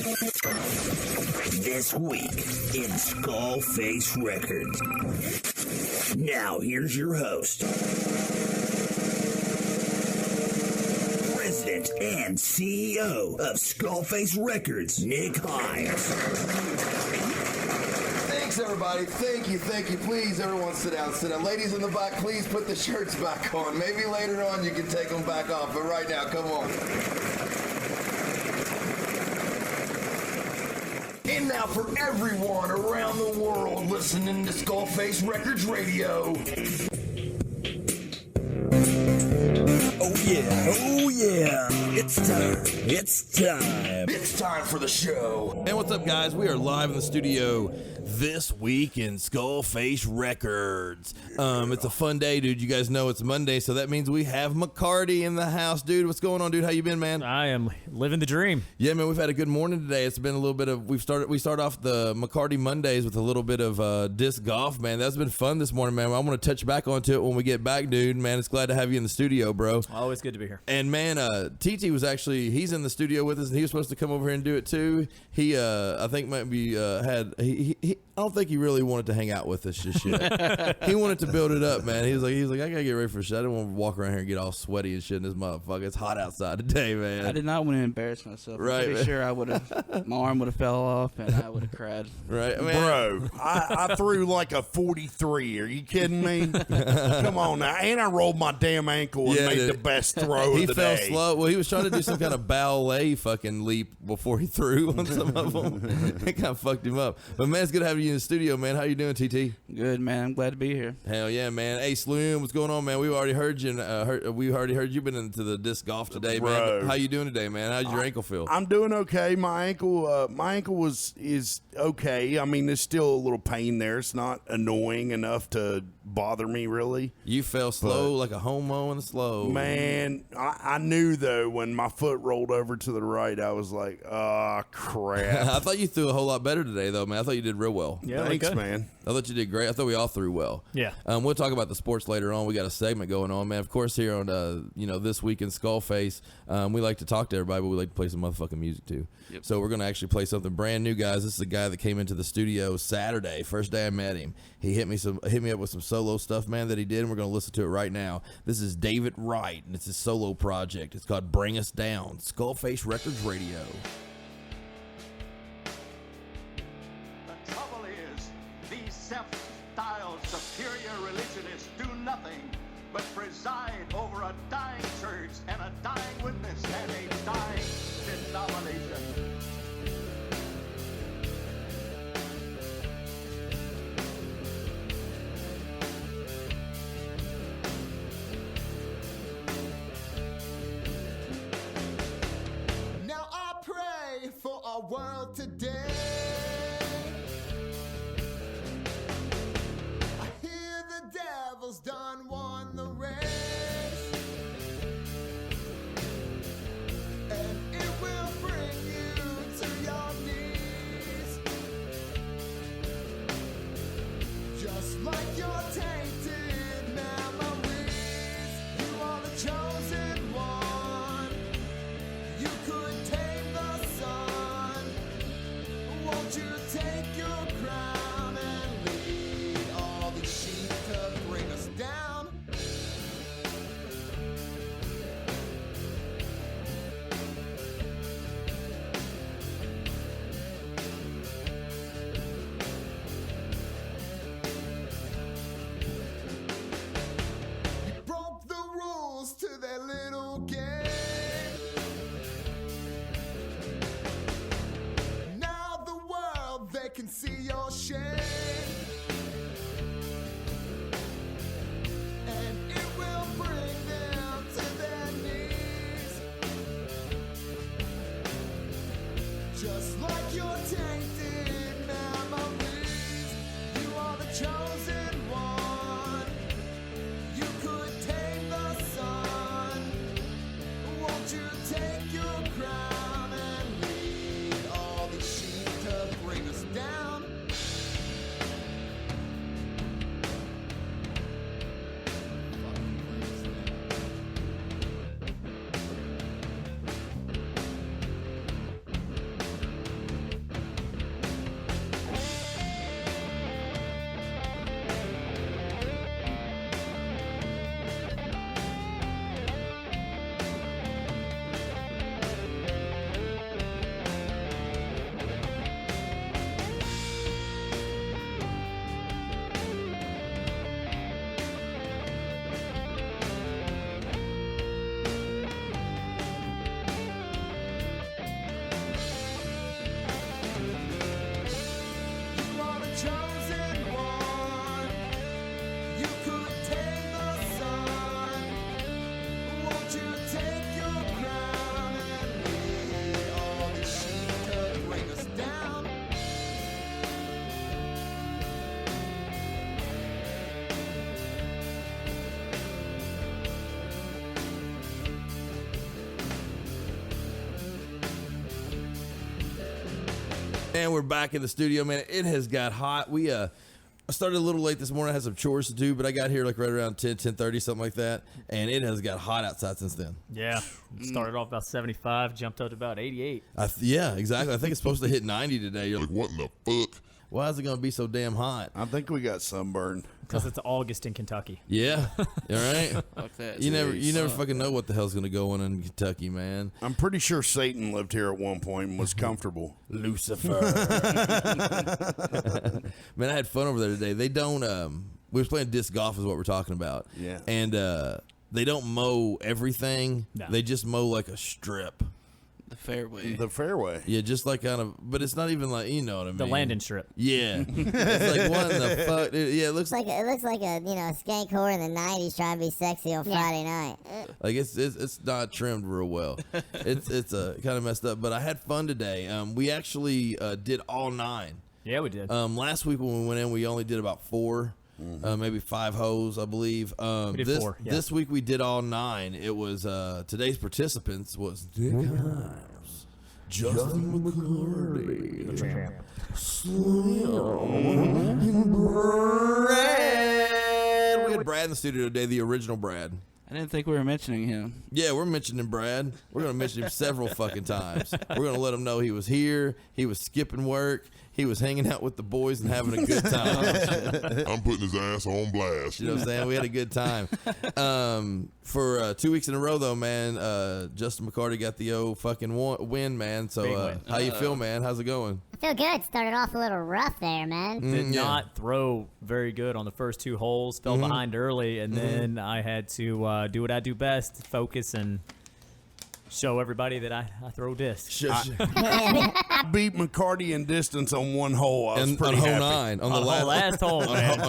This week in SkullFace Records. Now, here's your host, President and CEO of SkullFace Records, Nick Hines. Thanks, everybody. Thank you. Please, everyone, sit down. Ladies in the back, please put the shirts back on. Maybe later on you can take them back off, but right now, come on. And now for everyone around the world listening to SkullFace Records Radio. Oh yeah, it's time. It's time for the show. And what's up, guys? We are live in the studio this week in SkullFace Records. It's a fun day, dude. You guys know it's Monday, so that means we have McCarty in the house, dude. What's going on, dude? How you been, man? I am living the dream. Yeah, man. We've had a good morning today. It's been a little bit of we start off the McCarty Mondays with a little bit of disc golf, man. That's been fun this morning, man. I want to touch back onto it when we get back, dude. Man, it's glad to have you in the studio, bro. Always good to be here. And man, TT was he's in the studio with us, and he was supposed to come over here and do it too. He, I think maybe I don't think he really wanted to hang out with us just yet. He wanted to build it up, man. He was like, I gotta get ready for shit. I didn't want to walk around here and get all sweaty and shit in this motherfucker. It's hot outside today, man. I did not want to embarrass myself. Right, I'm pretty sure I would have, my arm would have fell off and I would have cried. Right, man. Bro, I threw like a 43. Are you kidding me? Come on now. And I rolled my damn ankle and made the best throw He of the fell day. slow. Well, he was trying to do some kind of ballet fucking leap before he threw on some of them. It kind of fucked him up. But man, it's good having you in the studio, man. How you doing, TT? Good, man. I'm glad to be here. Hell yeah, man. Hey, Sloom, what's going on, man? We already heard you. We already heard you been into the disc golf today, Bro. man. How you doing today, man? How's your ankle feel? I'm doing okay. My ankle is okay. I mean, there's still a little pain there. It's not annoying enough to bother me, really. You fell slow like a homo in the slow. Man, I knew, though, when my foot rolled over to the right, I was like, oh, crap. I thought you threw a whole lot better today, though, man. I thought you did real well. Yeah, Thanks, good. man. I thought you did great. I thought we all threw well. Yeah. We'll talk about the sports later on. We got a segment going on, man. Of course, here on this week in SkullFace, we like to talk to everybody, but we like to play some motherfucking music too. Yep. So we're gonna actually play something brand new, guys. This is a guy that came into the studio Saturday, first day I met him. He hit me up with some solo stuff, man, that he did, and we're gonna listen to it right now. This is David Wright, and it's his solo project. It's called "Bring Us Down." SkullFace Records Radio. The trouble is, these self-styled superior religionists do nothing but preside over a dying church and a dying witness and a dying denomination. Now I pray for our world today. I hear the devil's done won the race, and it will bring you to your knees, just like your tainted memories. You are the chosen one. You could tame the sun. Won't you take your crown and lead all the sheep to bring us down? You broke the rules to their little game. Now the world, they can see your shame, and it will bring them to their knees, just like your tainted memories. You are the chosen one. You could tame the sun. Won't you take your crown and lead all the sheep to bring us down? And we're back in the studio, man. It has got hot. I started a little late this morning. I had some chores to do, but I got here like right around 10:30, something like that. And it has got hot outside since then. Yeah. Started off about 75, jumped up to about 88. Yeah, exactly. I think it's supposed to hit 90 today. You're like, What in the fuck? why is it going to be so damn hot? I think we got sunburned. Because it's August in Kentucky. Yeah. All right. Fuck that. You never fucking know what the hell's going to go on in Kentucky, man. I'm pretty sure Satan lived here at one point and was comfortable. Lucifer. Man, I had fun over there today. They don't we was playing disc golf is what we're talking about. Yeah. And they don't mow everything. No. They just mow like a strip. The fairway. The fairway. Yeah, just like kind of, but it's not even like, you know what I mean. The landing strip. Yeah. It's like, what in the fuck? Yeah, it looks like It looks like a skank whore in the '90s trying to be sexy on Friday night. it's not trimmed real well. It's kind of messed up. But I had fun today. We actually did all 9. Yeah, we did. Last week when we went in, we only did about 4, maybe 5 holes, I believe. We did 4. Yeah. This week we did all 9. It was today's participants was Nick Himes, Justin McCarty, Slim, and Brad. We had Brad in the studio today, the original Brad. I didn't think we were mentioning him. Yeah, we're mentioning Brad. We're going to mention him several fucking times. We're going to let him know he was here. He was skipping work. He was hanging out with the boys and having a good time. I'm putting his ass on blast. You know what I'm saying? We had a good time. For 2 weeks in a row, though, man, Justin McCarty got the fucking win, man. So win. how you feel, man? How's it going? I feel good. Started off a little rough there, man. Did yeah. not throw very good on the first 2 holes. Fell behind early, and then I had to do what I do best, focus and show everybody that I throw discs. I beat McCarty in distance on 1 hole. I was And pretty on hole happy. 9, on the last hole, man.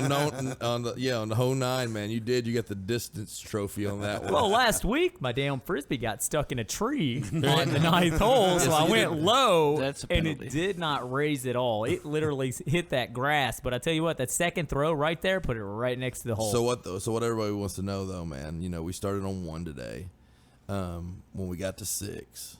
on the hole 9, man. You did. You got the distance trophy on that one. Well, last week, my damn Frisbee got stuck in a tree on the 9th hole, so I went low, That's a and penalty. it did not raise at all. It literally hit that grass, but I tell you what, that second throw right there, put it right next to the hole. So what though? So what everybody wants to know though, man. You know, we started on 1 today. When we got to 6,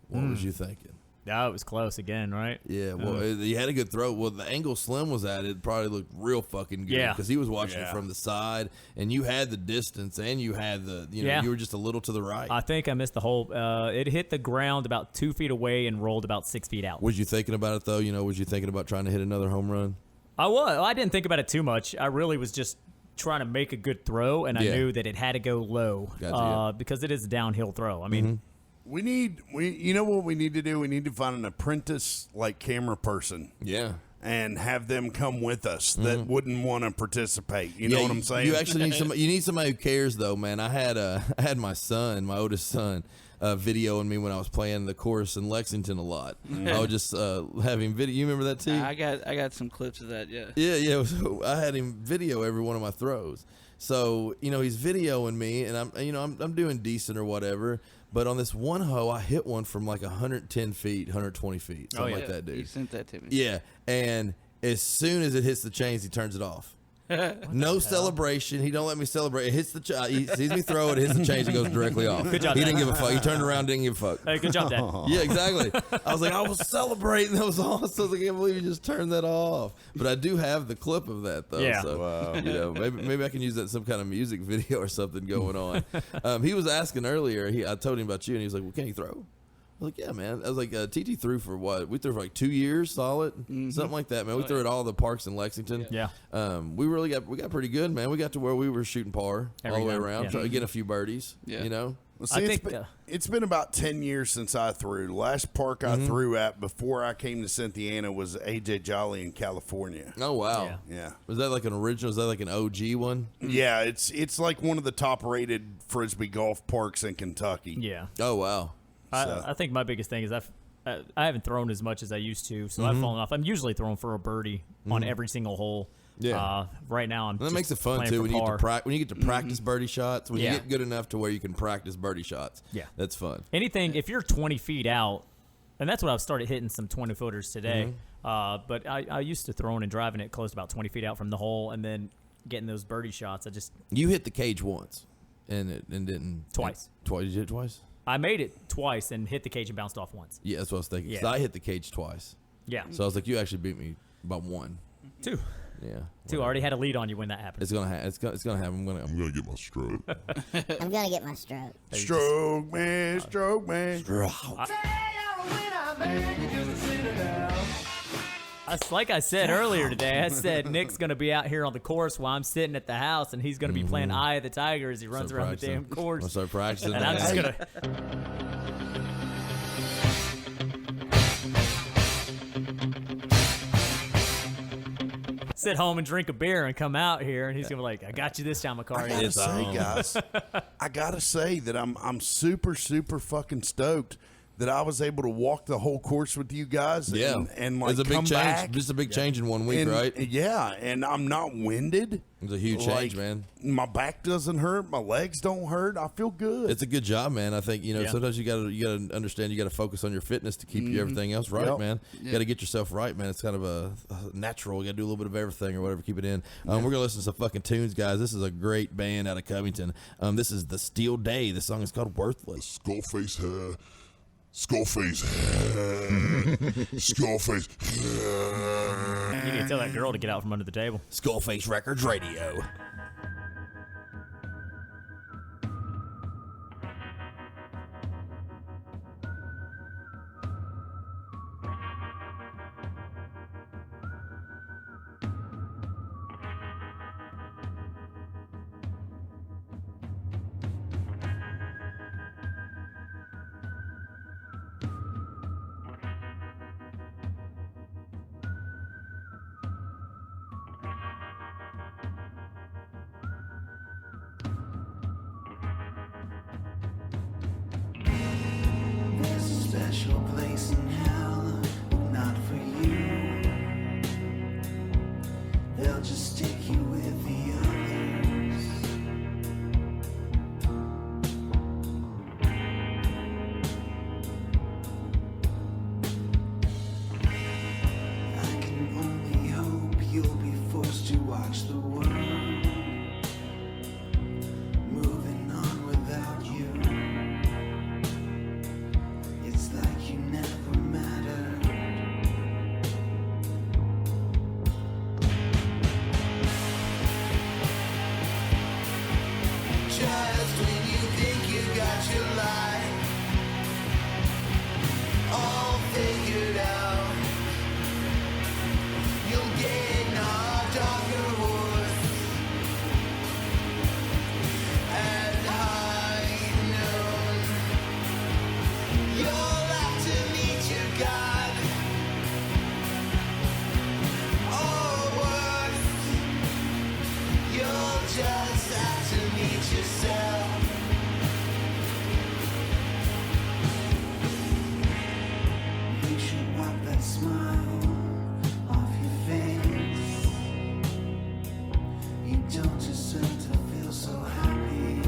what was you thinking? Yeah, it was close again, right? Yeah, well, you had a good throw. Well, the angle Slim was at, it probably looked real fucking good. Yeah. Because he was watching it from the side, and you had the distance, and you had the, you were just a little to the right. I think I missed the hole. It hit the ground about 2 feet away and rolled about 6 feet out. Was you thinking about it, though? Was you thinking about trying to hit another home run? I was. I didn't think about it too much. I really was just trying to make a good throw, and I Yeah. knew that it had to go low Gotcha, because it is a downhill throw. I mean, You know what we need to do? We need to find an apprentice like camera person Yeah. and have them come with us that wouldn't want to participate. You know what I'm saying? You actually need somebody. You need somebody who cares, though, man. I had my son, my oldest son, videoing me when I was playing the course in Lexington a lot. I was just having video. You remember that too? I got some clips of that. Yeah. Yeah. So I had him video every one of my throws. So he's videoing me, and I'm doing decent or whatever. But on this one hole, I hit one from like 110 feet, 120 feet, something like that, dude. You sent that to me. Yeah, and as soon as it hits the chains, he turns it off. No celebration. He don't let me celebrate. It hits the he sees me throw it, hits the chains, it goes directly off. Good job, He Dad. didn't give a fuck. He turned around, didn't give a fuck. Hey, good job, Dad. Yeah, exactly. I was like, I was celebrating. That was awesome. I was like, I can't believe you just turned that off. But I do have the clip of that, though. Yeah. So, maybe I can use that in some kind of music video or something going on. He was asking earlier. I told him about you, and he was like, well, can you throw? I was like, yeah, man. I was like, TT threw for what? We threw for like 2 years solid, something like that, man. We threw at all the parks in Lexington. Yeah. We got pretty good, man. We got to where we were shooting par all the way time, around, yeah. trying to get a few birdies. Yeah. Well, I see, think, it's been about 10 years since I threw. The last park I threw at before I came to Cynthiana was AJ Jolly in California. Oh wow. Yeah. Yeah. Was that like an original? Was that like an OG one? Yeah, it's like one of the top rated Frisbee golf parks in Kentucky. Yeah. Oh wow. I think my biggest thing is I haven't thrown as much as I used to, so I've fallen off. I'm usually throwing for a birdie on every single hole. Yeah. Right now, I'm. And that just makes it fun playing too for when you, par. when you get to practice birdie shots. When Yeah. you get good enough to where you can practice birdie shots. Yeah. That's fun. Anything if you're 20 feet out, and that's what I've started hitting some 20 footers today. But I used to throwing and driving it close to about 20 feet out from the hole, and then getting those birdie shots. You hit the cage once, and didn't Twice. Twice. You hit it twice. I made it twice and hit the cage and bounced off once. Yeah, that's what I was thinking. 'Cause Yeah. I hit the cage twice. Yeah. So I was like, you actually beat me by 1. 2. Yeah. 2. I already had a lead on you when that happened. It's gonna happen. It's gonna happen. I'm gonna get my stroke. I'm gonna get my stroke. Stroke man, stroke man. Like I said earlier today, I said Nick's going to be out here on the course while I'm sitting at the house, and he's going to be playing Eye of the Tiger as he runs around the damn course. I'll start practicing. And I'm just going to sit home and drink a beer and come out here, and he's going to be like, I got you this time, McCarty. I gotta say that I'm super fucking stoked that I was able to walk the whole course with you guys. Yeah, and like it's a big come change. back. Just a big change in 1 week, And, right? Yeah, and I'm not winded. It's a huge change, man. My back doesn't hurt. My legs don't hurt. I feel good. It's a good job, man. I think sometimes you gotta understand you gotta focus on your fitness to keep everything else right, man. You gotta get yourself right, man. It's kind of a natural. You gotta do a little bit of everything or whatever. Keep it in. We're gonna listen to some fucking tunes, guys. This is a great band out of Covington. This is the Steel Day. The song is called Worthless. SkullFace hair. SkullFace. SkullFace. You need to tell that girl to get out from under the table. SkullFace Records Radio. There's a special place in hell, but not for you. They'll just stick you with the others. I can only hope you'll be forced to watch the world moving on without you. It's like you never mattered. Just when you think you got your life all figured out, you'll get knocked off your horse at high noon. You'll have to meet your God, or worse, you'll just have to meet yourself. You should wipe that smile off your face. You don't deserve to feel so happy.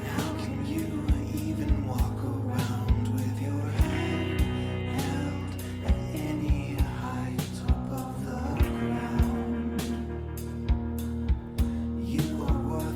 How can you even walk around with your head held at any height above the ground? You are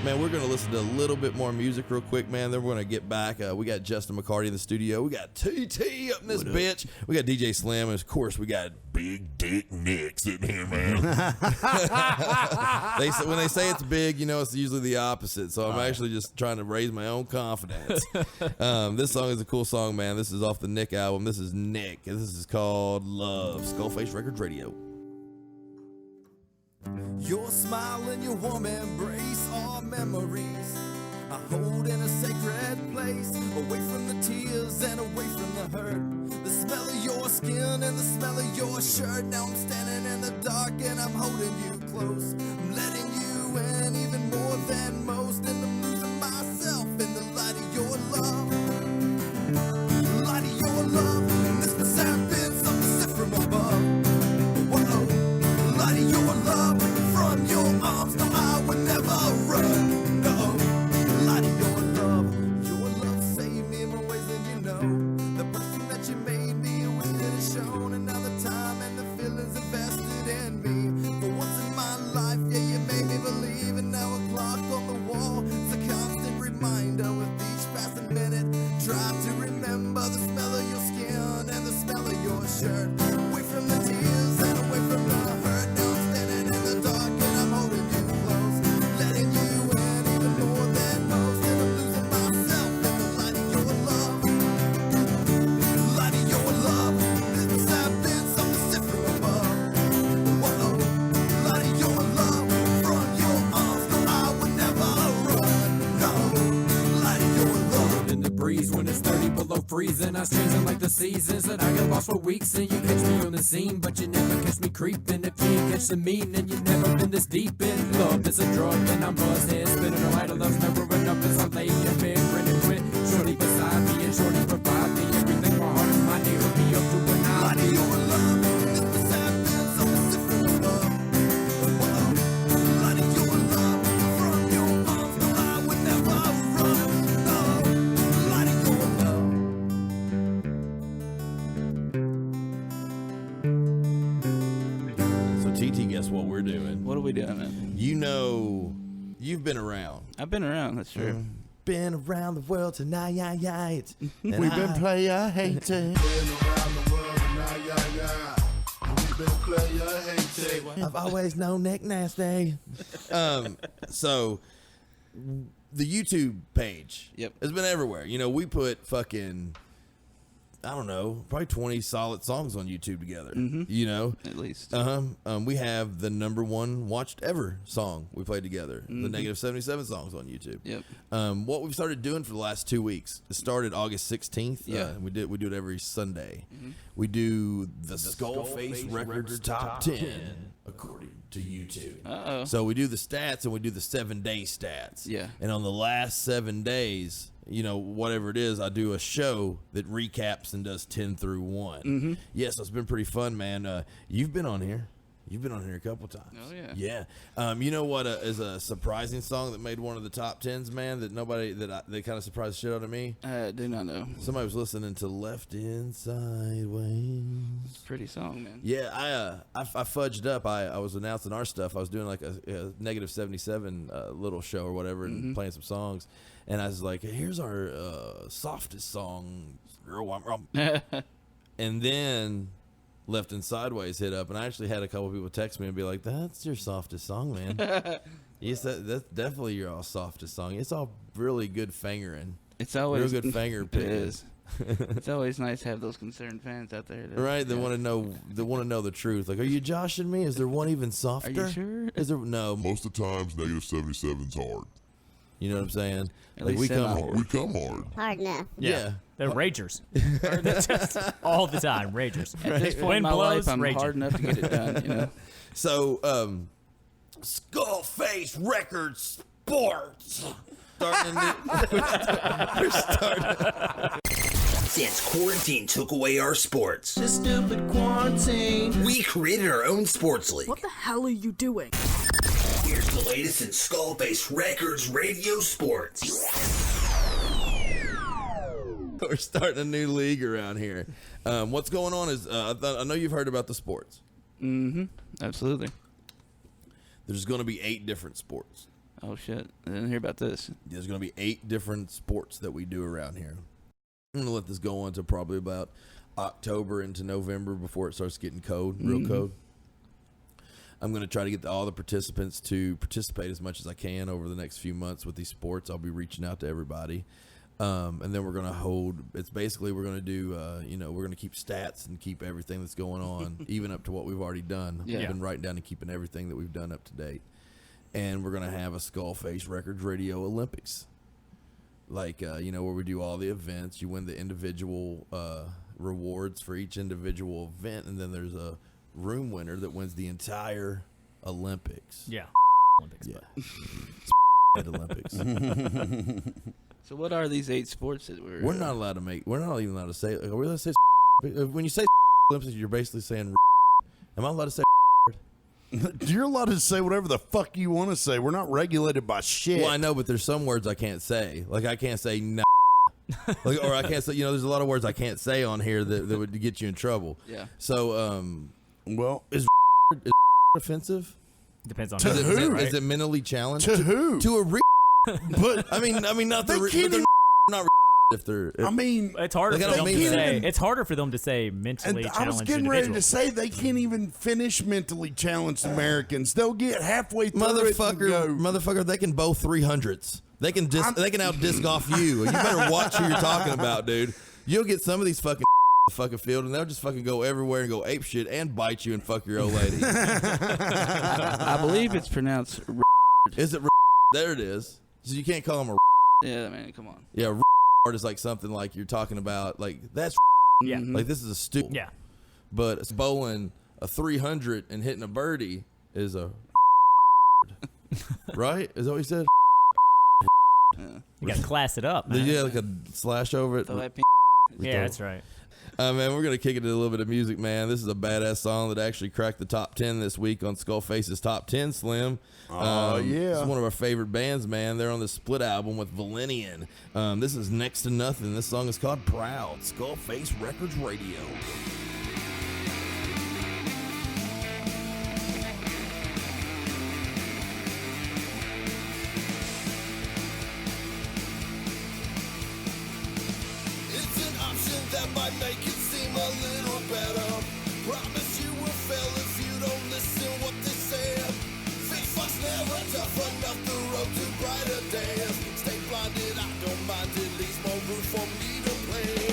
Man, we're going to listen to a little bit more music real quick, man. Then we're going to get back. We got Justin McCarty in the studio. We got TT up in this bitch. We got DJ Slim. And, of course, we got Big Dick Nick sitting here, man. when they say it's big, you know, it's usually the opposite. So I'm actually just trying to raise my own confidence. This song is a cool song, man. This is off the Nick album. This is Nick. This is called Love. SkullFace Records Radio. Your smile and your warm embrace are memories I hold in a sacred place, away from the tears and away from the hurt. The smell of your skin and the smell of your shirt. Now I'm standing in the dark and I'm holding you close. I'm letting you in even more than most, and I'm losing myself in the light of your love. Light of your love, and this must have been something sent from above. Whoa, light of your love, from your arms, no, I would never run. No, light of your love saved me in more ways than you know. The person that you made me with it is shown, and now the time and the feelings invested in me. For once in my life, yeah, you made me believe, and now a clock on the wall is a constant reminder with each passing minute. Try to remember the smell of your skin and the smell of your shirt. Away from the tears and away from the hurt. Now I'm standing in the dark and I'm holding you close, letting you in even more than most, and I'm losing myself in the light of your love. Light of your love, this must have been something sent from above. Whoa, light of your love, from your arms, no, I would never run. No, light of your love. In the breeze when it's 30 below freezing, I was changing like the seasons, and I got lost for weeks. And you catch me on the scene, but you never catch me creeping. If you ain't catch the meaning, you never been this deep in love. It's a drug, and I'm buzzing, spinning a light of love's never enough. As I lay in bed, ready with shorty beside me, and shorty provide me everything my heart and mind never be up to when I Light of your love, this must have been something sent from above. Whoa, light of your love, from your arms, no, I would never run. No, light of your love. So, TT, guess what we're doing? What are we doing, man? You know, you've been around. I've been around, that's true. Been around the world tonight. We've been player hating. I've always known Nick Nasty. So the YouTube page has been everywhere. You know, we put fucking, I don't know, probably 20 solid songs on YouTube together. You know, At least. we have the #1 watched ever song we played together. The negative 77 songs on YouTube. Yep. What we've started doing for the last 2 weeks. It started August 16th. Yeah. We do it every Sunday. We do the SkullFace Records Top 10 according to YouTube. Uh-oh. So we do the stats and we do the 7-day stats. Yeah. And on the last 7 days, you know, whatever it is, I do a show that recaps and does 10 through 1. Yeah, so it's been pretty fun, man. You've been on here. You've been on here a couple times. Oh, yeah. Yeah. You know what is a surprising song that made one of the top 10s, man, that nobody, that kind of surprised the shit out of me? I do not know. Somebody was listening to Left In Sideways. Pretty song, man. Yeah, I fudged up. I was announcing our stuff. I was doing like a negative 77 little show or whatever and playing some songs. And I was like, here's our softest song, Girl, I'm Wrong. And then Left In Sideways hit up, and I actually had a couple people text me and be like, that's your softest song, man. Yes, that's definitely your all softest song. It's all really good fingering. It's always real good finger picking. It is. It's always nice to have those concerned fans out there. Right, they want to know. They want to know the truth. Like, are you joshing me? Is there one even softer? Are you sure? Is there no? Most of the times, negative 77's hard. You know what I'm saying? At Like, we least come semi. hard. We come hard. Hard enough. Yeah. They're ragers. They're just all the time, ragers. At this point Wind in my blows, life, I'm raging. hard enough to get it done. You know. So, SkullFace Records Sports. Starting a new. We're starting. Since quarantine took away our sports, This stupid quarantine. we created our own sports league. What the hell are you doing? Here's the latest in SkullFace Records Radio Sports. We're starting a new league around here. What's going on is I know you've heard about the sports. Absolutely. There's going to be 8 different sports. Oh, shit. I didn't hear about this. There's going to be 8 different sports that we do around here. I'm going to let this go on to probably about October into November before it starts getting cold, real cold. I'm going to try to get all the participants to participate as much as I can over the next few months with these sports. I'll be reaching out to everybody. And then we're going to hold, it's basically we're going to do, we're going to keep stats and keep everything that's going on, even up to what we've already done. Yeah. We've been writing down and keeping everything that we've done up to date. And we're going to have a SkullFace Records Radio Olympics. Like, where we do all the events. You win the individual rewards for each individual event, and then there's a room winner that wins the entire Olympics. Yeah. Olympics. Yeah. Olympics. So what are these 8 sports that We're not allowed to make. We're not even allowed to say. Are we allowed to say? When you say Olympics, you're basically saying. Am I allowed to say? You're allowed to say whatever the fuck you want to say. We're not regulated by shit. Well, I know, but there's some words I can't say. Like I can't say no. Or I can't say. There's a lot of words I can't say on here that would get you in trouble. Yeah. So, well, is offensive? Depends on to who? Is it mentally challenged? To who? To a But I mean, not they the can't even, not if they're. I mean, it's harder Like, for I them don't to mean say. that. It's harder for them to say mentally and challenged I was getting ready to individuals. say they can't even finish mentally challenged Americans. They'll get halfway through it and go, motherfucker, they can bow 300s. They can out disc off you. You better watch who you're talking about, dude. You'll get some of these fucking fucking field, and they'll just fucking go everywhere and go ape shit and bite you and fuck your old lady. I believe it's pronounced. Is it? There it is. So you can't call them a. Yeah, man, come on. Yeah, is like something like you're talking about. Like that's. Yeah. Like this is a stupid. Yeah. But it's bowling a 300 and hitting a birdie is a. Right? Is that what you said? You gotta class it up, man. Did you have like a slash over it? Yeah, that's right. Man, we're going to kick it to a little bit of music, man. This is a badass song that actually cracked the top 10 this week on SkullFace's Top 10, Slim. Oh, yeah. It's one of our favorite bands, man. They're on the split album with Valenian. This is Next to Nothing. This song is called Proud. SkullFace Records Radio. That might make it seem a little better. Promise you will fail if you don't listen what they say. Fake fucks never toughen up the road to brighter days. Stay blinded, I don't mind, it leaves more room for me to play.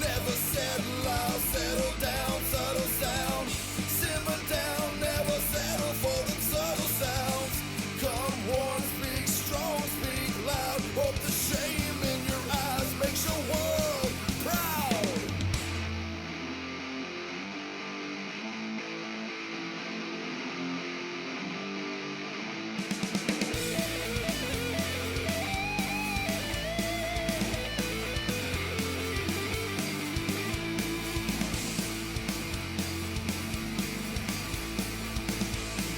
Never settle out, settle down, subtle sound. Simmer down, never settle for them subtle sounds. Come on, speak strong, speak loud. Hope the shame in your eyes makes your world proud.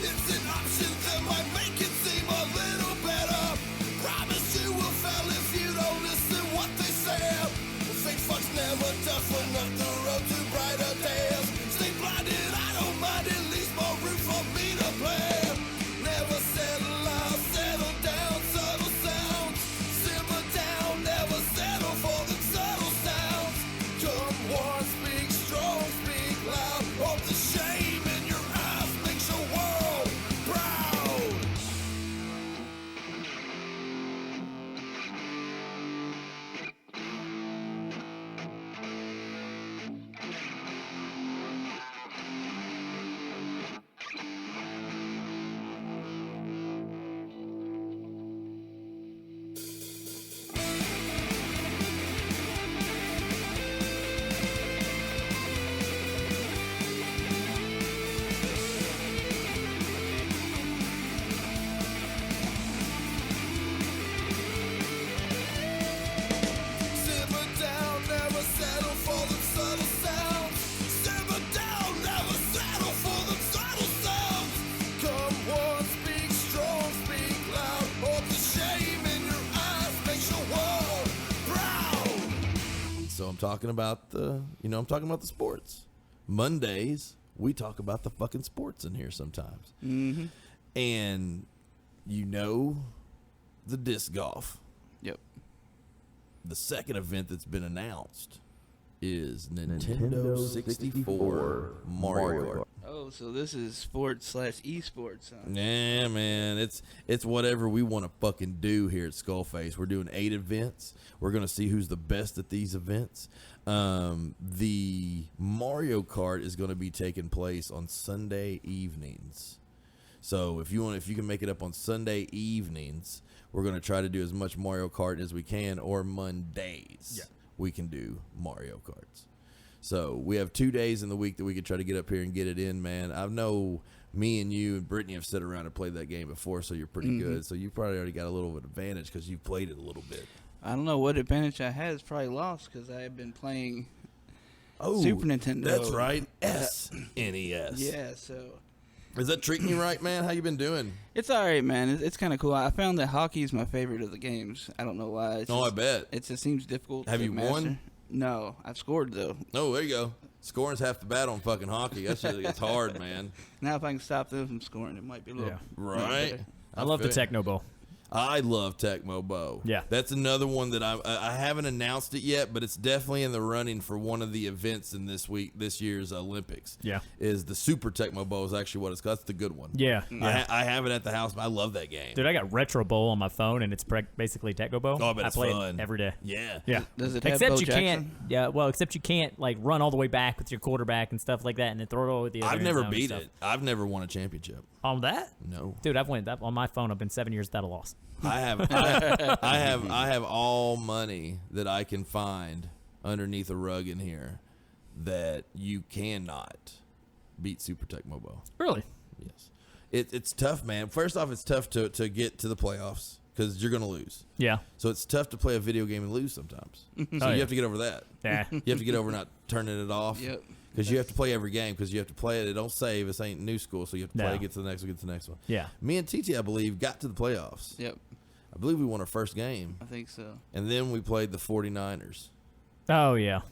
It's an option that might make it seem a little better. Promise you will fail if you don't listen what they say. Fake fucks never toughen up the road to brighter days. Stay blinded, I don't mind, it leaves more room for me to play. Never settle out, settle down, subtle sounds. Simmer down, never settle for the subtle sounds. Come on, speak strong, speak loud. Hope the shame in your eyes makes your world proud. Simmer down, never settle for the subtle sounds. Simmer down, never settle for the subtle sounds. Come on, speak strong, speak loud. Hope the shame in your eyes makes your world proud. So I'm talking about the sports. Mondays, we talk about the fucking sports in here sometimes. Mm-hmm. And the disc golf. Yep. The second event that's been announced is Nintendo 64 Mario Kart. Oh, so this is sports/esports. Huh? Yeah, man, it's whatever we want to fucking do here at SkullFace. We're doing 8 events. We're gonna see who's the best at these events. The Mario Kart is going to be taking place on Sunday evenings. So if you can make it up on Sunday evenings, we're going to try to do as much Mario Kart as we can. Or Mondays, we can do Mario Karts. So we have 2 days in the week that we could try to get up here and get it in, man. I know me and you and Brittany have sat around and played that game before, so you're pretty good. So you probably already got a little bit of advantage because you've played it a little bit. I don't know what advantage I had. It's probably lost because I have been playing Super Nintendo. That's right, SNES. Yeah, so. Is that treating you right, man? How you been doing? It's all right, man. It's kind of cool. I found that hockey is my favorite of the games. I don't know why. I bet. It just seems difficult. Have to you master. won? No, I've scored, though. Oh, there you go. Scoring's half the battle in fucking hockey. That shit gets hard, man. Now, if I can stop them from scoring, it might be a little right. I love the Tecmo Bowl. I love Tecmo Bowl. Yeah. That's another one that I haven't announced it yet, but it's definitely in the running for one of the events in this year's Olympics. Yeah. Is the Super Tecmo Bowl is actually what it's called. That's the good one. Yeah. I have it at the house. I love that game. Dude, I got Retro Bowl on my phone, and it's basically Tecmo Bowl. Oh, I bet it's play fun. it every day. Yeah. Yeah. Does it have except Bo you Jackson? except you can't like run all the way back with your quarterback and stuff like that, and then throw it over the other I've end never zone and beat stuff. it. I've never won a championship. On that? No. Dude, I've won that on my phone. I've been 7 years without a loss. I have all money that I can find underneath a rug in here that you cannot beat Super Tecmo Bowl. Really? Yes. It's tough, man. First off, it's tough to get to the playoffs because you're going to lose. Yeah. So it's tough to play a video game and lose sometimes. So you have to get over that. Yeah. You have to get over not turning it off. Yep. Because you have to play every game because you have to play it. It don't save. This ain't new school, so you have to play it, get to the next one, get to the next one. Yeah. Me and TT, I believe, got to the playoffs. Yep. I believe we won our first game. I think so. And then we played the 49ers. Oh, yeah.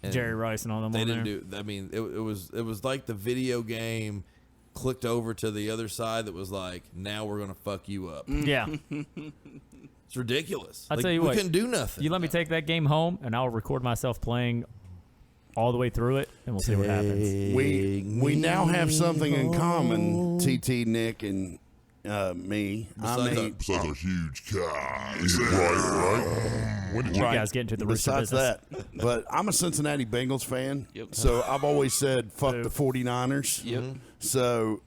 And Jerry Rice and all them They on didn't there. do. I mean, it was like the video game clicked over to the other side that was like, now we're gonna fuck you up. Yeah. It's ridiculous. I'll tell you what. We couldn't do nothing. You let me take that game home, and I'll record myself playing all the way through it, and we'll see what happens. We now have something in common, TT, Nick, and me. Besides our huge car. Right? When did you guys get into the rooster Besides business? that, but I'm a Cincinnati Bengals fan. Yep. So I've always said fuck the 49ers. Yep. So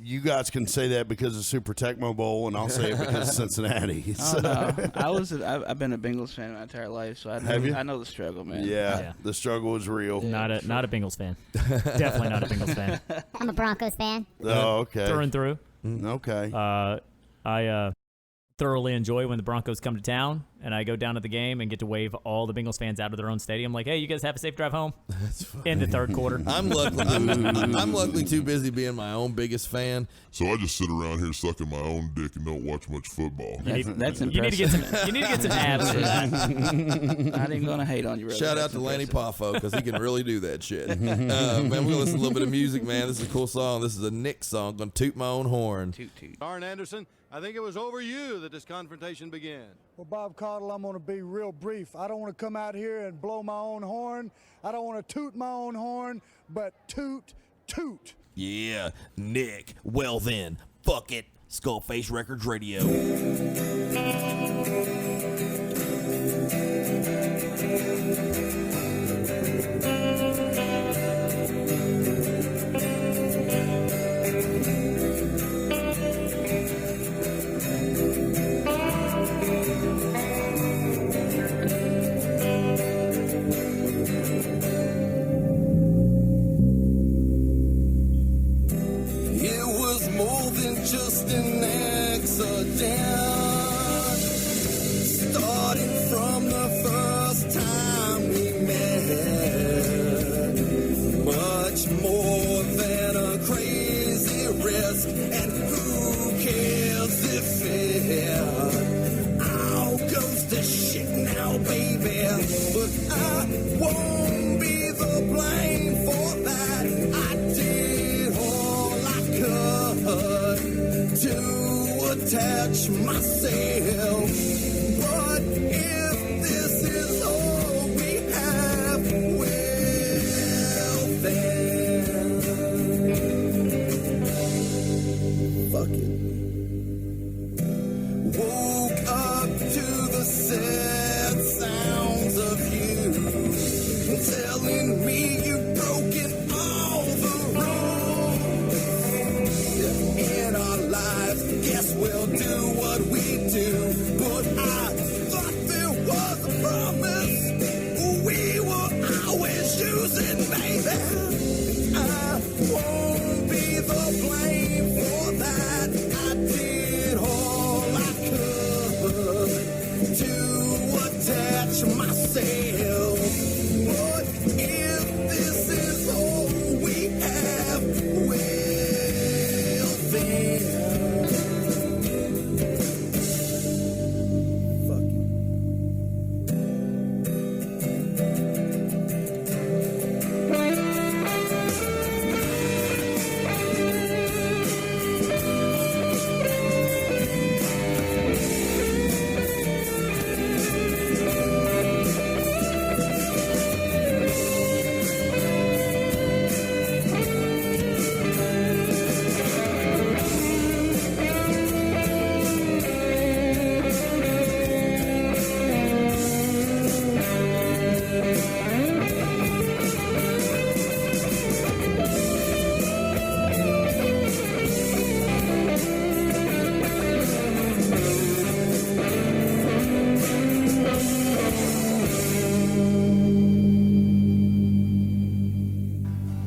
you guys can say that because of Super Tecmo Bowl, and I'll say it because of Cincinnati. Oh, no. I've been a Bengals fan my entire life, so I know the struggle, man. Yeah, the struggle is real. Not a Bengals fan. Definitely not a Bengals fan. I'm a Broncos fan. Oh, okay. Through and through. Okay. I thoroughly enjoy when the Broncos come to town, and I go down to the game and get to wave all the Bengals fans out of their own stadium. Like, hey, you guys have a safe drive home. That's funny. In the third quarter. I'm luckily too busy being my own biggest fan. So I just sit around here sucking my own dick and don't watch much football. That's impressive. You need to get some abs for that. I ain't gonna hate on you. Brother. Shout out That's to Lanny impressive. Poffo because he can really do that shit. Man, we're gonna listen to a little bit of music, man. This is a cool song. This is a Nick song. Gonna toot my own horn. Toot toot. Arn Anderson, I think it was over you that this confrontation began. Well, Bob Caudle, I'm going to be real brief. I don't want to come out here and blow my own horn. I don't want to toot my own horn, but toot, toot. Yeah, Nick. Well then, fuck it. SkullFace Records Radio. It was more than just an accident. Starting from the first time we met. Much more than a crazy risk. And who cares if it all goes to shit now, baby? But I won't be the blame for that. I did all I could to attach myself. But if this is all we have, well then, fuck it. Woke up to the sad sounds of you telling me you've broken all the rules in our lives. Guess we'll do what we do. But I thought there was a promise we were always using, baby. I won't be the blame for that. I did all I could to attach myself. But if this is all we have, well then, fuck it.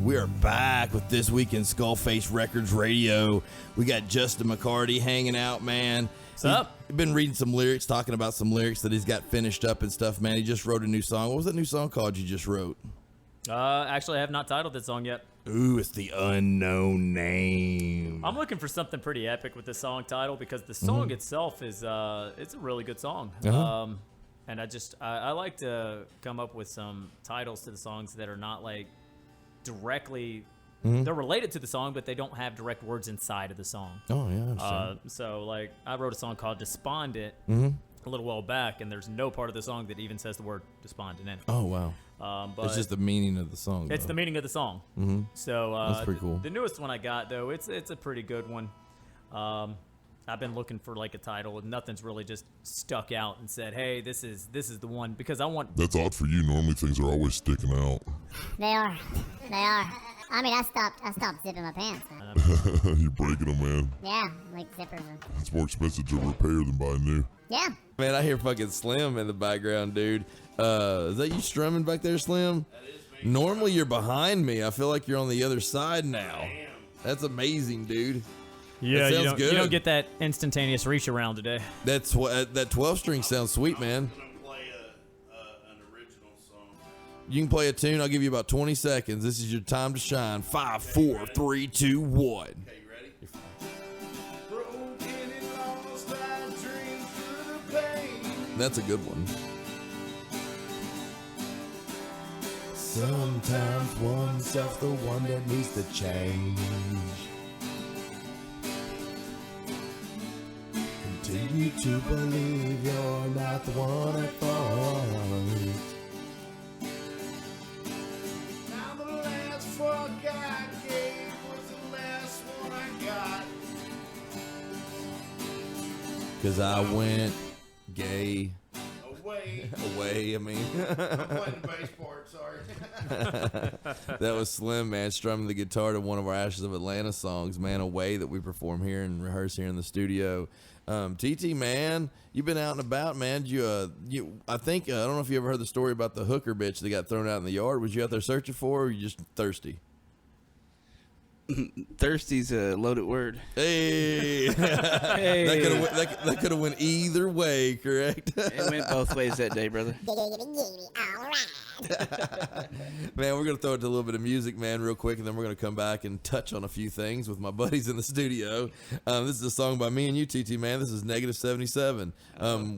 We are back with This Week in SkullFace Records Radio. We got Justin McCarty hanging out, man. What's up? He's been reading some lyrics, talking about some lyrics that he's got finished up and stuff, man. He just wrote a new song. What was that new song called you just wrote? Actually, I have not titled that song yet. Ooh, it's The Unknown Name. I'm looking for something pretty epic with the song title because the song itself is it's a really good song. Uh-huh. And I like to come up with some titles to the songs that are not like directly they're related to the song, but they don't have direct words inside of the song. Oh, yeah, I understand. So like I wrote a song called Despondent a little while back, and there's no part of the song that even says the word despondent in it. Oh, wow. But It's just the meaning of the song. it's though. the meaning of the song. So That's pretty cool. The newest one I got though, it's a pretty good one. I've been looking for like a title, and nothing's really just stuck out and said, "Hey, this is the one," because I want. That's odd for you. Normally things are always sticking out. They are. I mean, I stopped zipping my pants, man. You're breaking them, man. Yeah, like zippers. It's more expensive to repair than buy new. Yeah. Man, I hear fucking Slim in the background, dude. Is that you strumming back there, Slim? That is me. Normally you're behind me. I feel like you're on the other side now. I am. That's amazing, dude. Yeah, that you sounds don't get that instantaneous reach around today. That's what that 12 string sounds sweet, man. You can play a tune. I'll give you about 20 seconds. This is your time to shine. 5, 4, 3, 2, 1. Okay, you ready? Broken and lost, I dream through the pain. That's a good one. Sometimes oneself the one that needs to change. Continue to believe you're not the one at fault. Now the last fuck I gave was the last one I got. 'Cause I went gay. Away, I mean. I'm playing the bass part, sorry. That was Slim, man, strumming the guitar to one of our Ashes of Atlanta songs, man, Away, that we perform here and rehearse here in the studio. TT, man, you've been out and about, man. I think, I don't know if you ever heard the story about the hooker bitch that got thrown out in the yard. Was you out there searching for her, or were you just thirsty? Thirsty's a loaded word. Hey, Hey. that could have went either way, correct? It went both ways that day, brother. Man, we're gonna throw it to a little bit of music, man, real quick, and then we're gonna come back and touch on a few things with my buddies in the studio. This is a song by me and you, TT, man. This is Negative 77.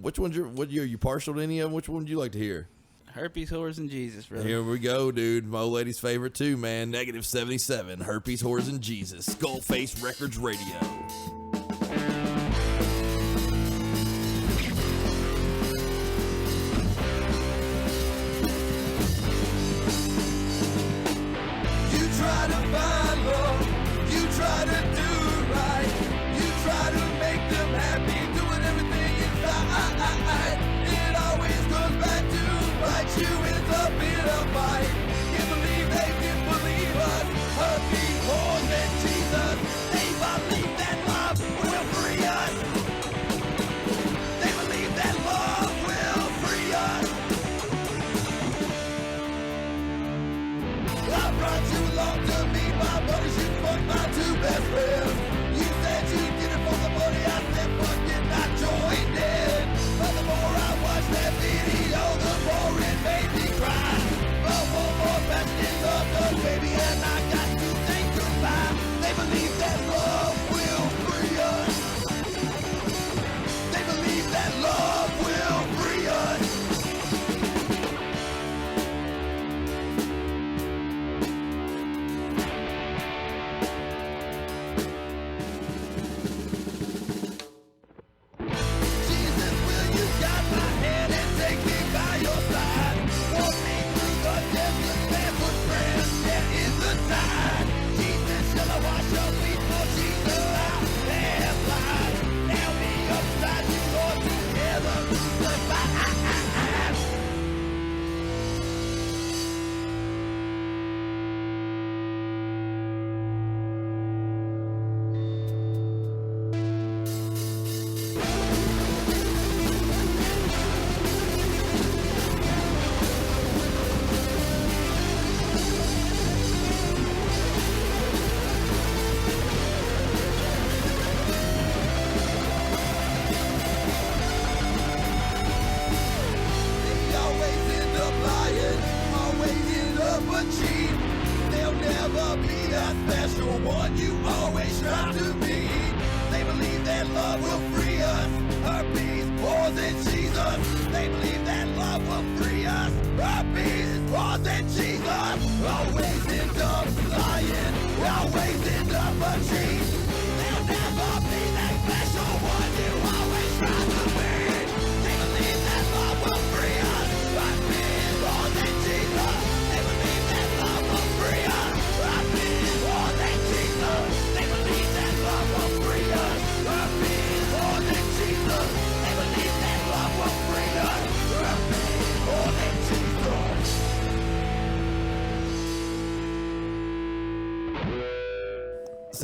Which one's what year? Are you partial to any of them? Which one would you like to hear? Herpes, whores, and Jesus, brother. Here we go, dude. My old lady's favorite too, man. Negative 77. Herpes, whores, and Jesus. SkullFace Records Radio.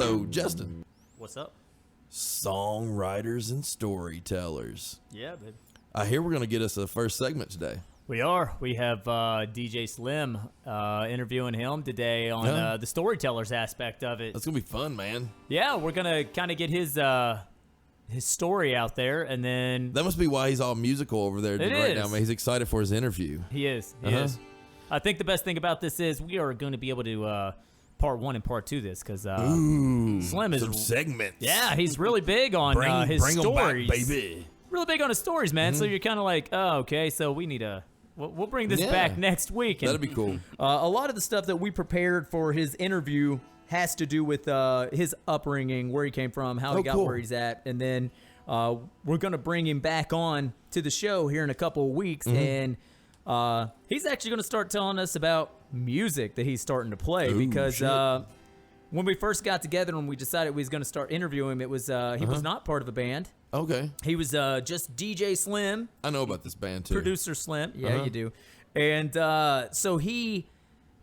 So, Justin. What's up? Songwriters and storytellers. Yeah, baby. I hear we're going to get us a first segment today. We are. We have DJ Slim interviewing him today on the storytellers aspect of it. That's going to be fun, man. Yeah, we're going to kind of get his story out there, and then... That must be why he's all musical over there right now, man. He's excited for his interview. He is. He is. I think the best thing about this is we are going to be able to... part 1 and part 2 this because Slim is some segments. Yeah, he's really big on his bring stories, back, baby. Really big on his stories, man. So you're kind of like, oh, okay. So we need we'll bring this back next week. And, that'd be cool. A lot of the stuff that we prepared for his interview has to do with his upbringing, where he came from, how he got where he's at, and then we're gonna bring him back on to the show here in a couple of weeks, and he's actually gonna start telling us about music that he's starting to play because when we first got together and we decided we was going to start interviewing him, it was he was not part of a band. Okay. He was just DJ Slim. I know about this band too. Producer Slim. Yeah, you do. And so he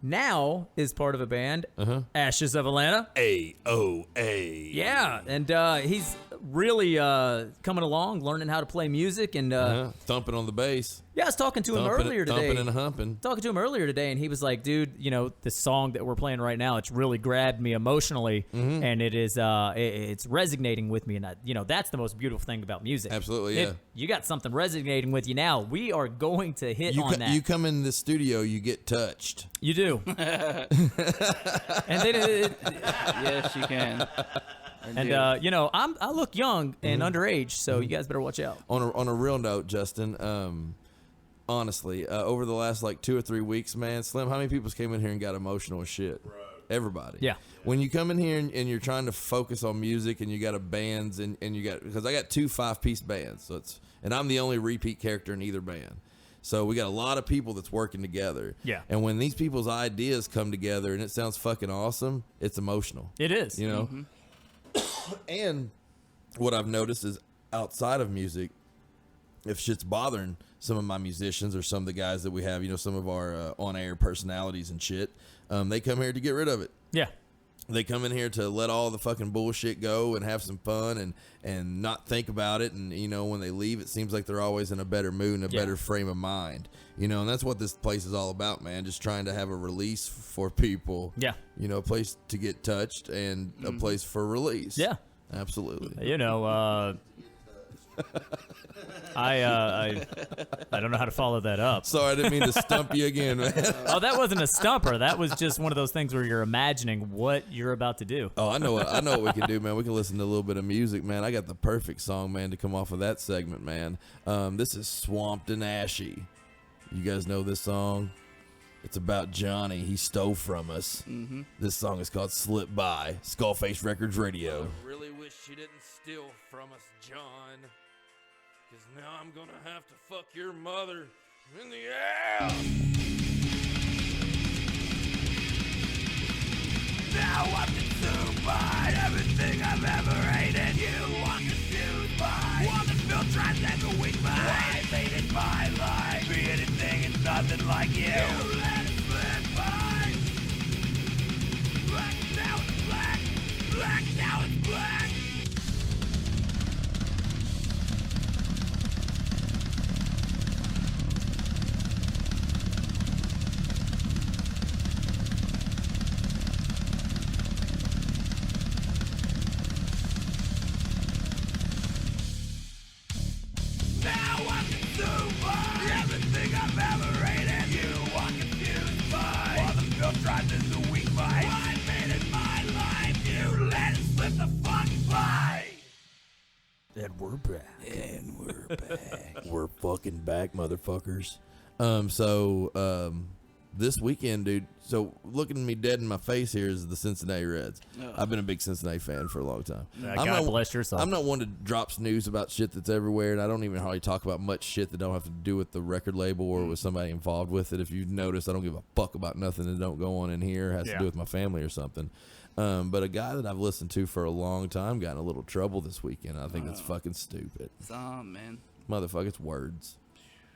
now is part of a band, Ashes of Atlanta. AOA. Yeah, and he's really coming along, learning how to play music and thumping on the bass. Yeah, I was talking to him earlier today. Thumping and humping. Talking to him earlier today, and he was like, "Dude, you know, the song that we're playing right now, it's really grabbed me emotionally, and it is, it's resonating with me, and that's the most beautiful thing about music. Absolutely, yeah. You got something resonating with you now. We are going to hit on that. You come in the studio, you get touched. You do, and then yes, you can. And I look young and underage, so you guys better watch out. On a real note, Justin, honestly, over the last like 2 or 3 weeks, man, Slim, how many people came in here and got emotional as shit? Right. Everybody. Yeah. When you come in here and you're trying to focus on music and you got a bands and you got, because I got 2 5-piece bands, so and I'm the only repeat character in either band. So we got a lot of people that's working together. Yeah. And when these people's ideas come together and it sounds fucking awesome, it's emotional. It is. You know? And what I've noticed is outside of music, if shit's bothering some of my musicians or some of the guys that we have, some of our on-air personalities and shit, they come here to get rid of it. Yeah. They come in here to let all the fucking bullshit go and have some fun and not think about it. And, when they leave, it seems like they're always in a better mood and a better frame of mind. And that's what this place is all about, man. Just trying to have a release for people. Yeah. A place to get touched and a place for release. Yeah. Absolutely. I don't know how to follow that up. Sorry, I didn't mean to stump you again, man. Oh, that wasn't a stumper. That was just one of those things where you're imagining what you're about to do. Oh, I know what we can do, man. We can listen to a little bit of music, man. I got the perfect song, man, to come off of that segment, man. This is Swamped and Ashy. You guys know this song? It's about Johnny. He stole from us. This song is called Slip By. SkullFace Records Radio. I really wish you didn't steal from us, John. Because now I'm going to have to fuck your mother in the ass. Now I'm consumed by everything I've ever hated. You are confused by all the filters and the weak mind. I made it my life. Be anything and nothing like you. You let it slip by. Black now it's black. Black now it's black. And we're back. We're fucking back, motherfuckers. This weekend, dude, so looking me dead in my face here is the Cincinnati Reds. I've been a big Cincinnati fan for a long time. God bless your soul. I'm not one to drop news about shit that's everywhere, and I don't even hardly talk about much shit that don't have to do with the record label or with somebody involved with it. If you've noticed, I don't give a fuck about nothing that don't go on in here. It has to do with my family or something. But a guy that I've listened to for a long time got in a little trouble this weekend. I think that's fucking stupid. Oh, man. Motherfucker, it's words.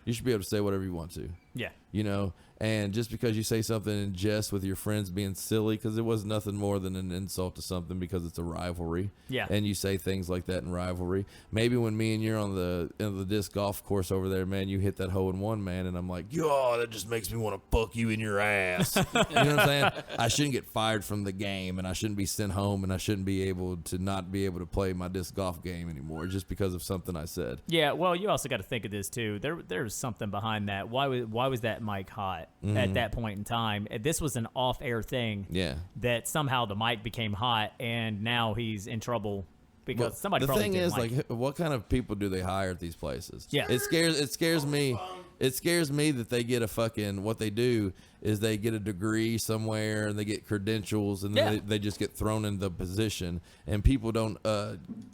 You should be able to say whatever you want to. Yeah. You know, and just because you say something in jest with your friends being silly, because it was nothing more than an insult to something because it's a rivalry. Yeah. And you say things like that in rivalry. Maybe when me and you're on the disc golf course over there, man, you hit that hole in one, man, and I'm like, yo, that just makes me want to fuck you in your ass. You know what I'm saying? I shouldn't get fired from the game, and I shouldn't be sent home, and I shouldn't be able to not be able to play my disc golf game anymore just because of something I said. Yeah, well, you also got to think of this too. There's something behind that. Why was that mic hot at that point in time? This was an off-air thing. Yeah. That somehow the mic became hot, and now he's in trouble because somebody. The probably thing didn't is, like like, what kind of people do they hire at these places? Yeah. It scares me. It scares me that they get a fucking, what they do is they get a degree somewhere and they get credentials and then they just get thrown in the position, and people don't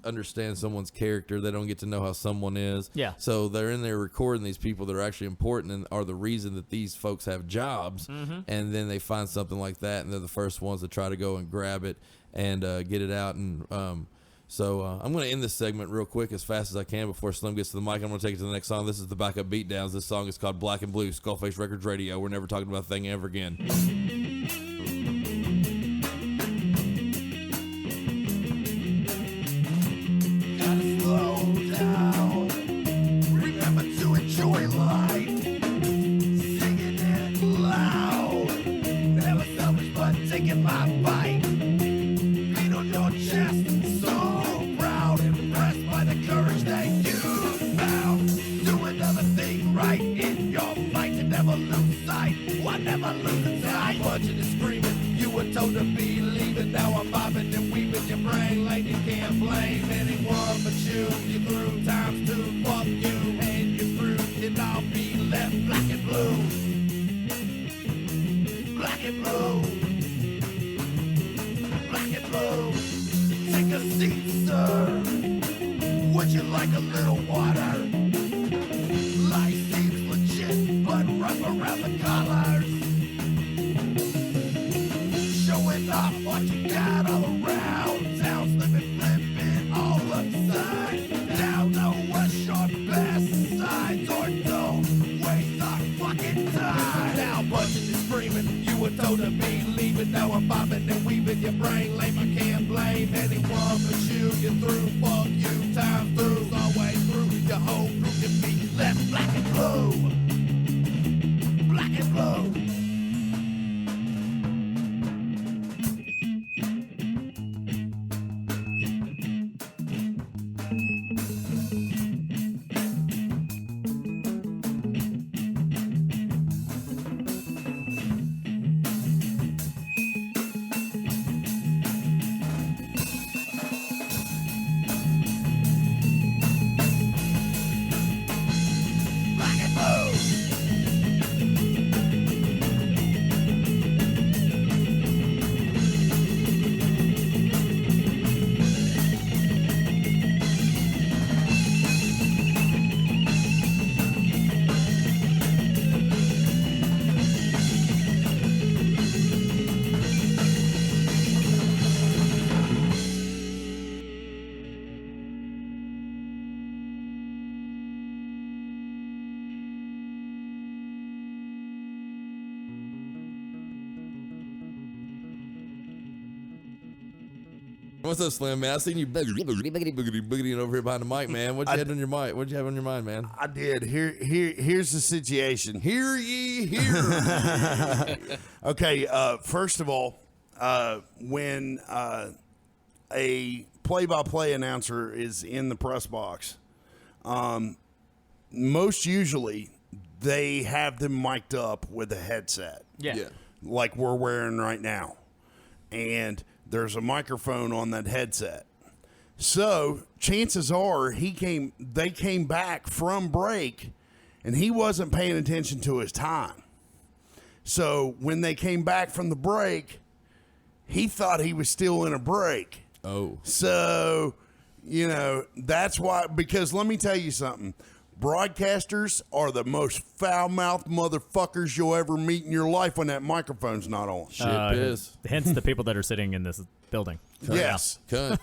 understand someone's character. They don't get to know how someone is. Yeah. So they're in there recording these people that are actually important and are the reason that these folks have jobs. Mhm. And then they find something like that, and they're the first ones to try to go and grab it and get it out. And So I'm going to end this segment real quick as fast as I can before Slim gets to the mic. I'm going to take it to the next song. This is the Backup Beatdowns. This song is called Black and Blue, SkullFace Records Radio. We're never talking about a thing ever again. Gotta slow down. Remember to enjoy life. Singing it loud. Never selfish but taking my bite. Beat on your chest, so proud. Impressed by the courage that you found. Do another thing right in your fight to never lose sight. Why never lose sight? Punching and screaming, you were told to be leaving. Now I'm bobbing and weaving your brain like you can't blame anyone but you. You through times two, fuck you, and you're through, and I'll be left black and blue. Black and blue. Black and blue. Take a seat, sir. Would you like a little water? Life seems legit, but rough around the collars. Showing off what you got all around. Town slipping, flipping all upside down. Know what's your best side, or don't waste our fucking time. Now punching and screaming, you were told to be leaving. Now I'm bobbing and weaving your brain lame. I can't blame anyone but you. You're through, fuck you, time through's always through. Your whole group can be left black and blue. Black and blue. What's up, Slim, man? I seen you boogity over here behind the mic, man. What you had on your mind? What you have on your mind, man? I did. Here's the situation. Hear ye, hear. Okay, first of all, when a play-by-play announcer is in the press box, most usually they have them mic'd up with a headset. Yeah. Like we're wearing right now. And there's a microphone on that headset. So chances are they came back from break and he wasn't paying attention to his time. So when they came back from the break, he thought he was still in a break. Oh. So, that's why, because let me tell you something. Broadcasters are the most foul-mouthed motherfuckers you'll ever meet in your life when that microphone's not on. Shit is. Hence the people that are sitting in this building. Yes. Cunt.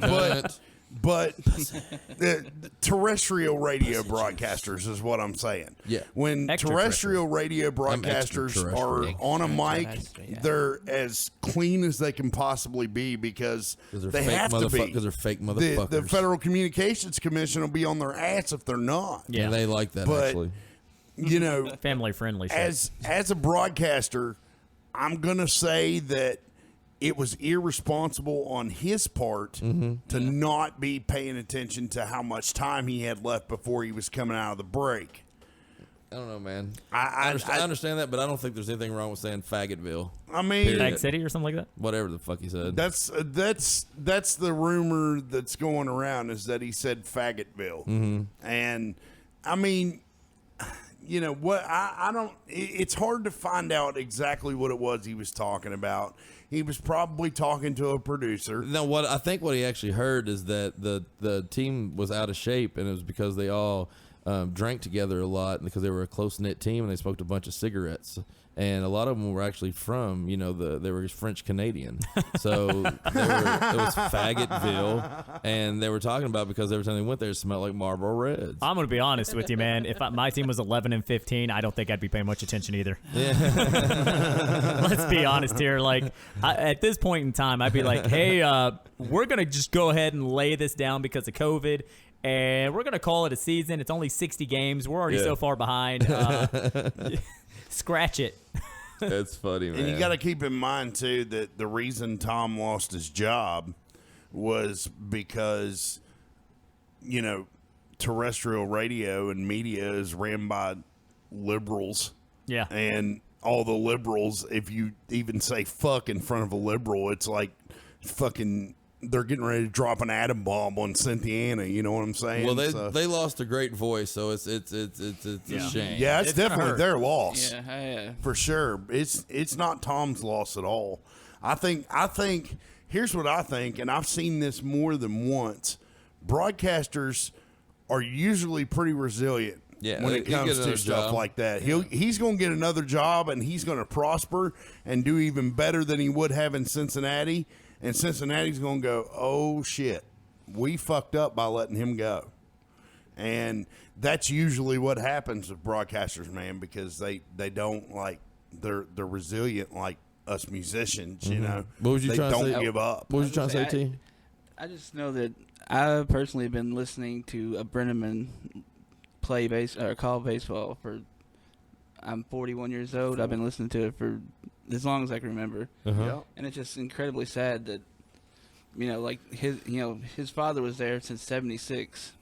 But But the terrestrial radio broadcasters is what I'm saying. Yeah. When terrestrial radio broadcasters are on a mic, Yeah. they're as clean as they can possibly be because they're they fake have to be. because they're fake motherfuckers. The Federal Communications Commission will be on their ass if they're not. Yeah, they like that, But, actually. You know, family friendly. as a broadcaster, I'm gonna say that it was irresponsible on his part to not be paying attention to how much time he had left before he was coming out of the break. I don't know, man. I understand that, but I don't think there's anything wrong with saying Faggotville. I mean, Fag City or something like that. Whatever the fuck he said. That's the rumor that's going around is that he said Faggotville, and I mean, you know what? I don't. It's hard to find out exactly what it was he was talking about. He was probably talking to a producer. No, I think what he actually heard is that the team was out of shape, and it was because they all drank together a lot, and because they were a close knit team, and they smoked a bunch of cigarettes. And a lot of them were actually from, they were French Canadian. So it was Faggotville, and they were talking about because every time they went there, it smelled like Marlboro Reds. I'm going to be honest with you, man. If my team was 11-15, I don't think I'd be paying much attention either. Yeah. Let's be honest here. Like, at this point in time, I'd be like, hey, we're going to just go ahead and lay this down because of COVID. And we're going to call it a season. It's only 60 games. We're already so far behind. Scratch it. That's funny, man. And you got to keep in mind, too, that the reason Tom lost his job was because, terrestrial radio and media is ran by liberals. Yeah. And all the liberals, if you even say fuck in front of a liberal, it's like fucking... They're getting ready to drop an atom bomb on Cynthiana. You know what I'm saying? Well, they lost a great voice, so it's a shame. Yeah, it's definitely their loss. Yeah, for sure. It's not Tom's loss at all. I think. Here's what I think, and I've seen this more than once. Broadcasters are usually pretty resilient. Yeah, when it comes to stuff like that, he's going to get another job, and he's going to prosper and do even better than he would have in Cincinnati. And Cincinnati's going to go, oh, shit, we fucked up by letting him go. And that's usually what happens with broadcasters, man, because they don't, like, they're resilient like us musicians, you know. What was you they trying to say? don't give up. What was you trying to say, T? I just know that I personally have been listening to a Brenneman call baseball for, I'm 41 years old. I've been listening to it for as long as I can remember. And it's just incredibly sad that, like his father was there since 76.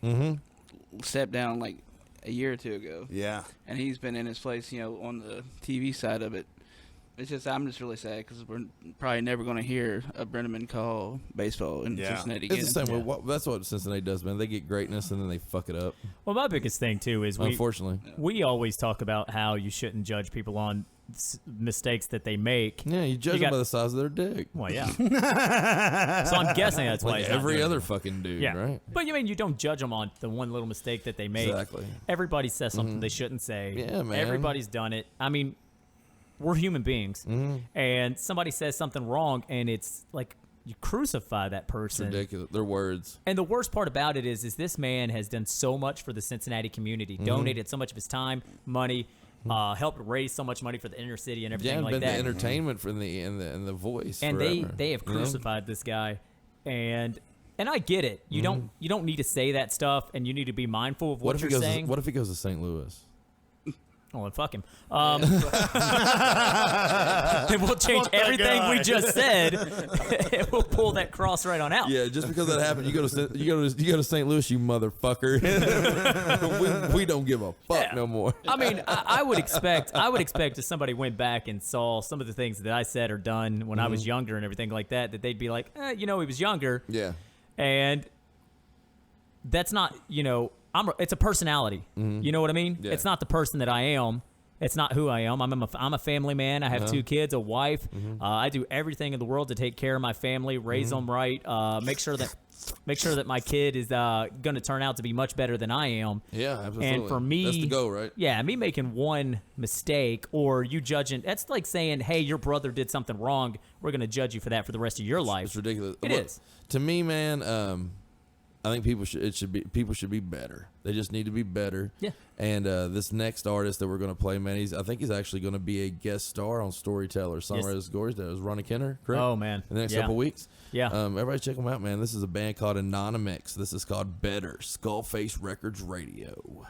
Stepped down like a year or two ago. Yeah. And he's been in his place, on the TV side of it. It's just, I'm just really sad because we're probably never going to hear a Brenneman call baseball in Cincinnati again. It's the same way. That's what Cincinnati does, man. They get greatness and then they fuck it up. Well, my biggest thing, too, is unfortunately, we always talk about how you shouldn't judge people on mistakes that they make. Yeah, you judge them by the size of their dick. Well, yeah. So I'm guessing that's why like he's every other fucking dude, yeah. right? But you don't judge them on the one little mistake that they make. Exactly. Everybody says something they shouldn't say. Yeah, man. Everybody's done it. I mean, we're human beings, and somebody says something wrong, and it's like you crucify that person. It's ridiculous. Their words. And the worst part about it is this man has done so much for the Cincinnati community, donated so much of his time, money, helped raise so much money for the inner city and everything like been that. The entertainment for the voice. And forever, they have crucified this guy, and I get it. You don't need to say that stuff, and you need to be mindful of what you're saying. What if he goes to St. Louis? Oh, and fuck him. Then we'll change everything we just said. And we'll pull that cross right on out. Yeah, just because that happened, you go to St. Louis, you motherfucker. we don't give a fuck no more. I mean, I would expect if somebody went back and saw some of the things that I said or done when I was younger and everything like that they'd be like, he was younger. Yeah. And that's not, it's a personality. You know what I mean? Yeah. It's not the person that I am. It's not who I am. I'm a family man. I have 2 kids, a wife. I do everything in the world to take care of my family, raise them right, make sure that my kid is going to turn out to be much better than I am. Yeah, absolutely. And for me, that's the goal, right? Yeah, me making one mistake or you judging, that's like saying, hey, your brother did something wrong. We're going to judge you for that for the rest of your life. It's ridiculous. It is. To me, man, I think people should be better. They just need to be better. Yeah. And this next artist that we're going to play, man, I think he's actually going to be a guest star on Storyteller. Songwriters Gories. That was Ronnie Kenner, correct? Oh man. In the next couple weeks. Yeah. Everybody check them out, man. This is a band called Anonymix. This is called Better. SkullFace Records Radio.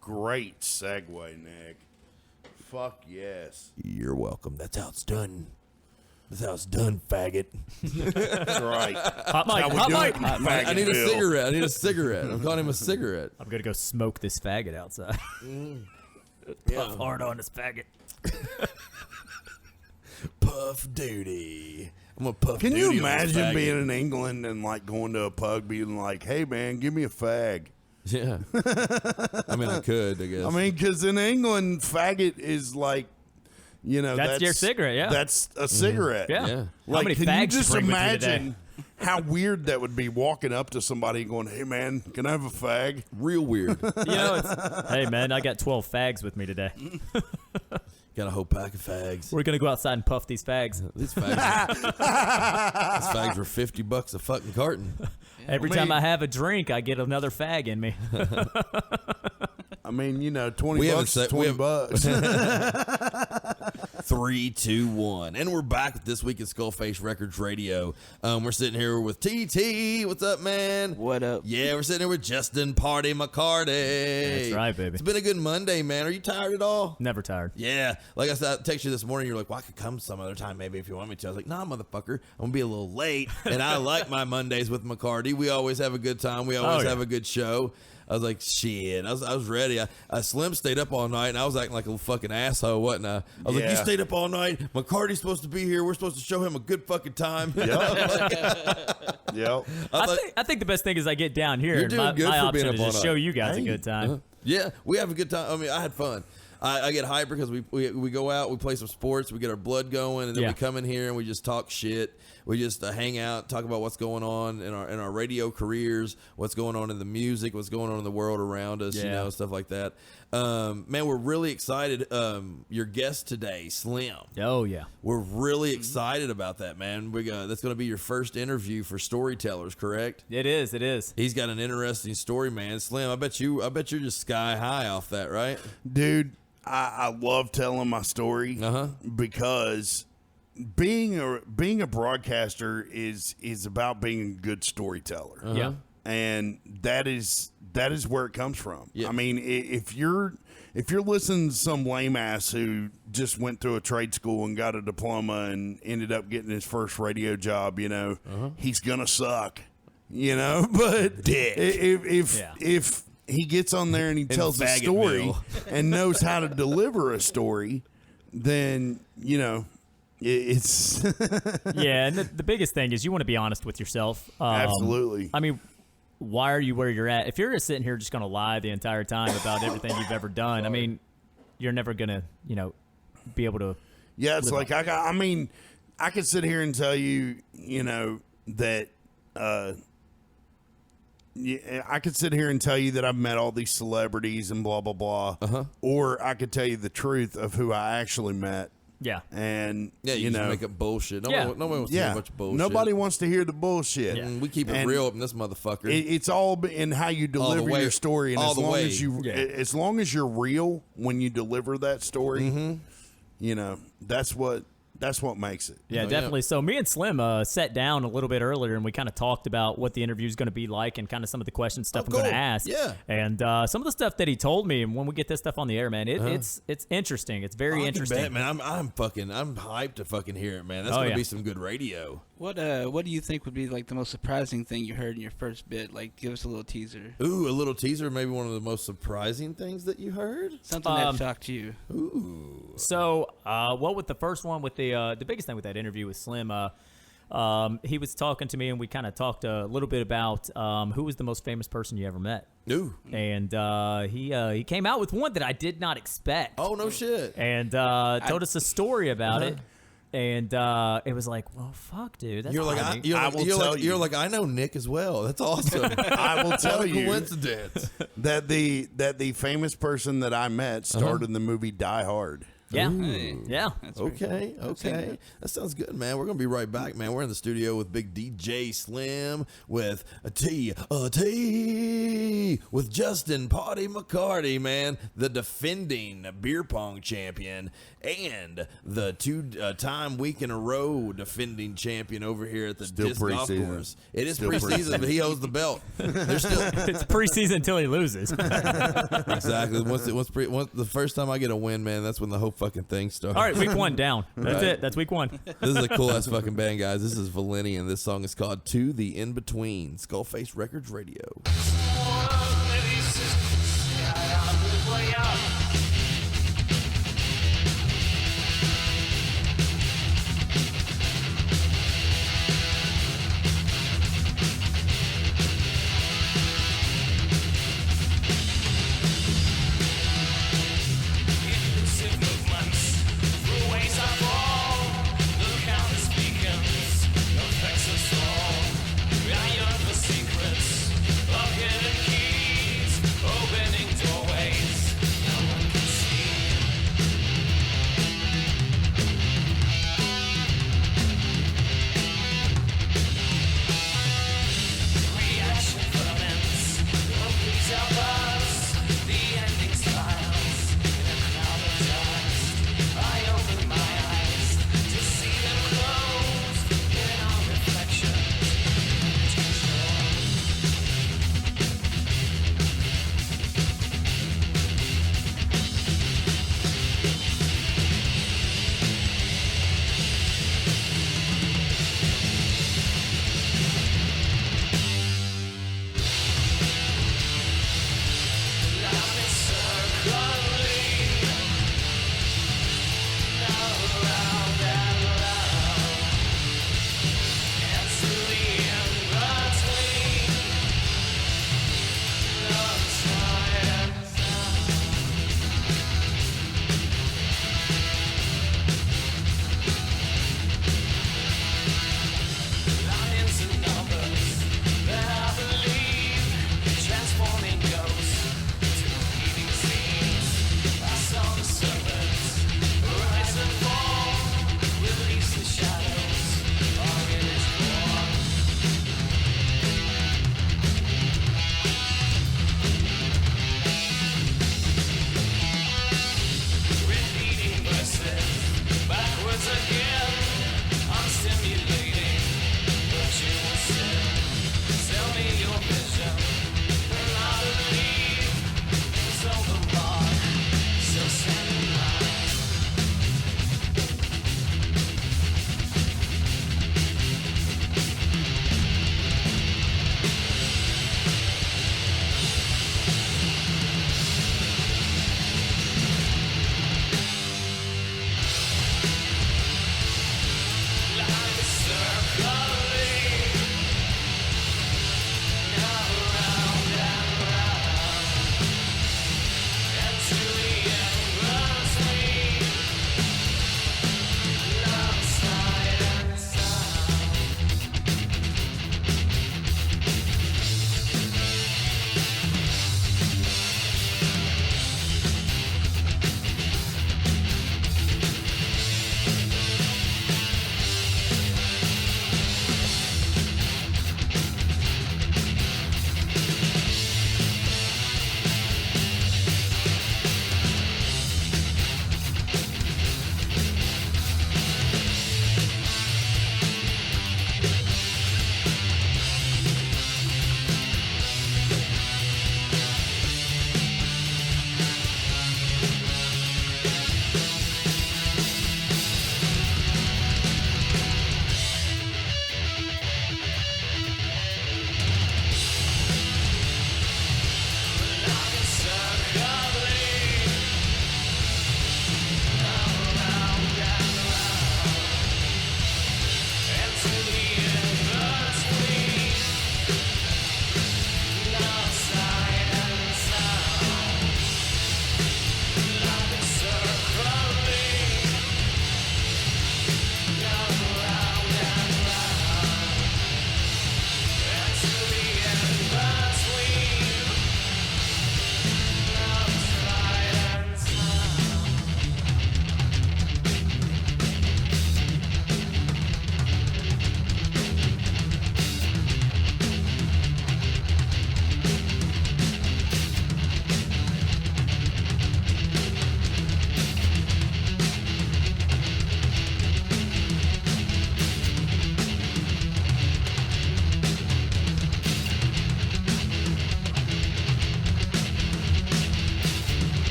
Great segue, Nick. Fuck yes. You're welcome. That's how it's done. That's how it's done, faggot. That's right. Hot mic. I need a cigarette. I need a cigarette. I'm calling him a cigarette. I'm gonna go smoke this faggot outside. Puff hard on this faggot. Puff duty. I'm gonna puff. Can duty you on this imagine faggot. being in England and like going to a pub, being like, "Hey man, give me a fag." Yeah. I mean, I could. I guess. I mean, because in England, faggot is like, you know, That's your cigarette, yeah. That's a cigarette. Yeah. Yeah. How Like, many can fags you just bring with you imagine how weird that would be walking up to somebody going, "Hey man, can I have a fag?" Real weird. You know, hey man, I got 12 fags with me today. Got a whole pack of fags. We're gonna go outside and puff these fags. These fags were $50 a fucking carton. Every time I have a drink, I get another fag in me. I mean, you know, $20 is $20. 3, 2, 1. And we're back with This Week in SkullFace Records Radio. We're sitting here with TT. What's up, man? What up? Yeah, we're sitting here with Justin Party McCarty. That's right, baby. It's been a good Monday, man. Are you tired at all? Never tired. Yeah. Like I said, I texted you this morning. You're like, well, I could come some other time maybe if you want me to. I was like, nah, motherfucker. I'm going to be a little late. And I like my Mondays with McCarty. We always have a good time. We always have a good show. I was like, shit. I was ready. I Slim stayed up all night, and I was acting like a fucking asshole, wasn't I? I was like, you stayed up all night. McCarty's supposed to be here. We're supposed to show him a good fucking time. Yep. I think the best thing is I get down here. You're and doing good my for option being is up all just night. show you guys a good time. Yeah, we have a good time. I mean, I had fun. I get hyper because we go out, we play some sports, we get our blood going, and then we come in here and we just talk shit. We just hang out, talk about what's going on in our radio careers, what's going on in the music, what's going on in the world around us, you know, stuff like that. Man, we're really excited. Your guest today, Slim. Oh yeah, we're really excited about that, man. That's going to be your first interview for Storytellers, correct? It is. It is. He's got an interesting story, man. Slim, I bet you're just sky high off that, right? Dude, I love telling my story because being a broadcaster is about being a good storyteller. Yeah. And that is where it comes from. Yeah. I mean, if you're listening to some lame ass who just went through a trade school and got a diploma and ended up getting his first radio job, you know, he's gonna suck. You know, but if he gets on there and he tells a story and knows how to deliver a story, then, you know, it's yeah. And the biggest thing is you want to be honest with yourself. Absolutely. I mean, why are you where you're at? If you're just sitting here just going to lie the entire time about everything you've ever done, I mean, you're never going to, you know, be able to. Yeah, it's like I mean, I could sit here and tell you, you know, that I could sit here and tell you that I've met all these celebrities and blah, blah, blah. Or I could tell you the truth of who I actually met. Yeah. And, you know, just make up bullshit. Nobody wants to hear a bunch of bullshit. Nobody wants to hear the bullshit. Yeah. We keep it real up in this motherfucker. It's all in how you deliver your story. And as long as you're real when you deliver that story, you know, that's what makes it. Yeah, definitely. So me and Slim sat down a little bit earlier, and we kind of talked about what the interview is going to be like and kind of some of the questions, stuff I'm going to ask. Yeah. And some of the stuff that he told me, and when we get this stuff on the air, man, it's interesting. It's very interesting. Bet, man. I'm hyped to fucking hear it, man. That's going to be some good radio. What do you think would be like the most surprising thing you heard in your first bit? Like, give us a little teaser. Ooh, a little teaser. Maybe one of the most surprising things that you heard. Something that shocked you. Ooh. So, what with the first one with the biggest thing with that interview with Slim, he was talking to me and we kind of talked a little bit about who was the most famous person you ever met. Ooh. And he came out with one that I did not expect. Oh, no shit. And told us a story about it. And it was like, well, fuck, dude. That's you're like, I know Nick as well. That's awesome. I will tell you coincidence that the famous person that I met starred in the movie Die Hard. Yeah. Ooh. Yeah. Okay. That sounds good, man. We're going to be right back, man. We're in the studio with Big DJ Slim with a T with Justin Potty McCarty, man, the defending beer pong champion and the two-time week in a row defending champion over here at the disc golf course. It is preseason, but he holds the belt. It's preseason until he loses. Exactly. Once the first time I get a win, man, that's when the whole fucking thing starts. All right, week 1 down. That's it. That's week 1. This is a cool ass fucking band, guys. This is Valeni, and this song is called "To the In Between." SkullFace Records Radio. Secrets of hidden keys.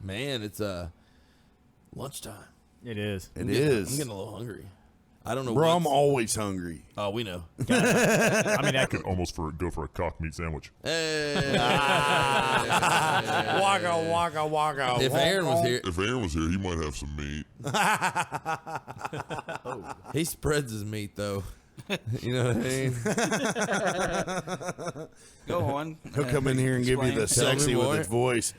Man, it's lunchtime. It is. It is. I'm getting a little hungry. I don't know. Bro, I'm always hungry. Oh, we know. I mean, I could almost go for a cock meat sandwich. Hey. Waka, waka, waka. If Aaron was here, he might have some meat. He spreads his meat though. You know what I mean? Go on. He'll come in here and give you the sexy with his voice.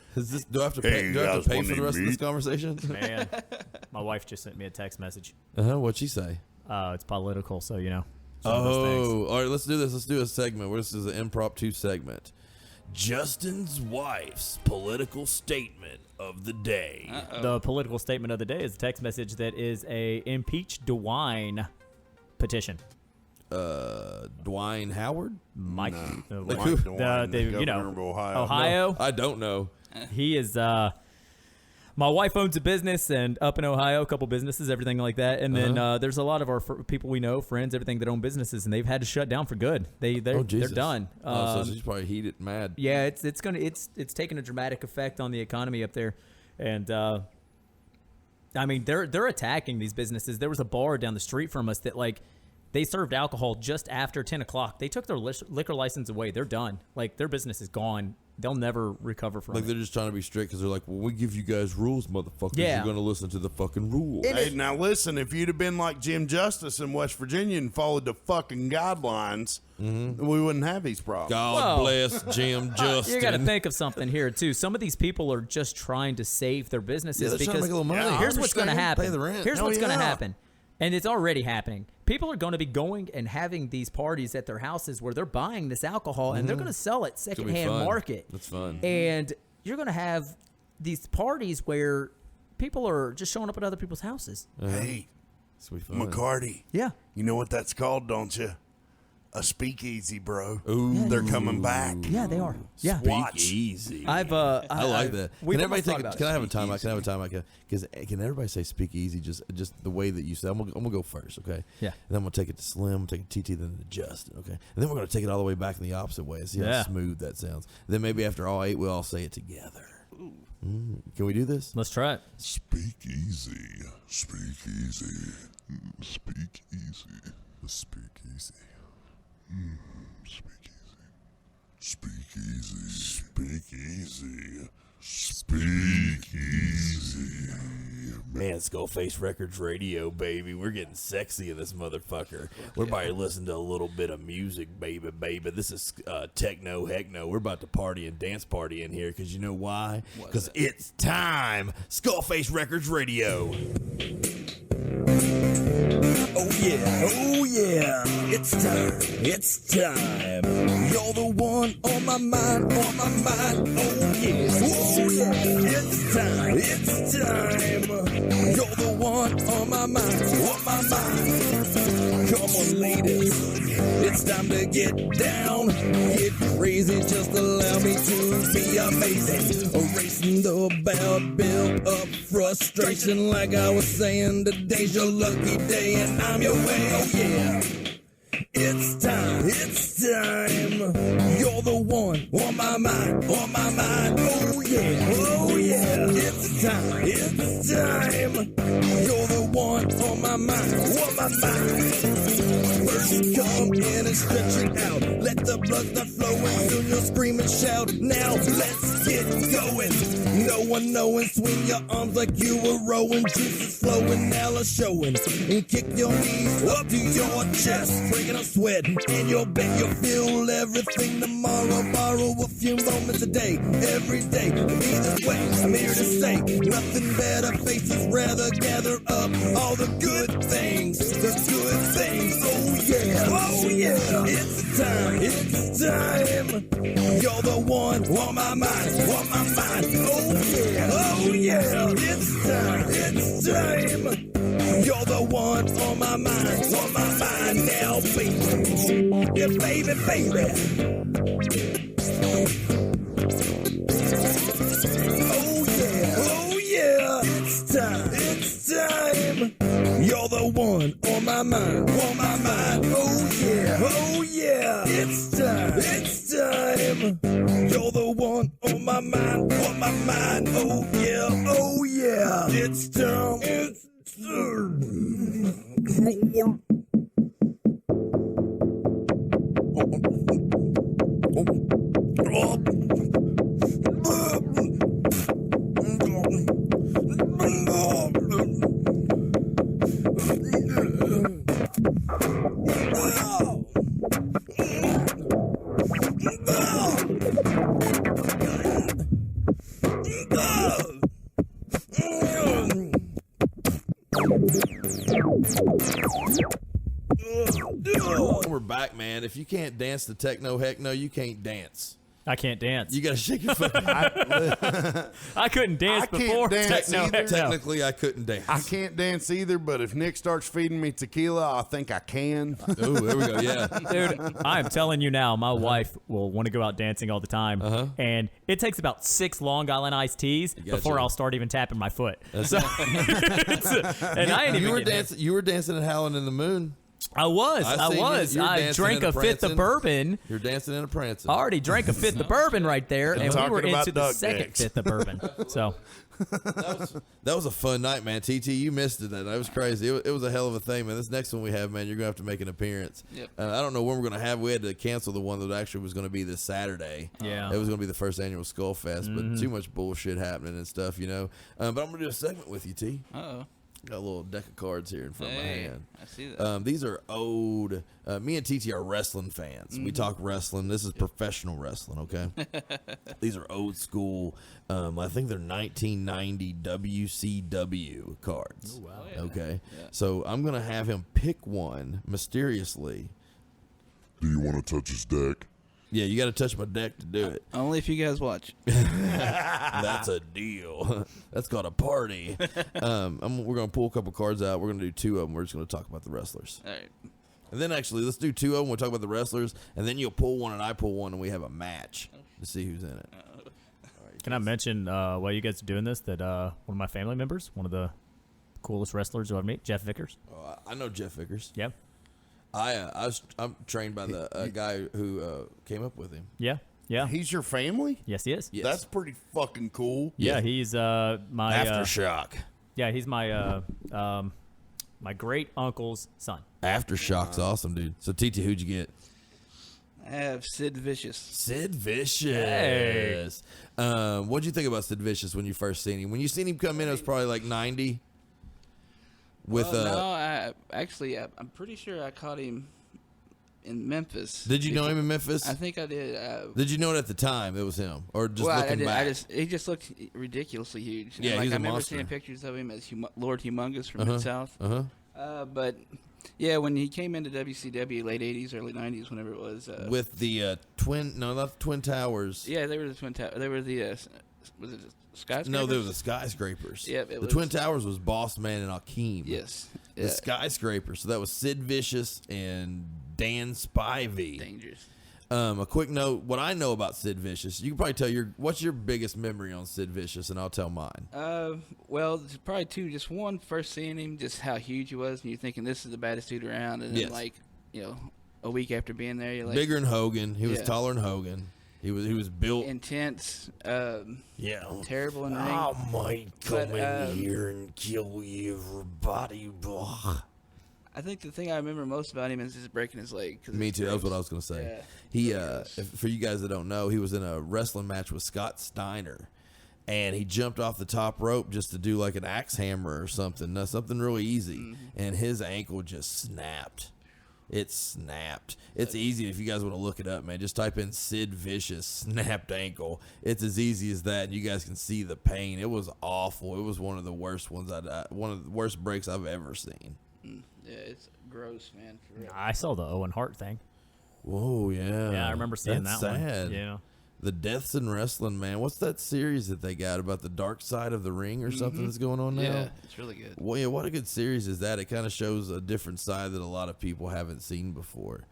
Do I have to pay, do I have to pay for the rest of this conversation? Man, my wife just sent me a text message. What'd she say? It's political, so you know. Oh, all right. Let's do this. Let's do a segment. This is an impromptu segment. Justin's wife's political statement of the day. The political statement of the day is a text message that is a impeach DeWine petition. Dwayne Howard? Mike. No. Like who? You know, of Ohio. Ohio? No, I don't know. He is, my wife owns a business and up in Ohio, a couple businesses, everything like that. And then there's a lot of our people we know, friends, everything that own businesses, and they've had to shut down for good. They're done. So she's probably heated mad. Yeah, it's taking a dramatic effect on the economy up there. And I mean, they're attacking these businesses. There was a bar down the street from us that they served alcohol just after 10 o'clock. They took their liquor license away. They're done. Like, their business is gone. They'll never recover from it. They're just trying to be strict because they're like, well, we give you guys rules, motherfuckers. Yeah. You're going to listen to the fucking rules. Hey, now listen, if you'd have been like Jim Justice in West Virginia and followed the fucking guidelines, we wouldn't have these problems. God bless Jim Justice. You got to think of something here, too. Some of these people are just trying to save their businesses. Yeah, they're trying to make a little money. Here's what's going to happen. Pay the rent. Here's what's going to happen. And it's already happening. People are going to be going and having these parties at their houses where they're buying this alcohol and they're going to sell it secondhand market. That's fun. And you're going to have these parties where people are just showing up at other people's houses. Hey, McCarty. Yeah. You know what that's called, don't you? A speakeasy, bro. Ooh. They're coming back. Yeah, they are. Yeah. Speakeasy. I like that. Can everybody talk take? about Can I have a timeout? Can I have a timeout? Because can everybody say speakeasy just the way that you say? I'm gonna go first, okay? Yeah. And then I'm gonna take it to Slim, take it to TT, then to Justin, okay? And then we're gonna take it all the way back in the opposite way and see how smooth that sounds. Then maybe after all 8, we'll all say it together. Can we do this? Let's try it. Speakeasy. Speakeasy. Speakeasy. Speakeasy. Speakeasy. Speakeasy. Speakeasy. Man, SkullFace Records Radio, baby. We're getting sexy in this motherfucker. We're about to listen to a little bit of music, baby. This is techno, heck no. We're about to party and dance party in here because you know why? Because it's time. SkullFace Records Radio. Oh yeah, it's time. You're the one on my mind, oh yeah, it's time. You're the one on my mind. Come on, ladies, it's time to get down, get crazy, just allow me to be amazing. Erasing the bad build up frustration, like I was saying, today's your lucky day and I'm your way, oh yeah. It's time. You're the one on my mind, oh yeah. It's time. You're the one on my mind, First come in and stretch it out. Let the blood start flowing, soon you'll scream and shout. Now let's get going. No one knowing, swing your arms like you were rowing. Juices flowing, now it's showing. And kick your knees up to your chest, breaking a sweat in your bed. You'll feel everything tomorrow. Borrow a few moments a day, every day. To be this way, I'm here to say nothing better. Faces rather gather up all the good things, Oh yeah, it's time. You're the one on my mind, Oh yeah, it's time. You're the one on my mind, now, baby, baby. Oh yeah, it's time. You're the one on my mind, Oh yeah, it's time. You're the one on on my mind, oh yeah, it's time, We're back, man. If you can't dance the techno heckno, you can't dance. I can't dance. You gotta shake your fucking. I couldn't dance before. Technically, I couldn't dance. I can't dance either, but if Nick starts feeding me tequila, I think I can. Oh, there we go. Yeah, dude, I'm telling you now, my wife will want to go out dancing all the time, and it takes about 6 Long Island iced teas before I'll start even tapping my foot. So, and I ain't even. You were dancing and howling in the moon. I was. I drank a fifth of bourbon. You're dancing in a prancing. I already drank a fifth of bourbon right there, and we were into the second fifth of bourbon. So that was a fun night, man. TT, you missed it. That was crazy. It was a hell of a thing, man. This next one we have, man, you're gonna have to make an appearance. Yep. I don't know when we're gonna have. We had to cancel the one that actually was gonna be this Saturday. Yeah, it was gonna be the first annual SkullFest, but too much bullshit happening and stuff, you know. But I'm gonna do a segment with you, T. Uh-oh. Got a little deck of cards here in front of my hand. I see that. These are old. Me and TT are wrestling fans. We talk wrestling. This is professional wrestling, okay? These are old school. I think they're 1990 WCW cards. Oh, wow. Okay. Yeah. So I'm going to have him pick one mysteriously. Do you want to touch his deck? Yeah, you got to touch my deck to do it. Only if you guys watch. That's a deal. That's called a party. We're going to pull a couple cards out. We're going to do 2 of them. We're just going to talk about the wrestlers. All right. And then actually, let's do 2 of them. We'll talk about the wrestlers. And then you'll pull one and I pull one and we have a match to see who's in it. Can I mention while you guys are doing this that one of my family members, one of the coolest wrestlers I've met, Jeff Vickers. Oh, I know Jeff Vickers. Yeah. I'm trained by the guy who came up with him. Yeah. Yeah. He's your family? Yes, he is. Yes. That's pretty fucking cool. Yeah, he's my Aftershock. Yeah, he's my my great uncle's son. Aftershock's awesome, dude. So TT, who'd you get? I have Sid Vicious. Sid Vicious. Hey. What'd you think about Sid Vicious when you first seen him? When you seen him come in, it was probably like 90. I'm pretty sure I caught him in Memphis. Did you know him in Memphis? I think I did. Did you know it at the time it was him, or just looking back? He just looked ridiculously huge. Yeah, I he's a remember monster. seeing pictures of him as Lord Humongous from Mid-South. Uh-huh. But yeah, when he came into WCW late '80s, early '90s, whenever it was, with the not the Twin Towers. Yeah, they were the Twin Towers. They were the was it skyscrapers? No, they were the skyscrapers. Yep, the Twin Towers was Boss Man and Akeem. Yes. The skyscrapers. So that was Sid Vicious and Dan Spivey. Dangerous. A quick note: what I know about Sid Vicious, you can probably tell what's your biggest memory on Sid Vicious, and I'll tell mine. Well, there's probably 2. Just one, first seeing him, just how huge he was, and you're thinking this is the baddest dude around, and then a week after being there, you're like bigger than Hogan. He was taller than Hogan. He was built intense. Terrible in the ring. I might come in here and kill everybody. I think the thing I remember most about him is just breaking his leg. Me too. That was what I was going to say. Yeah. For you guys that don't know, he was in a wrestling match with Scott Steiner, and he jumped off the top rope just to do like an axe hammer or something, really easy, and his ankle just snapped. It snapped. It's easy if you guys want to look it up, man. Just type in Sid Vicious snapped ankle. It's as easy as that, and you guys can see the pain. It was awful. It was one of the worst ones. One of the worst breaks I've ever seen. Yeah, it's gross, man. For real. I saw the Owen Hart thing. Whoa, yeah. Yeah, I remember seeing That's that sad. one. Yeah. The Deaths in Wrestling, man. What's that series that they got about the dark side of the ring or something that's going on now? Yeah, it's really good. Well, yeah, what a good series is that. It kind of shows a different side that a lot of people haven't seen before.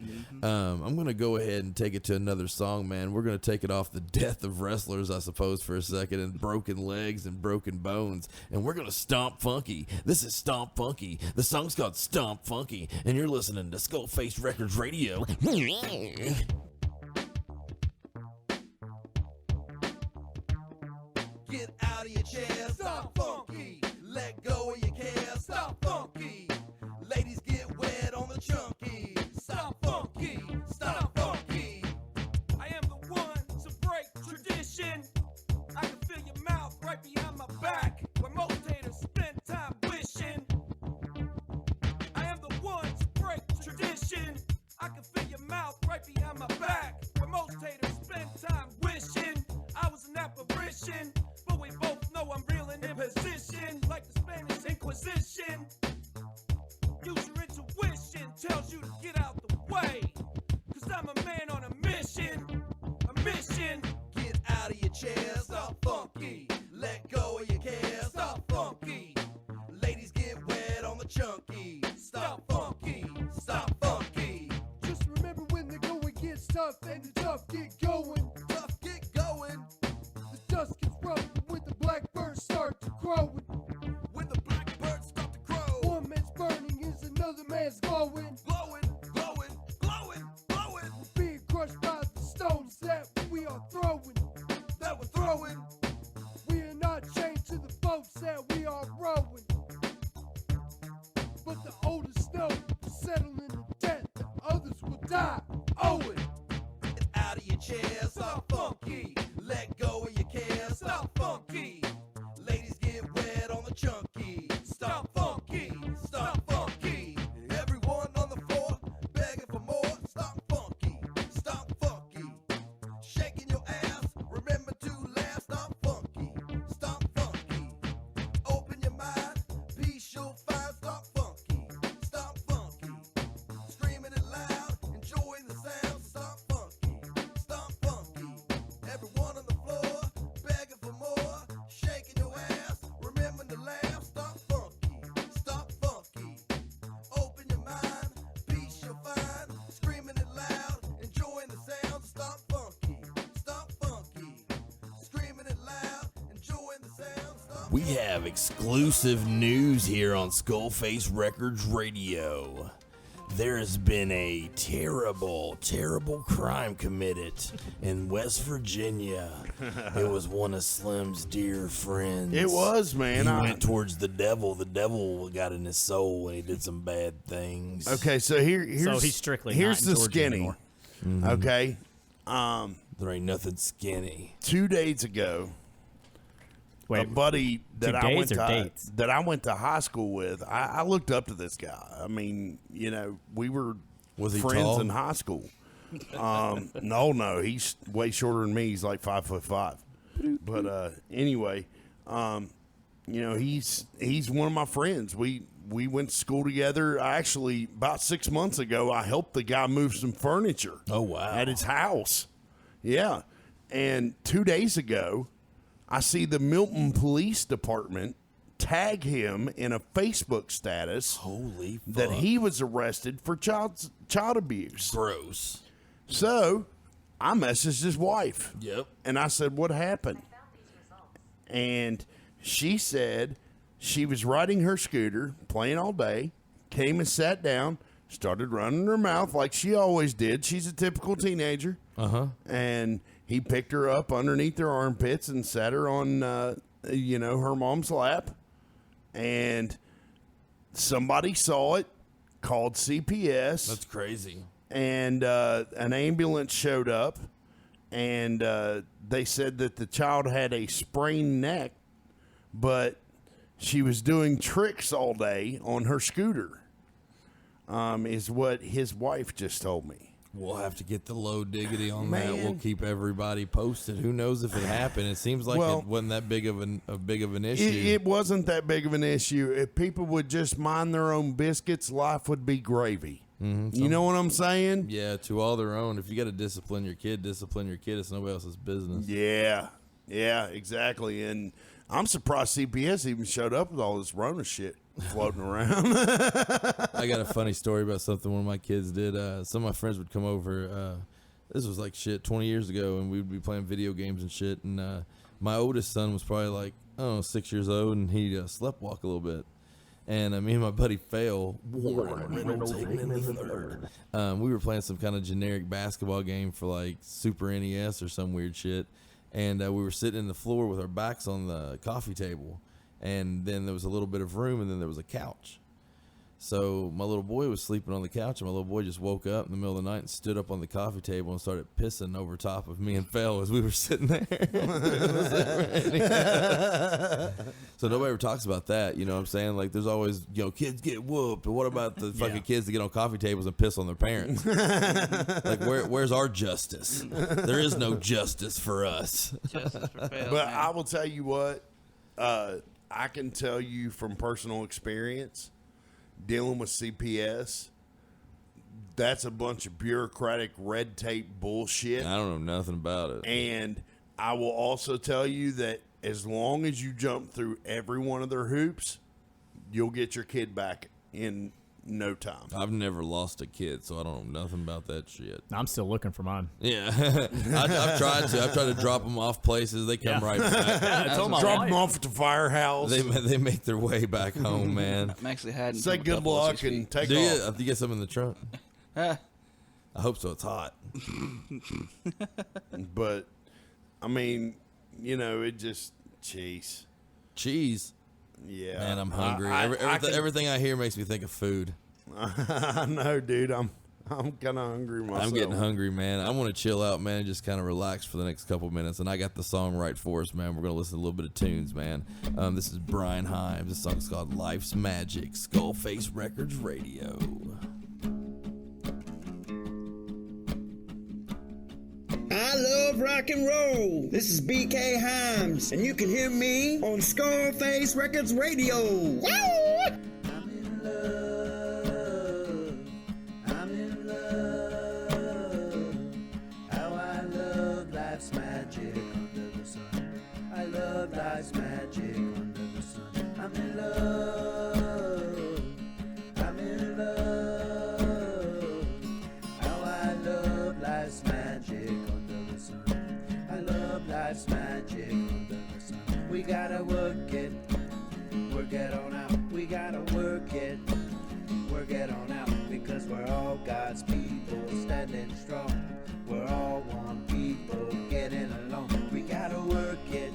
I'm going to go ahead and take it to another song, man. We're going to take it off the death of wrestlers, I suppose, for a second, and broken legs and broken bones. And we're going to stomp funky. This is Stomp Funky. The song's called Stomp Funky, and you're listening to SkullFace Records Radio. Get out of your chair, stop funky. Let go of your care, stop funky. Ladies get wet on the chunky. Stop funky, stop funky. I am the one to break tradition. I can feel your mouth right behind my back, where most haters spend time wishing. I am the one to break tradition. I can feel your mouth right behind my back, where most haters spend time wishing. I was an apparition, but we both know I'm real and in position, like the Spanish Inquisition. Use your intuition, tells you to get out the way, 'cause I'm a man on a mission. A mission. Get out of your chair, stop funky. Let go of your care, stop funky. Ladies get wet on the chunky. Stop funky, stop funky. Just remember when the going gets tough and the tough get going. Tough get going. The dust gets rough when the blackbirds start to crowing. When the blackbirds start to crow. One man's burning is another man's glowing. Glowing, glowing, glowing, glowing. We're being crushed by the stones that we are throwing. That we're throwing. We are not chained to the boats that we are rowing. But the older snow will settle in the death, and others will die. Owen! Get out of your chair, stop funky. Let go of your care, stop funky. Ladies get wet on the chunky. Stop funky, stop funky. Everyone on the floor begging for more. Stop funky, stop funky. Shaking your ass, remember to laugh. Stop funky, stop funky. Open your mind, peace you'll find. Stop funky, stop funky. Screaming it loud, enjoying the sound. Stop funky, stop funky. Everyone on the floor begging for more. Shaking your ass, remember to laugh. Stop funky, stop funky. Open your mind, peace you'll find. Screaming it loud, enjoying the sound. Stop funky, stop funky. Screaming it loud, enjoying the sound. Stop. We have exclusive news here on SkullFace Records Radio. There has been a terrible, terrible crime committed in West Virginia. It was one of Slim's dear friends. It was, man. He went towards the devil. The devil got in his soul and he did some bad things. Okay, so here's So he's strictly here's not in the Georgia skinny. anymore. Okay, There ain't nothing skinny. 2 days ago, a Wait, buddy that 2 I days went or to dates? that I went to high school with, I looked up to this guy. I mean, we were Was he friends tall? in high school. No, he's way shorter than me. He's like 5'5". But anyway, he's one of my friends. We went to school together. Actually, about 6 months ago, I helped the guy move some furniture. Oh, wow. At his house. Yeah, and 2 days ago, I see the Milton Police Department tag him in a Facebook status. Holy fuck. That he was arrested for child abuse. Gross. So I messaged his wife. Yep. And I said, what happened? And she said she was riding her scooter, playing all day, came and sat down, started running her mouth like she always did. She's a typical teenager. Uh-huh. And he picked her up underneath her armpits and sat her on, her mom's lap. And somebody saw it, called CPS. That's crazy. And an ambulance showed up, and they said that the child had a sprained neck, but she was doing tricks all day on her scooter, is what his wife just told me. We'll have to get the low diggity on that. Man. We'll keep everybody posted. Who knows if it happened? It seems like it wasn't that big of an issue. It wasn't that big of an issue. If people would just mind their own biscuits, life would be gravy. Mm-hmm. You know what I'm saying? Yeah, to all their own. If you got to discipline your kid. It's nobody else's business. Yeah, exactly. And I'm surprised CPS even showed up with all this Rona shit floating around. I got a funny story about something one of my kids did. Some of my friends would come over. This was like 20 years ago, and we'd be playing video games and shit. And my oldest son was probably like, 6 years old, and he sleptwalk a little bit. And me and my buddy Fail, we were playing some kind of generic basketball game for like Super NES or some weird shit. and we were sitting in the floor with our backs on the coffee table, and then there was a little bit of room, and then there was a couch. So my little boy was sleeping on the couch, and my little boy just woke up in the middle of the night and stood up on the coffee table and started pissing over top of me and Phil as we were sitting there. So nobody ever talks about that, you know what I'm saying? Like, there's always, kids get whooped, but what about the fucking kids that get on coffee tables and piss on their parents? Like, where's our justice? There is no justice for us. Justice for Phil, But man. I will tell you what, I can tell you from personal experience, dealing with CPS, that's a bunch of bureaucratic red tape bullshit. I don't know nothing about it. And I will also tell you that as long as you jump through every one of their hoops, you'll get your kid back in no time. I've never lost a kid, so I don't know nothing about that shit. I'm still looking for mine. Yeah. I've tried to drop them off places. They come right back. Drop them off at the firehouse. They make their way back home, man. I'm actually hiding. Say from a good couple of luck 6 and feet. take Do you? off. You get some in the trunk? I hope so. It's hot. But, I mean, it just, cheese. Cheese. Yeah. Man, I'm hungry. I can- Everything I hear makes me think of food. I know, dude. I'm kind of hungry myself. I'm getting hungry, man. I want to chill out, man, and just kind of relax for the next couple minutes. And I got the song right for us, man. We're going to listen to a little bit of tunes, man. This is Brian Himes. This song's called Life's Magic, SkullFace Records Radio. I love rock and roll. This is BK Himes, and you can hear me on SkullFace Records Radio. I'm in love. I'm in love. How I love life's magic under the sun. I love life's magic under the sun. I'm in love. I'm in love. How I love life's magic under the sun. I love life's magic under the sun. We gotta work it. Work it on out. We gotta work it. Work it on out. Because we're all God's people standing strong. We're all one people getting along. We gotta work it.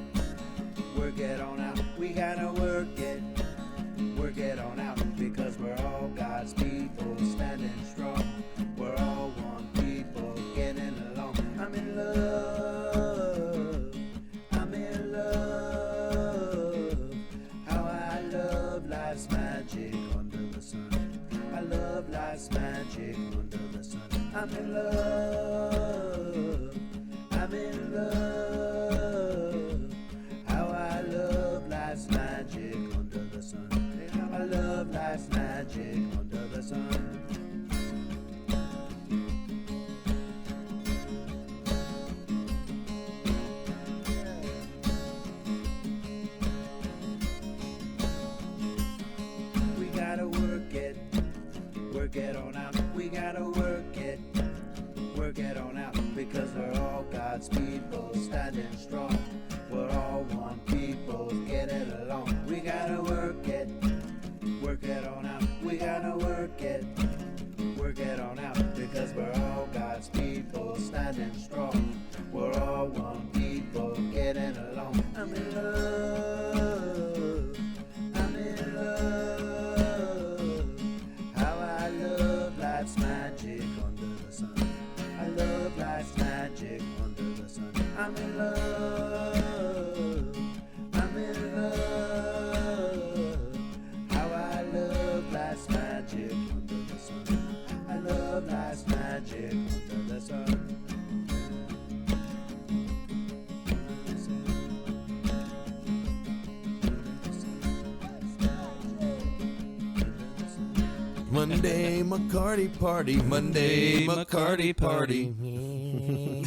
Work it on out. We gotta work it. Work it on out. Because we're all God's people standing strong. We're all one people getting along. I'm in love. I'm in love. How I love life's magic under the sun. I love life's magic under the sun. I'm in love. I'm in love. How I love life's magic under the sun. I love life's magic under the sun. We gotta work it on out. We gotta work it on out. Because we're all God's people standing strong. We're all one people getting along. We gotta work it on out. We gotta work it on out. Because we're all God's people standing strong. We're all one people getting along. I'm in love. I'm in love. How I love life's magic under the sun. I love life's magic under the sun. I'm in love. I'm in love. How I love life's magic under the sun. I love life's magic under the sun. Monday McCarty party. Monday McCarty party.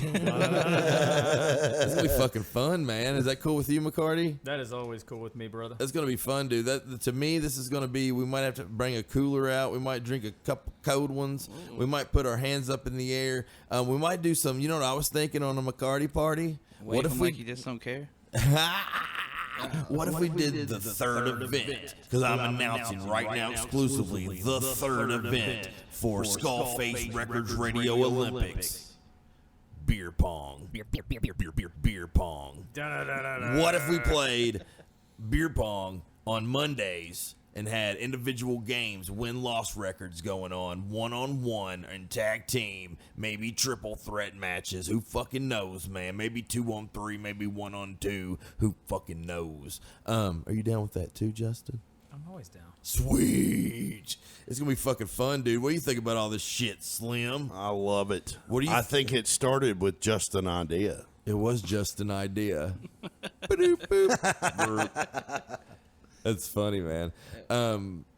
It's gonna be fucking fun, man. Is that cool with you, McCarty? That is always cool with me, brother. That's gonna be fun, dude. That to me, this is gonna be. We might have to bring a cooler out. We might drink a couple cold ones. We might put our hands up in the air. We might do some. You know what I was thinking on a McCarty party? Wait, what if like you just don't care? What if we did the third event? Because I'm announcing right now exclusively the third event for SkullFace Records Radio Olympics. beer pong. Beer pong. What if we played beer pong on Mondays and had individual games, win-loss records going on, one-on-one and tag team, maybe triple threat matches. Who fucking knows, man? Maybe 2-on-3, maybe 1-on-2. Who fucking knows? Are you down with that too, Justin? I'm always down. Sweet. It's going to be fucking fun, dude. What do you think about all this shit, Slim? I love it. What do you I think it started with just an idea. It was just an idea. Boop. That's funny, man.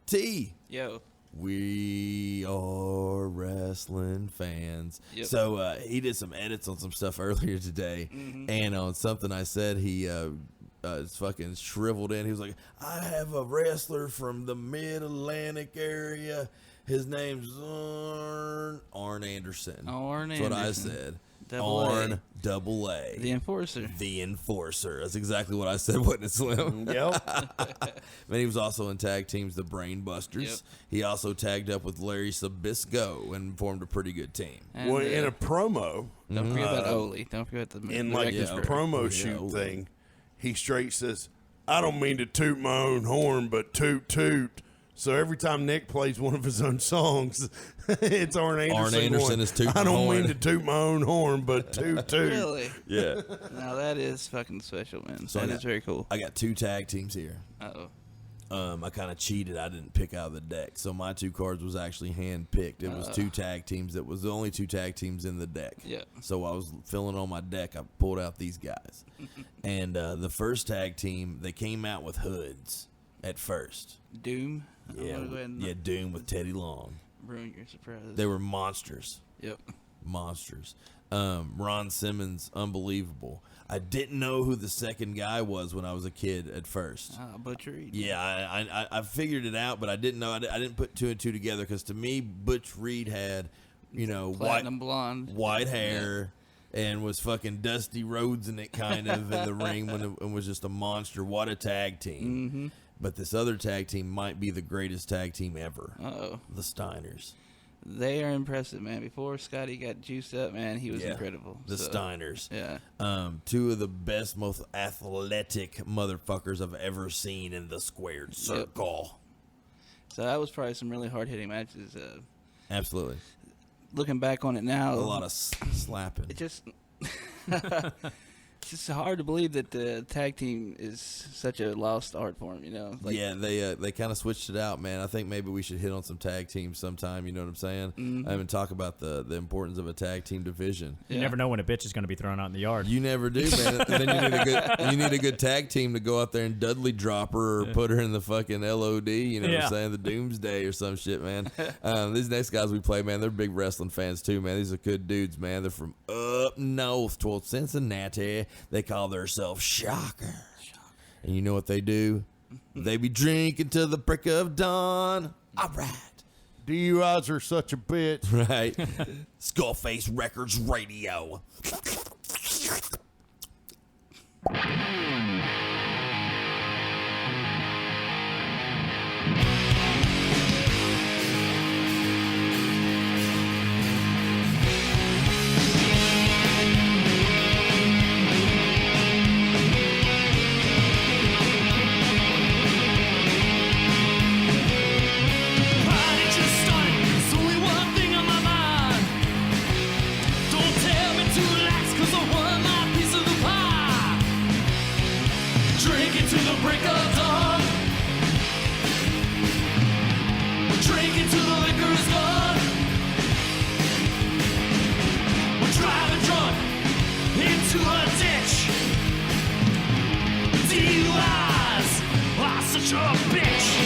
T. Yo. We are wrestling fans. Yep. So he did some edits on some stuff earlier today, and on something I said, he fucking shriveled in. He was like, I have a wrestler from the Mid-Atlantic area. His name's Arn Anderson. Arn That's Anderson. what I said. Arn Double A. The Enforcer. The Enforcer. That's exactly what I said, wasn't it, Slim? Yep. And he was also in tag teams, the Brain Busters. Yep. He also tagged up with Larry Sabisco and formed a pretty good team. And, Well, in a promo, don't forget about Oli. Don't forget the in like his promo shoot thing, he straight says, I don't mean to toot my own horn, but toot toot. So every time Nick plays one of his own songs, it's Arn Anderson. Arn Anderson is tooting I don't horn. mean to toot my own horn, but toot toot. Really? Yeah. Now that is fucking special, man. So That is very cool. I got 2 tag teams here. Uh-oh. I kind of cheated. I didn't pick out of the deck. So my 2 cards was actually hand-picked. It was 2 tag teams. That was the only 2 tag teams in the deck. Yeah. So I was filling on my deck. I pulled out these guys. And the first tag team, they came out with hoods at first. Doom. Yeah, I'm gonna go ahead and yeah, Doom with Teddy Long. ruin your surprise. They were monsters. Yep. Monsters. Ron Simmons, unbelievable. I didn't know who the second guy was when I was a kid at first. Butch Reed. Yeah, I figured it out, but I didn't know. I didn't put 2 and 2 together because to me, Butch Reed had, Platinum blonde, white hair. And was fucking Dusty Rhodes in it kind of in the ring when it was just a monster. What a tag team. Mm-hmm. But this other tag team might be the greatest tag team ever. Uh-oh. The Steiners. They are impressive, man. Before Scotty got juiced up, man, he was incredible. The Steiners. Yeah. 2 of the best, most athletic motherfuckers I've ever seen in the squared circle. Yep. So that was probably some really hard-hitting matches. Absolutely. Looking back on it now, a lot of slapping. It just it's just hard to believe that the tag team is such a lost art form, Like, yeah, they kind of switched it out, man. I think maybe we should hit on some tag teams sometime. You know what I'm saying? Mm-hmm. I even talk about the importance of a tag team division. You never know when a bitch is going to be thrown out in the yard. You never do, man. And then you need a good tag team to go out there and Dudley drop her or put her in the fucking LOD. You know what I'm saying? The Doomsday or some shit, man. These next guys we play, man, they're big wrestling fans too, man. These are good dudes, man. They're from up north towards Cincinnati. They call themselves Shocker. And you know what they do? They be drinking till the break of dawn. All right. DUIs are such a bitch. Right. SkullFace Records Radio. Such a bitch.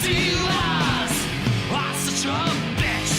DUIs are such a bitch.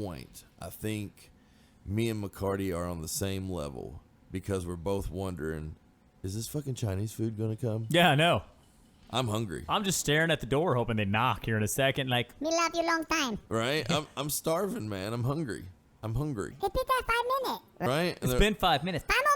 point, I think me and McCarty are on the same level because we're both wondering, is this fucking Chinese food going to come? Yeah, I know. I'm hungry. I'm just staring at the door hoping they knock here in a second. Like, me love you long time. Right? I'm starving, man. I'm hungry. It been that 5 minutes. Right? It's been 5 minutes. 5 more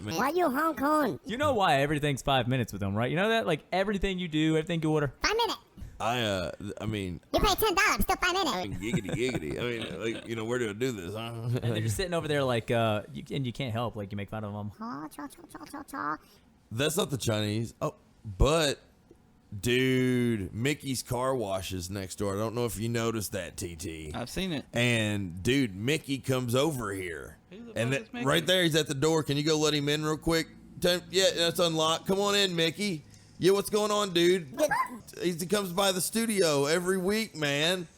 minutes. Why you Hong Kong? You know why everything's 5 minutes with them, right? You know that? Like, everything you do, everything you order. 5 minutes. I mean, you pay $10, still 5 minutes. Giggity. I mean, like, you know, where do I do this? Huh? And they're just sitting over there like, and you can't help, like, you make fun of them. That's not the Chinese. Oh, but dude, Mickey's Car Wash is next door. I don't know if you noticed that, TT. I've seen it. And dude, Mickey comes over here, and right there, he's at the door. Can you go let him in real quick? Yeah, that's unlocked. Come on in, Mickey. Yeah, what's going on, dude? He comes by the studio every week, man.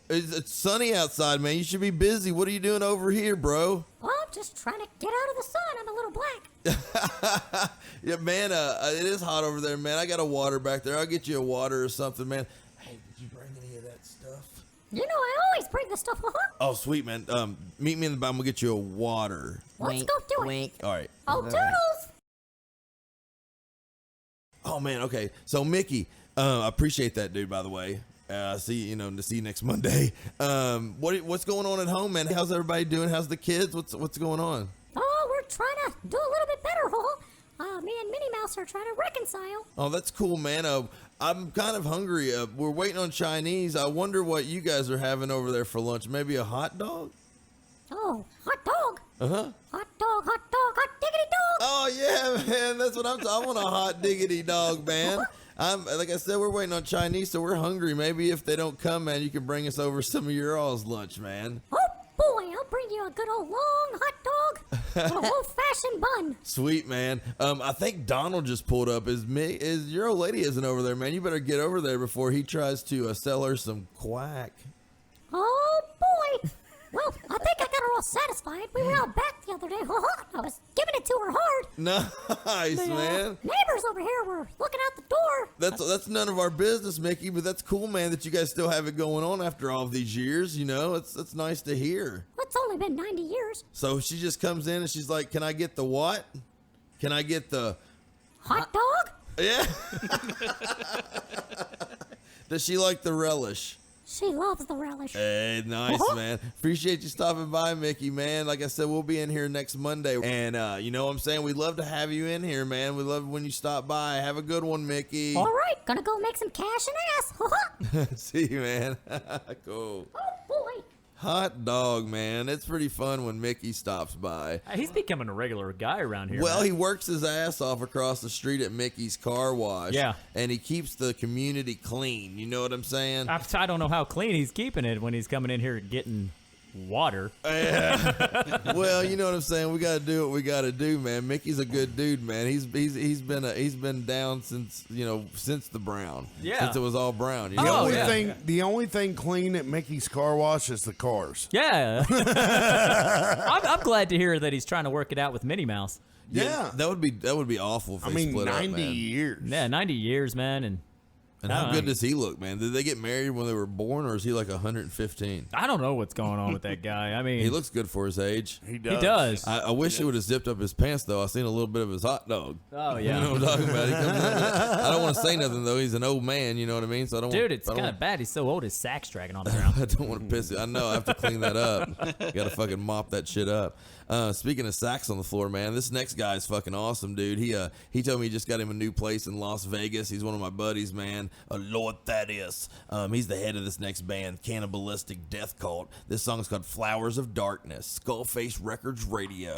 It's sunny outside, man. You should be busy. What are you doing over here, bro? Well, I'm just trying to get out of the sun. I'm a little black. Yeah, man, it is hot over there, man. I got a water back there. I'll get you a water or something, man. Hey, did you bring any of that stuff? You know, I always bring the stuff. Oh, sweet, man. Meet me in the back. I'm going to get you a water. Let's go do it. All right. Oh, toodles. Oh, man, okay. So, Mickey, I appreciate that, dude, by the way. See you next Monday. What's going on at home, man? How's everybody doing? How's the kids? What's going on? Oh, we're trying to do a little bit better, me and Minnie Mouse are trying to reconcile. Oh, that's cool, man. I'm kind of hungry. We're waiting on Chinese. I wonder what you guys are having over there for lunch. Maybe a hot dog? Oh, hot dog. Uh-huh. Hot dog, hot diggity dog. Oh, yeah, man. That's what I'm talking. I want a hot diggity dog, man. Like I said, we're waiting on Chinese, so we're hungry. Maybe if they don't come, man, you can bring us over some of your all's lunch, man. Oh, boy, I'll bring you a good old long hot dog with a old-fashioned bun. Sweet, man. I think Donald just pulled up. Is your old lady isn't over there, man? You better get over there before he tries to sell her some quack. Oh, boy. Well, I think I got her all satisfied. We were out back the other day. I was giving it to her hard. Nice, man. Neighbors over here were looking out the door. That's none of our business, Mickey, but that's cool, man, that you guys still have it going on after all of these years. You know, it's nice to hear. It's only been 90 years. So she just comes in and she's like, can I get the what? Can I get the... hot dog? Yeah. Does she like the relish? She loves the relish. Hey, nice, man. Appreciate you stopping by, Mickey, man. Like I said, we'll be in here next Monday. And you know what I'm saying? We'd love to have you in here, man. We love when you stop by. Have a good one, Mickey. All right. Gonna go make some cash and ass. See you, man. Cool. Oh, boy. Hot dog, man. It's pretty fun when Mickey stops by. He's becoming a regular guy around here. Well, man. he works his ass off across the street at Mickey's Car Wash. Yeah. And he keeps the community clean. You know what I'm saying? I don't know how clean he's keeping it when he's coming in here getting water. Yeah. Well, you know what I'm saying. We got to do what we got to do, man. Mickey's a good dude, man. He's been down since the brown. Yeah. Since it was all brown. You The know? the only thing clean at Mickey's Car Wash is the cars. Yeah. I'm glad to hear that he's trying to work it out with Minnie Mouse. Yeah. That would be awful if they split up, 90 man. years. Yeah, 90 years, man, and how good does he look, man? Did they get married when they were born, or is he like 115? I don't know what's going on with that guy. I mean, he looks good for his age. He does. He does. I wish he would have zipped up his pants, though. I seen a little bit of his hot dog. Oh, yeah. You know what I'm talking about? He comes in, I don't want to say nothing, though. He's an old man, you know what I mean? So I don't. Dude, it's kind of bad. He's so old, his sack's dragging on the ground. I don't want to piss it. I know. I have to clean that up. Got to fucking mop that shit up. Speaking of sacks on the floor, man, this next guy is fucking awesome, dude. He told me he just got him a new place in Las Vegas. He's one of my buddies, man. Lord Thaddeus. He's the head of this next band, Cannibalistic Death Cult. This song is called Flowers of Darkness. SkullFace Records Radio.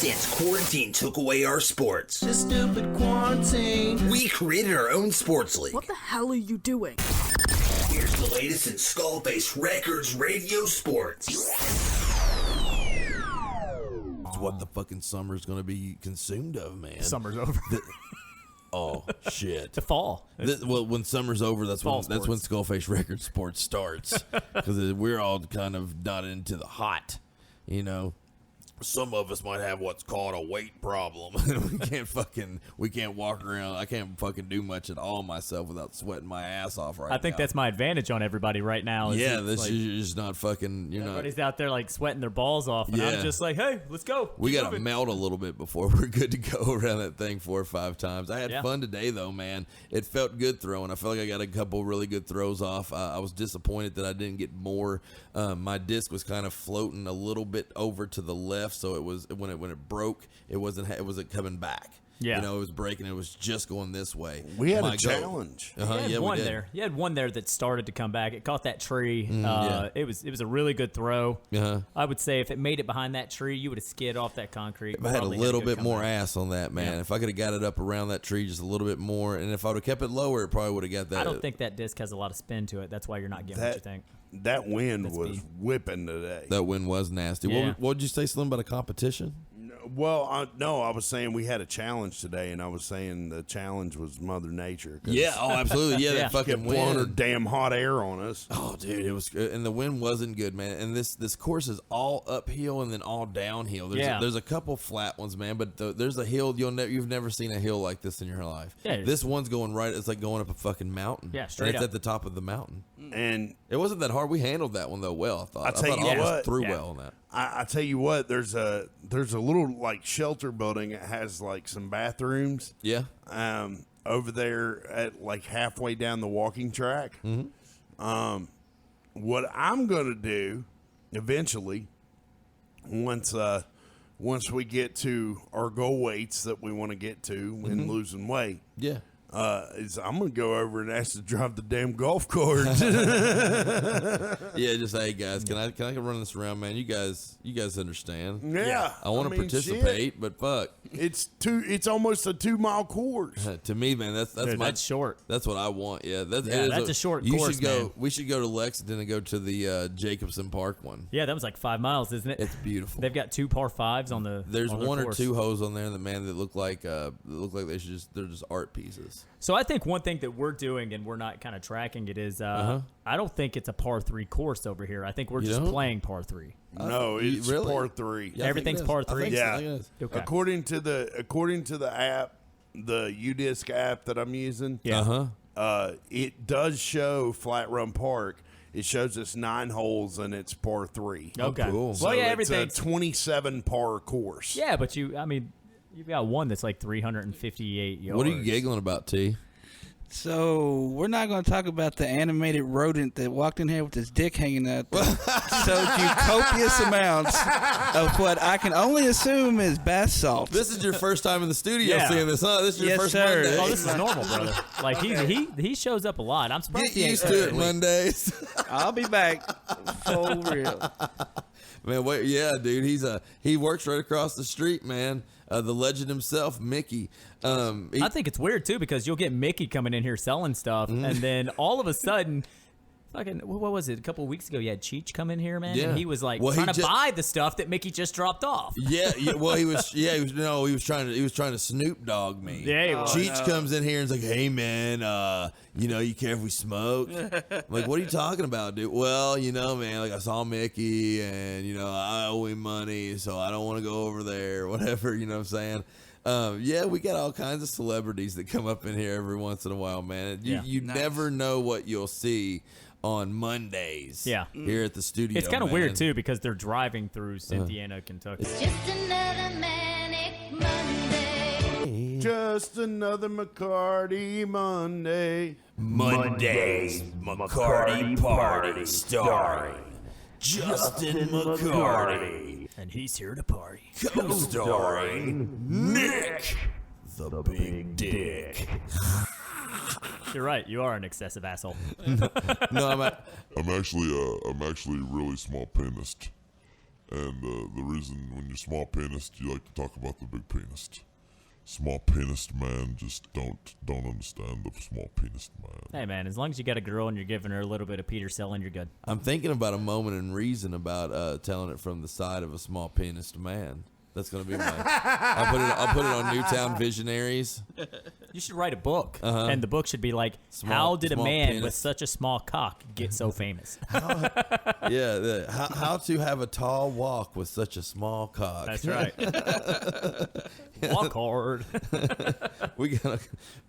since quarantine took away our sports. This stupid quarantine. We created our own sports league. What the hell are you doing? Here's the latest in SkullFace Records Radio Sports. It's what the fucking summer's going to be consumed of, man. Summer's over. Oh shit! The fall. Well, when summer's over, that's Fall when SkullFace Record Sports starts, because we're all kind of not into the hot, you know. Some of us might have what's called a weight problem. we can't walk around. I can't fucking do much at all myself without sweating my ass off right now. I think that's my advantage on everybody right now. Yeah, you're just not fucking. Everybody's out there like sweating their balls off, and I'm just like, hey, let's go. We got to melt a little bit before we're good to go around that thing 4 or 5 times. I had fun today though, man. It felt good throwing. I felt like I got a couple really good throws off. I was disappointed that I didn't get more. My disc was kind of floating a little bit over to the left, so it was when it broke, it wasn't coming back. Yeah, it was breaking. It was just going this way. We had a challenge. You had one there. You had one there that started to come back. It caught that tree. It was a really good throw. I would say if it made it behind that tree, you would have skid off that concrete. If I had a little bit more ass on that, man. If I could have got it up around that tree just a little bit more, and if I would have kept it lower, it probably would have got that. I don't think that disc has a lot of spin to it. That's why you're not getting what you think. That wind was whipping today. That wind was nasty. Yeah. What did you say, Slim, about a competition? Well, no, I was saying we had a challenge today, and I was saying the challenge was Mother Nature. Yeah, absolutely. Yeah, that fucking kept blowing her wind. damn hot air on us. Oh, dude, it was, and the wind wasn't good, man. And this course is all uphill and then all downhill. There's a couple flat ones, man, but there's a hill you've never seen a hill like this in your life. Yeah, this one's going right. It's like going up a fucking mountain. Yeah, straight and it's up at the top of the mountain. And it wasn't that hard. We handled that one though well. I thought. I tell you I what, threw well on that. I tell you what, there's a little like shelter building that has like some bathrooms. Yeah. Over there at like halfway down the walking track. Mm-hmm. What I'm gonna do eventually, once we get to our goal weights that we want to get to in losing weight. Yeah. Is I'm gonna go over and ask to drive the damn golf cart. Yeah, just hey guys, can I run this around, man? You guys understand? Yeah, I want to participate, shit. but fuck, it's almost a 2-mile course. To me, man, that's short. That's what I want. Yeah, that's a short course. Man. We should go to Lexington and go to the Jacobson Park one. Yeah, that was like 5 miles, isn't it? It's beautiful. They've got 2 par 5s on the. There's on one or course. 2 holes on there that look like they're just art pieces. So I think one thing that we're doing, and we're not kind of tracking it, is I don't think it's a par 3 course over here. I think we're just playing par 3. No, it's really? par 3. Yeah, everything's par 3. Yeah. Okay. According to the app, the UDisc app that I'm using. Yeah. It does show Flat Run Park. It shows us 9 holes and it's par 3. Okay. Oh, cool. So well, yeah, it's a 27 par course. Yeah, but you've got one that's like 358 yards. What are you giggling about, T? So we're not going to talk about the animated rodent that walked in here with his dick hanging out there. Showed you copious amounts of what I can only assume is bath salts. This is your first time in the studio seeing this, huh? This is your Yes, first sir. Monday. Oh, this is normal, brother. Like he shows up a lot. I'm surprised Get he used ain't to it early. Mondays. I'll be back for real. Man, wait, yeah, dude, he works right across the street, man. The legend himself, Mickey. I think it's weird too because you'll get Mickey coming in here selling stuff, and then all of a sudden, fucking what was it? A couple of weeks ago, you had Cheech come in here, man. Yeah. And he was like Well, trying to buy the stuff that Mickey just dropped off. Yeah, well, he was trying to Snoop Dogg me. Yeah, he was. Cheech comes in here and is like, "Hey, man, you care if we smoke?" I'm like, what are you talking about, dude? Well, man, like I saw Mickey and I owe him money, so I don't want to go over there, whatever. You know what I'm saying? Yeah, we got all kinds of celebrities that come up in here every once in a while, man. You never know what you'll see on Mondays. Yeah. Here at the studio. It's kind of weird too because they're driving through Cynthiana, Kentucky. Just another manic Monday. Just another McCarty Monday. Monday's McCarty Party starring Justin McCarty. And he's here to party. Co-starring Nick, the Big Dick. You're right. You are an excessive asshole. No, I'm actually really small penised. And the reason when you're small penis, you like to talk about the big penis. Small penis man just don't understand the small penis man. Hey man, as long as you got a girl and you're giving her a little bit of Peter Selling, you're good. I'm thinking about a moment in reason about telling it from the side of a small penis man. That's gonna be my. I'll put it on Newtown Visionaries. You should write a book, Uh-huh. and the book should be like, "How did a man with such a small cock get so famous?" How to have a tall walk with such a small cock. That's right. Walk hard. We gotta,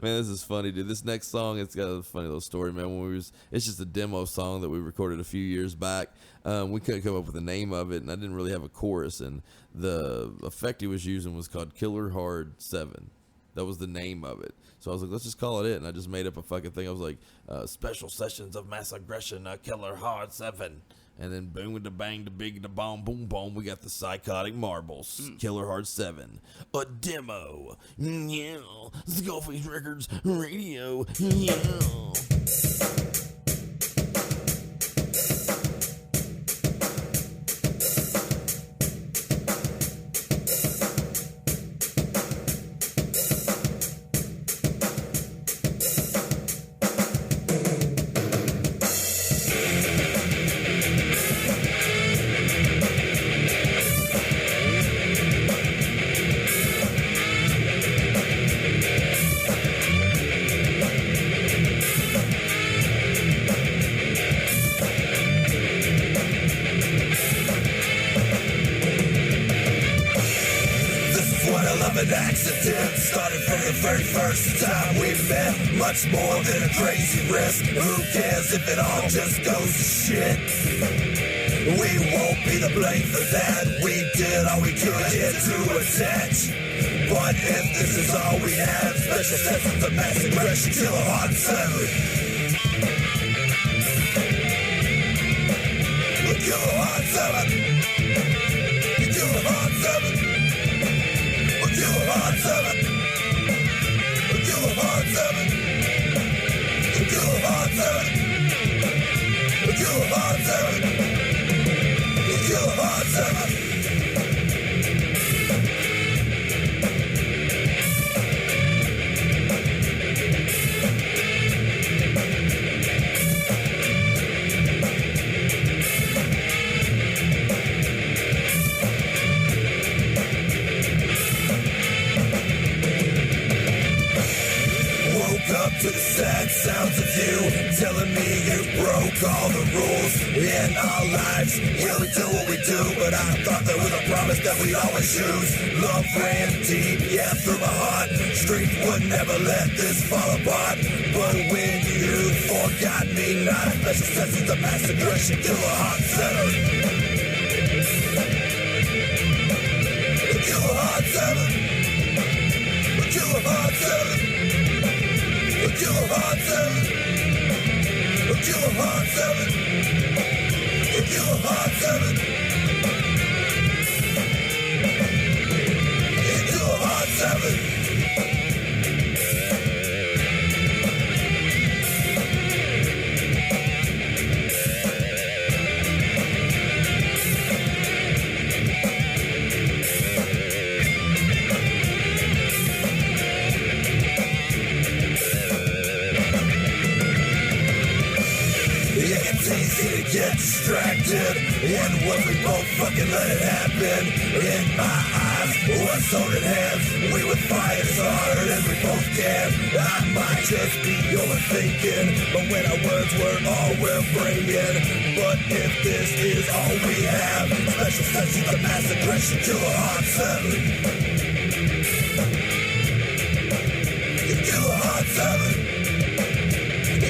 man. This is funny, dude. This next song, it's got a funny little story, man. It's just a demo song that we recorded a few years back. We couldn't come up with the name of it, and I didn't really have a chorus. And the effect he was using was called Killer Hard 7. That was the name of it. So I was like, let's just call it it. And I just made up a fucking thing. I was like, special sessions of mass aggression, Killer Hard 7. And then boom with the bang, the big, the bomb, boom, boom. We got the psychotic marbles. Killer Hard 7. A demo. Yeah. SkullFace Records Radio. Yeah. An accident started from the very first time we met. Much more than a crazy risk. Who cares if it all just goes to shit? We won't be the blame for that. We did all we could here to attach. But if this is all we have, special sessions of mass aggression, Killer Hard 7. Killer Hard 7. Killer Hard 7. Killer Hard 7. Killer Hard 7. Killer Hard 7. Killer Hard 7. Killer Hard 7. Up to the sad sounds of you telling me you broke all the rules in our lives. Yeah, we do what we do, but I thought there was a promise that we'd always choose. Love ran deep, yeah, through my heart. Strength would never let this fall apart. But when you forgot me, not special sessions of mass aggression, Killer Hard 7. Killer Hard 7. Killer Hard 7. Killer Hard 7. Killer Hard 7. Killer Hard 7. Killer Hard 7. Easy to get distracted, and when we both fucking let it happen, in my eyes, what's holding hands, we would fight as hard as we both can. I might just be overthinking, but when our words weren't all we're bringing. But if this is all we have, special sessions of mass aggression, Killer Hard 7. Killer Hard 7.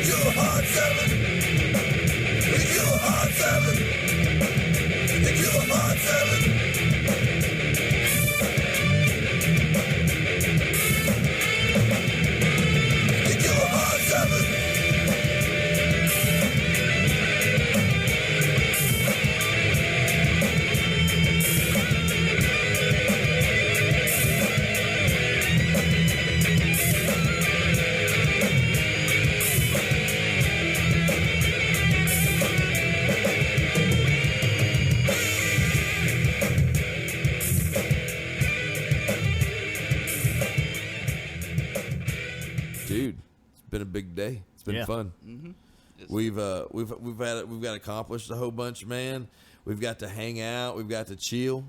Killer Hard 7. Killer Hard 7. Killer Hard 7. Killer Hard 7. big day. It's been fun. Mm-hmm. We've got accomplished a whole bunch, man. We've got to hang out. We've got to chill.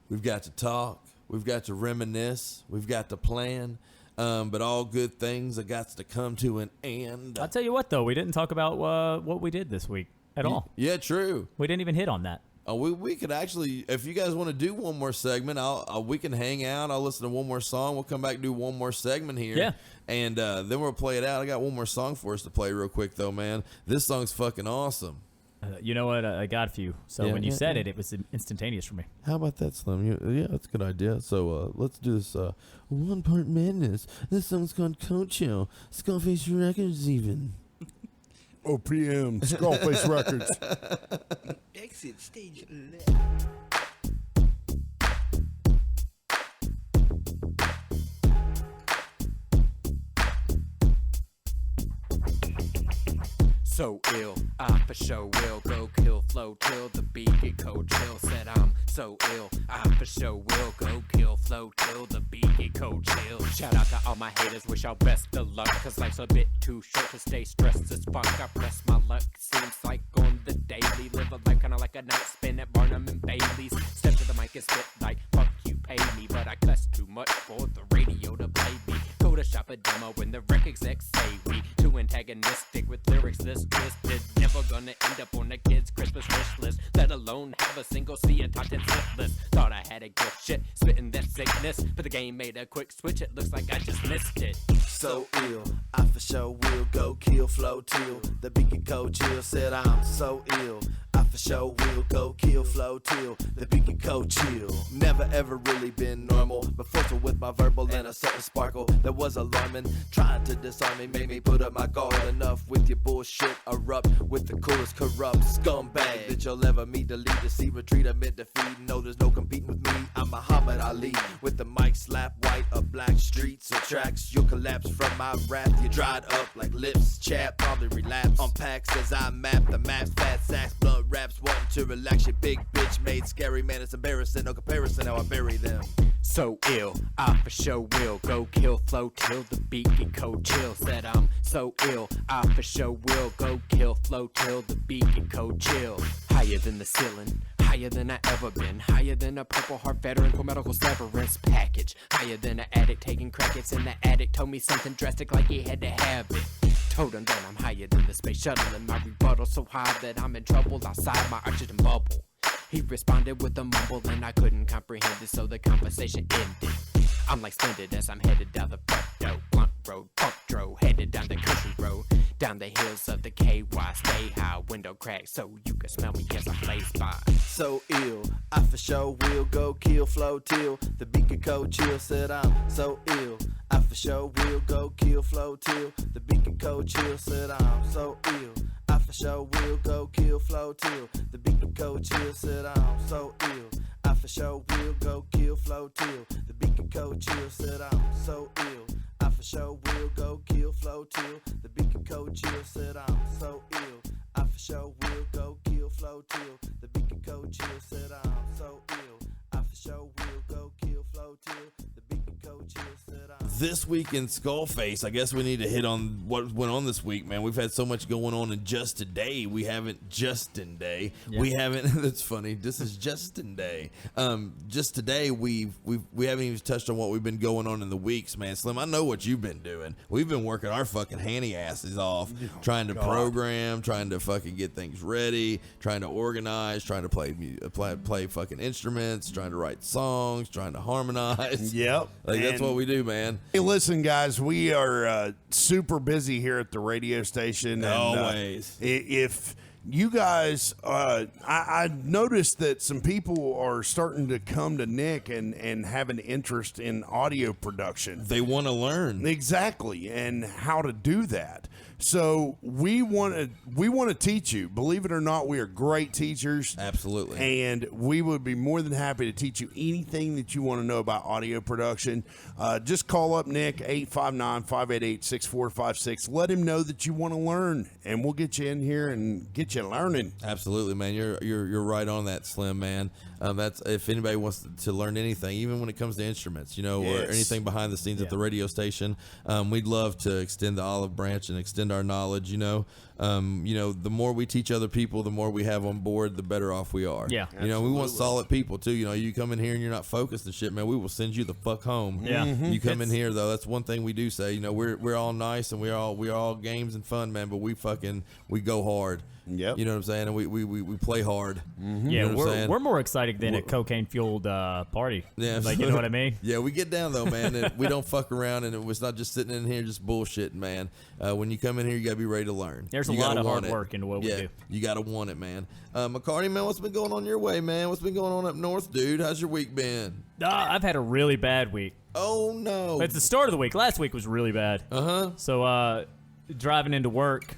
We've got to talk. We've got to reminisce. We've got to plan. But all good things have got to come to an end. I'll tell you what, though. We didn't talk about what we did this week at all. Yeah, true. We didn't even hit on that. We could actually, if you guys want to do one more segment, we can hang out. I'll listen to one more song. We'll come back and do one more segment here. Yeah. And then we'll play it out. I got one more song for us to play real quick, though, man. This song's fucking awesome. You know what? I got a few. So when you said it, it was instantaneous for me. How about that, Slim? Yeah, that's a good idea. So let's do this One Part Madness. This song's called Cocho. SkullFace Records even. OPM, SkullFace Records. Exit stage left. So ill, I for sure will go kill flow till the beat get cold chill. Said I'm so ill, I for sure will go kill flow till the beat get cold chill. Shout out to all my haters, wish y'all best of luck, cause life's a bit too short to stay stressed as fuck. I press my luck, seems like on the daily. Live a life kinda like a night spin at Barnum and Bailey's. Step to the mic and spit like fuck you pay me, but I cuss too much for the radio to play me. Go to shop a demo when the rec execs say we too antagonistic with lyrics this twisted. Never gonna end up on a kid's Christmas wish list, let alone have a single C a top 10 hit list. Thought I had a good shit, spitting that sickness, but the game made a quick switch, it looks like I just missed it. So ill, I for sure will go kill flow till the beat get cold chill. Said I'm so ill, I for sure will go kill flow till the beat get cold chill. Never ever really been normal, but forceful with my verbal and a certain sparkle that was alarming. Trying to disarm me, made me put up my guard. Enough with your bullshit, erupt with the coolest corrupt scumbag that you'll ever meet. Delete, deceive, retreat, admit defeat. No, there's no competing with me. I'm Muhammad Ali with the mic slap white or black streets or tracks. You'll collapse from my wrath. You dried up like lips chapped, probably relapse on packs as I map the maps. Fat sacks, blunt raps, wanting to relax. Your big bitch made scary, man, it's embarrassing. No comparison how I bury them. So ill, I for sure will go kill flow till the beat get cold chill. Said I'm so ill, I for sure will go kill flow till the beat get cold chill. Higher than the ceiling, higher than I ever been, higher than a Purple Heart veteran for medical severance package, higher than an addict taking crackets, and the addict told me something drastic like he had to have it. Told him that I'm higher than the space shuttle, and my rebuttal so high that I'm in trouble outside my oxygen bubble. He responded with a mumble and I couldn't comprehend it, so the conversation ended. I'm like splendid as I'm headed down the front door, blunt road, pump dro, headed down the country road, down the hills of the KY, stay high, window crack so you can smell me as I blaze by. So ill, I for sure will go kill flow till the beat get cold chill. Said I'm so ill, I for sure will go kill flow till the beat get cold chill. Said I'm so ill, I for sure will go kill flow till the beat get cold chill. Said I'm so ill, I for sure will go kill flow till the beat get cold chill. Said I'm so ill, I for sure will go kill flow till the beat get cold chill. Said I'm so ill, I for sure will go kill flow till the beat get cold chill. Said I'm so ill, I for sure will go kill flow till the beat get cold chill. Said I'm This week in SkullFace, I guess we need to hit on what went on this week, man. We've had so much going on in just today. We haven't Justin Day. Yeah. We haven't. That's funny. This is Justin Day. Just today, we haven't even touched on what we've been going on in the weeks, man. Slim, I know what you've been doing. We've been working our fucking handy asses off, trying to program, trying to fucking get things ready, trying to organize, trying to play fucking instruments, trying to write songs, trying to harmonize. Yep. Like that's what we do, man. Hey, listen, guys, we are super busy here at the radio station. And, Always. If you guys, I noticed that some people are starting to come to Nick and have an interest in audio production. They want to learn. Exactly, and how to do that. So we want to teach you. Believe it or not, we are great teachers. Absolutely. And we would be more than happy to teach you anything that you want to know about audio production. Just call up Nick, 859-588-6456. Let him know that you want to learn, and we'll get you in here and get you learning. Absolutely, man. You're right on that, Slim, man. That's if anybody wants to learn anything, even when it comes to instruments, you know, or anything behind the scenes at the radio station. We'd love to extend the olive branch and extend our knowledge. You know, the more we teach other people, the more we have on board, the better off we are. Yeah, you know, we want solid people too. You know, you come in here and you're not focused and shit, man. We will send you the fuck home. Yeah, you come in here though. That's one thing we do say. You know, we're all nice and we're all games and fun, man. But we go hard. Yep. You know what I'm saying? And we play hard. Yeah, you know we're more excited than a cocaine-fueled party. Yeah. Like, you know what I mean? Yeah, we get down, though, man. And we don't fuck around, and it's not just sitting in here just bullshitting, man. When you come in here, you got to be ready to learn. There's a lot of hard work into what we do. You got to want it, man. McCarty, man, what's been going on your way, man? What's been going on up north, dude? How's your week been? I've had a really bad week. Oh, no. It's the start of the week. Last week was really bad. Uh-huh. So, driving into work,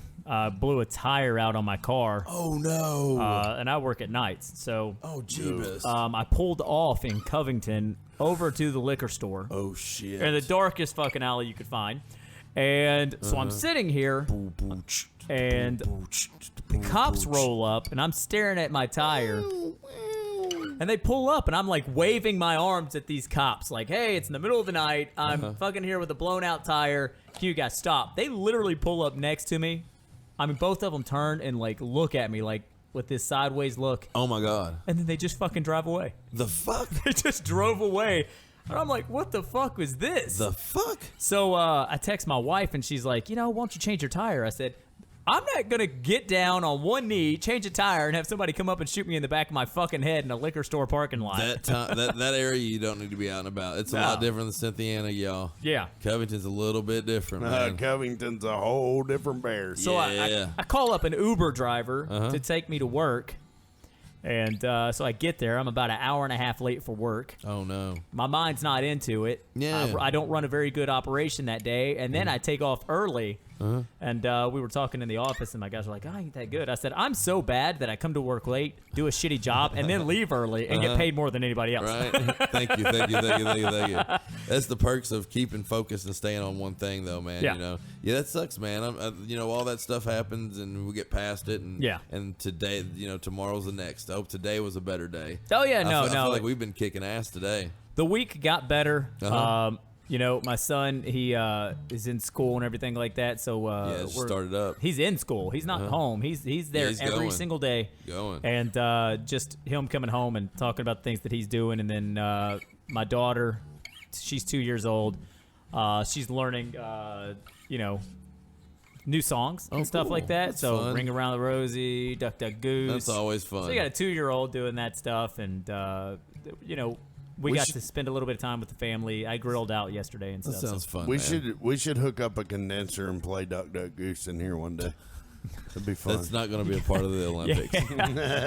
blew a tire out on my car. Oh, no. And I work at nights, so... Oh, jeebus. I pulled off in Covington over to the liquor store. Oh, shit. In the darkest fucking alley you could find. And so I'm sitting here, and the cops roll up, and I'm staring at my tire. And they pull up, and I'm like waving my arms at these cops, like, hey, it's in the middle of the night. I'm fucking here with a blown out tire. Can you guys stop? They literally pull up next to me. I mean, both of them turn and like look at me like with this sideways look. Oh my God. And then they just fucking drive away. The fuck? They just drove away. And I'm like, what the fuck was this? The fuck? So I text my wife, and she's like, why don't you change your tire? I said, I'm not going to get down on one knee, change a tire, and have somebody come up and shoot me in the back of my fucking head in a liquor store parking lot. That area you don't need to be out and about. It's a lot different than Cynthiana, y'all. Yeah. Covington's a little bit different, man. Covington's a whole different bear. So I call up an Uber driver to take me to work. And so I get there. I'm about an hour and a half late for work. Oh, no. My mind's not into it. Yeah. I don't run a very good operation that day. And then I take off early. And we were talking in the office, and my guys were like, I ain't that good. I said, I'm so bad that I come to work late, do a shitty job, and then leave early and get paid more than anybody else. Right. Thank you. That's the perks of keeping focused and staying on one thing, though, man. Yeah. You know? Yeah, that sucks, man. All that stuff happens, and we get past it. And, and today, tomorrow's the next. I hope today was a better day. Oh, yeah, I feel like we've been kicking ass today. The week got better. My son, he is in school and everything like that. So it started up. He's in school. He's not home. He's there every single day. And just him coming home and talking about the things that he's doing. And then my daughter, she's 2 years old. She's learning, new songs and stuff like that. That's so fun. Ring Around the Rosie, Duck Duck Goose. That's always fun. So you got a 2-year-old doing that stuff, and we got to spend a little bit of time with the family. I grilled out yesterday and stuff. That sounds fun. We should hook up a condenser and play Duck Duck Goose in here one day. That'd be fun. That's not going to be a part of the Olympics.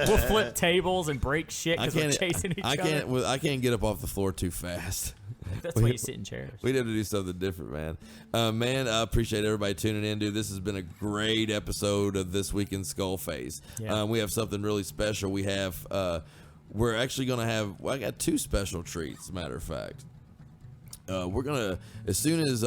We'll flip tables and break shit because we're chasing each other. I can't get up off the floor too fast. That's why you sit in chairs. We'd have to do something different, man. I appreciate everybody tuning in, dude. This has been a great episode of This Week in SkullFace. Yeah. We have something really special. We have... we're actually going to have... Well, I got 2 special treats, as a matter of fact. We're going to... As soon as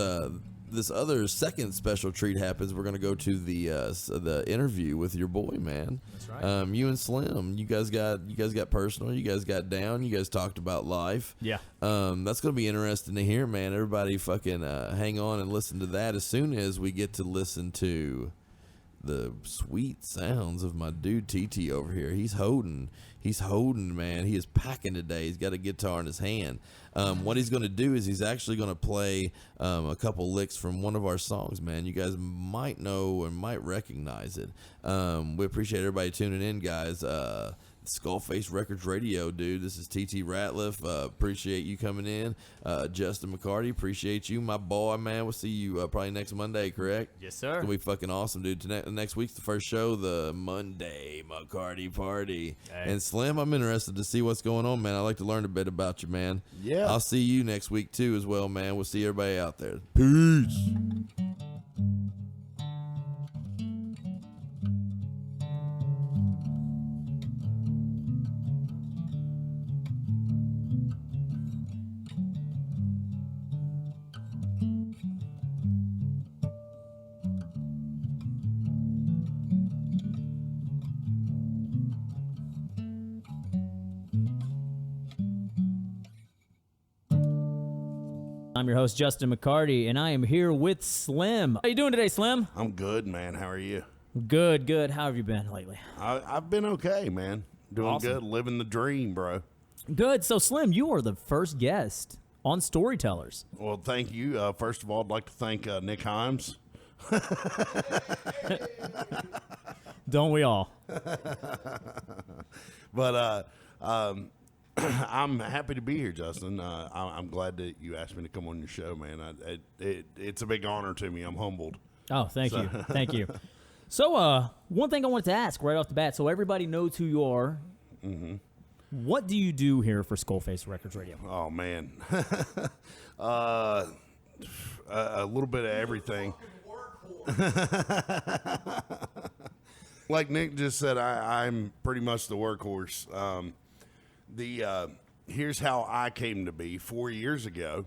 this other second special treat happens, we're going to go to the interview with your boy, man. That's right. You and Slim. You guys got personal. You guys got down. You guys talked about life. Yeah. That's going to be interesting to hear, man. Everybody fucking hang on and listen to that as soon as we get to listen to the sweet sounds of my dude TT over here. He's holding, man. He is packing today. He's got a guitar in his hand. What he's going to do is he's actually going to play a couple licks from one of our songs, man. You guys might know and might recognize it. We appreciate everybody tuning in, guys. SkullFace Records Radio, dude. This is TT Ratliff. Appreciate you coming in. Justin McCarty, appreciate you, my boy, man. We'll see you probably next Monday, correct? Yes, sir. It's gonna be fucking awesome, dude. Next week's the first show, the Monday McCarty Party. Hey. And Slim, I'm interested to see what's going on, man. I'd like to learn a bit about you, man. Yeah. I'll see you next week too, as well, man. We'll see everybody out there. Peace. I'm your host, Justin McCarty, and I am here with Slim. How you doing today, Slim? I'm good, man. How are you? Good. How have you been lately? I've been okay, man. Doing Awesome. good, living the dream, bro. Good. So, Slim, you are the first guest on Storytellers. Well, thank you. First of all, I'd like to thank Nick Himes. Don't we all? But I'm happy to be here, Justin. I'm glad that you asked me to come on your show, man. It's a big honor to me. I'm humbled. Oh, thank you. Thank you. So, one thing I wanted to ask right off the bat, so everybody knows who you are. Mm-hmm. What do you do here for SkullFace Records Radio? Oh, man. A little bit of everything. Like Nick just said, I'm pretty much the workhorse. Here's how I came to be. 4 years ago,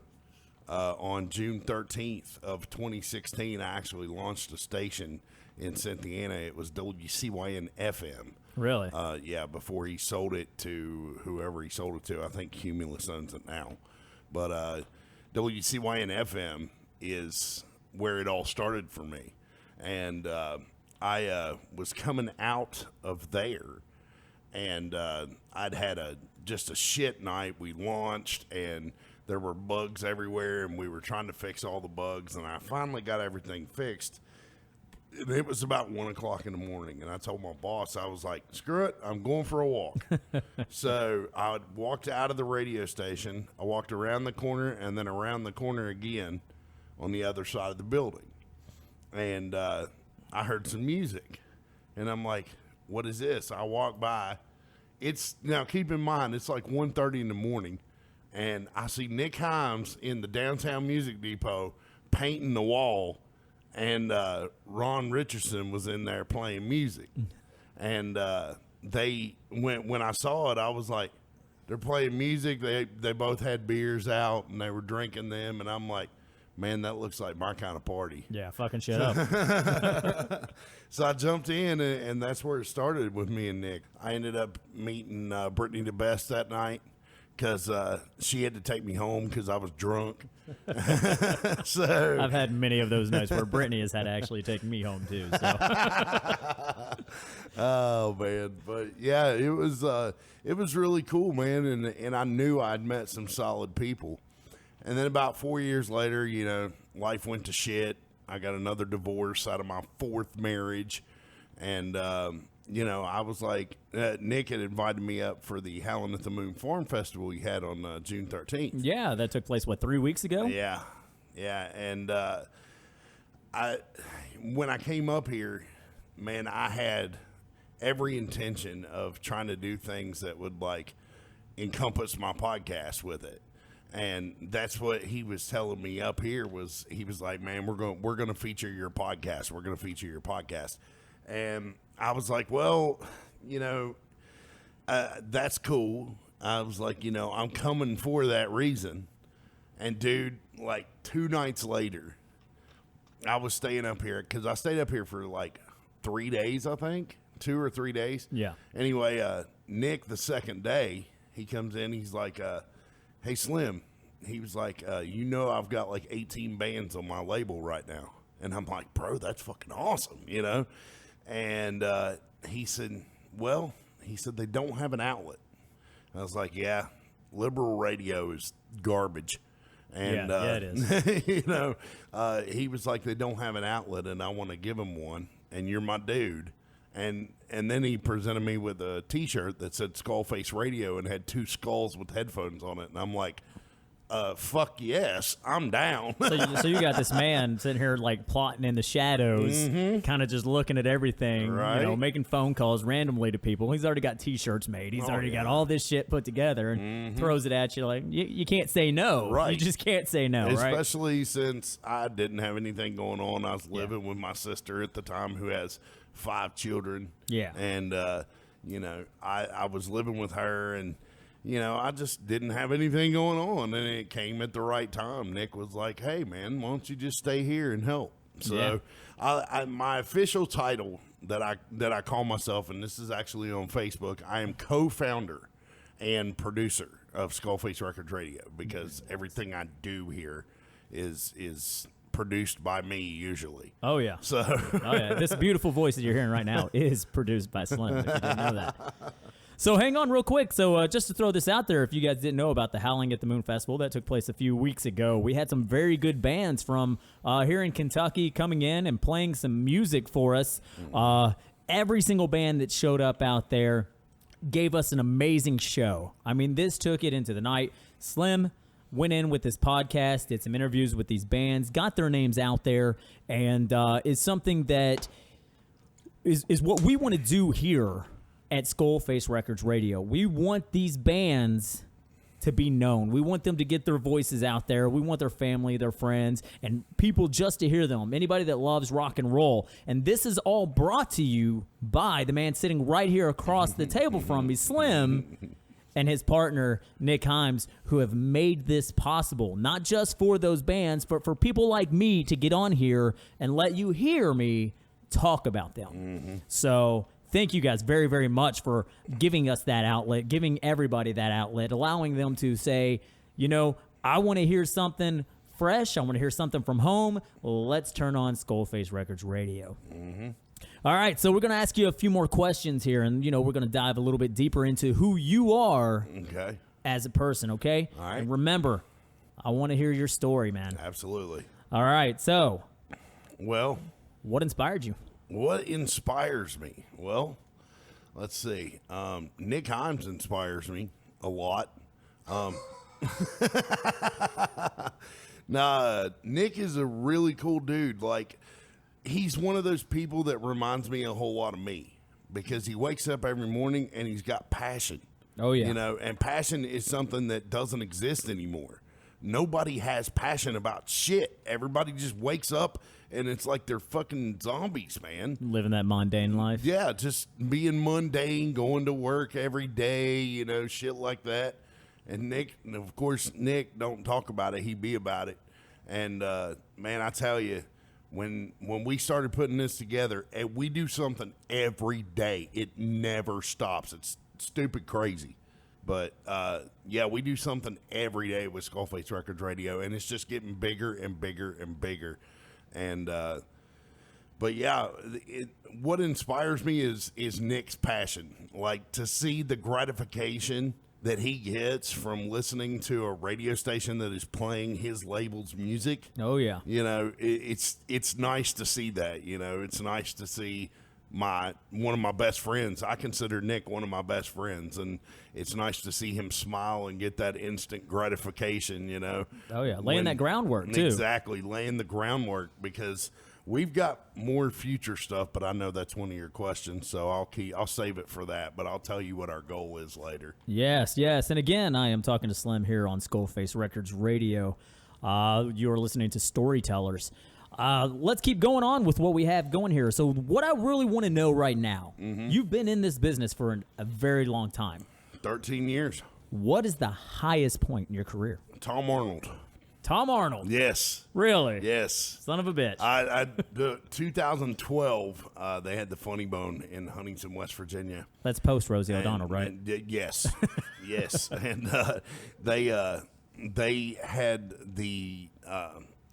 on June 13th of 2016, I actually launched a station in Cynthiana. It was WCYN FM. Really? Yeah, before he sold it to whoever he sold it to. I think Cumulus owns it now. But WCYN FM is where it all started for me. And I was coming out of there, and I'd had just a shit night. We launched, and there were bugs everywhere, and we were trying to fix all the bugs, and I finally got everything fixed. And it was about 1 o'clock in the morning, and I told my boss, I was like, screw it, I'm going for a walk. So I walked out of the radio station. I walked around the corner and then around the corner again on the other side of the building. And I heard some music, and I'm like, what is this? I walk by. Now keep in mind, it's like 1:30 in the morning, and I see Nick Himes in the downtown music depot painting the wall, and Ron Richardson was in there playing music. And when I saw it, I was like, they're playing music. They both had beers out, and they were drinking them, and I'm like, man, that looks like my kind of party. Yeah, fucking shut up. So I jumped in, and that's where it started with me and Nick. I ended up meeting Brittany the Best that night because she had to take me home because I was drunk. So I've had many of those nights where Brittany has had to actually take me home too. So. Oh man, but yeah, it was really cool, man, and I knew I'd met some solid people. And then about 4 years later, life went to shit. I got another divorce out of my fourth marriage. And, I was like, Nick had invited me up for the Howlin' at the Moon Farm Festival we had on June 13th. Yeah, that took place, 3 weeks ago? Yeah. And when I came up here, man, I had every intention of trying to do things that would, encompass my podcast with it. And that's what he was telling me up here was he was like, man, we're going to feature your podcast. We're going to feature your podcast. And I was like, well, that's cool. I was like, I'm coming for that reason. And dude, 2 nights later, I was staying up here because I stayed up here for 3 days, I think 2 or 3 days. Yeah. Anyway, Nick, the second day, he comes in, he's like, hey, Slim, he was like, I've got 18 bands on my label right now. And I'm like, bro, that's fucking awesome, And he said, they don't have an outlet. I was like, yeah, liberal radio is garbage. And, yeah, it is. He was like, they don't have an outlet, and I want to give them one, and you're my dude. And then he presented me with a T-shirt that said SkullFace Radio and had 2 skulls with headphones on it. And I'm like, fuck yes, I'm down. So you got this man sitting here plotting in the shadows, kind of just looking at everything, right. Making phone calls randomly to people. He's already got T-shirts made. He's already got all this shit put together and throws it at you you can't say no. Right. You just can't say no, right? Especially since I didn't have anything going on. I was living with my sister at the time who has 5 children. Yeah. And, I was living with her, and, I just didn't have anything going on, and it came at the right time. Nick was like, hey, man, why don't you just stay here and help? So my official title that I call myself, and this is actually on Facebook, I am co-founder and producer of SkullFace Records Radio, because everything I do here is produced by me usually. Oh yeah. So this beautiful voice that you're hearing right now is produced by Slim. If you didn't know that. So hang on real quick. So just to throw this out there, if you guys didn't know about the Howling at the Moon Festival that took place a few weeks ago, we had some very good bands from here in Kentucky coming in and playing some music for us. Every single band that showed up out there gave us an amazing show. I mean, this took it into the night. Slim went in with this podcast, did some interviews with these bands, got their names out there, and is something that is what we want to do here at SkullFace Records Radio. We want these bands to be known. We want them to get their voices out there. We want their family, their friends, and people just to hear them. Anybody that loves rock and roll. And this is all brought to you by the man sitting right here across the table from me, Slim, and his partner, Nick Himes, who have made this possible. Not just for those bands, but for people like me to get on here and let you hear me talk about them. So thank you guys very, very much for giving us that outlet, giving everybody that outlet, allowing them to say, you know, I want to hear something fresh. I want to hear something from home. Let's turn on SkullFace Records Radio. All right, so we're going to ask you a few more questions here, and, you know, we're going to dive a little bit deeper into who you are as a person, okay? All right. And remember, I want to hear your story, man. Absolutely. All right, so. Well. What inspired you? What inspires me? Well, let's see. Nick Himes inspires me a lot. Nick is a really cool dude. Like, he's one of those people that reminds me a whole lot of me because he wakes up every morning and he's got passion. Oh, yeah. You know, and passion is something that doesn't exist anymore. Nobody has passion about shit. Everybody just wakes up and it's like they're fucking zombies, man. Living that mundane life. Yeah, just being mundane, going to work every day, you know, shit like that. And Nick, of course, Nick don't talk about it. He be about it. And, man, I tell you, when we started putting this together, and we do something every day. It never stops. It's stupid crazy. But, yeah, we do something every day with SkullFace Records Radio, and it's just getting bigger and bigger and bigger. And, but yeah, what inspires me is Nick's passion. Like, to see the gratification that he gets from listening to a radio station that is playing his label's music. Oh yeah. You know, it's nice to see that, you know, it's nice to see one of my best friends. I consider Nick one of my best friends, and it's nice to see him smile and get that instant gratification, you know. Oh yeah, laying that groundwork too. Exactly, laying the groundwork, because we've got more future stuff, but I know that's one of your questions, so I'll save it for that, but I'll tell you what our goal is later. Yes, and again, I am talking to Slim here on SkullFace Records Radio. You are listening to Storytellers. Let's keep going on with what we have going here. So what I really want to know right now, you've been in this business for a very long time. 13 years. What is the highest point in your career? Tom Arnold. Tom Arnold? Yes. Really? Yes. Son of a bitch. The 2012, they had the Funny Bone in Huntington, West Virginia. That's post Rosie O'Donnell, right? Yes. Yes. And they had the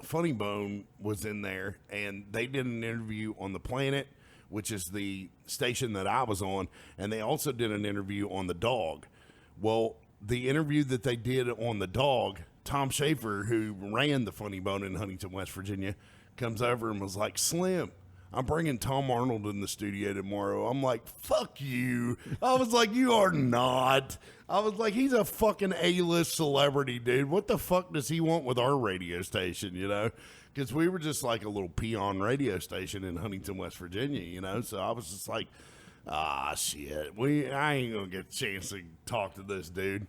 Funny Bone was in there, and they did an interview on The Planet, which is the station that I was on, and they also did an interview on The Dog. Well, the interview that they did on The Dog, Tom Schaefer, who ran the Funny Bone in Huntington, West Virginia, comes over and was like, Slim, I'm bringing Tom Arnold in the studio tomorrow. I'm like, fuck you. I was like, you are not. I was like, he's a fucking A-list celebrity, dude. What the fuck does he want with our radio station, you know? Because we were just like a little peon radio station in Huntington, West Virginia, you know? So I was just like, shit. I ain't going to get a chance to talk to this dude.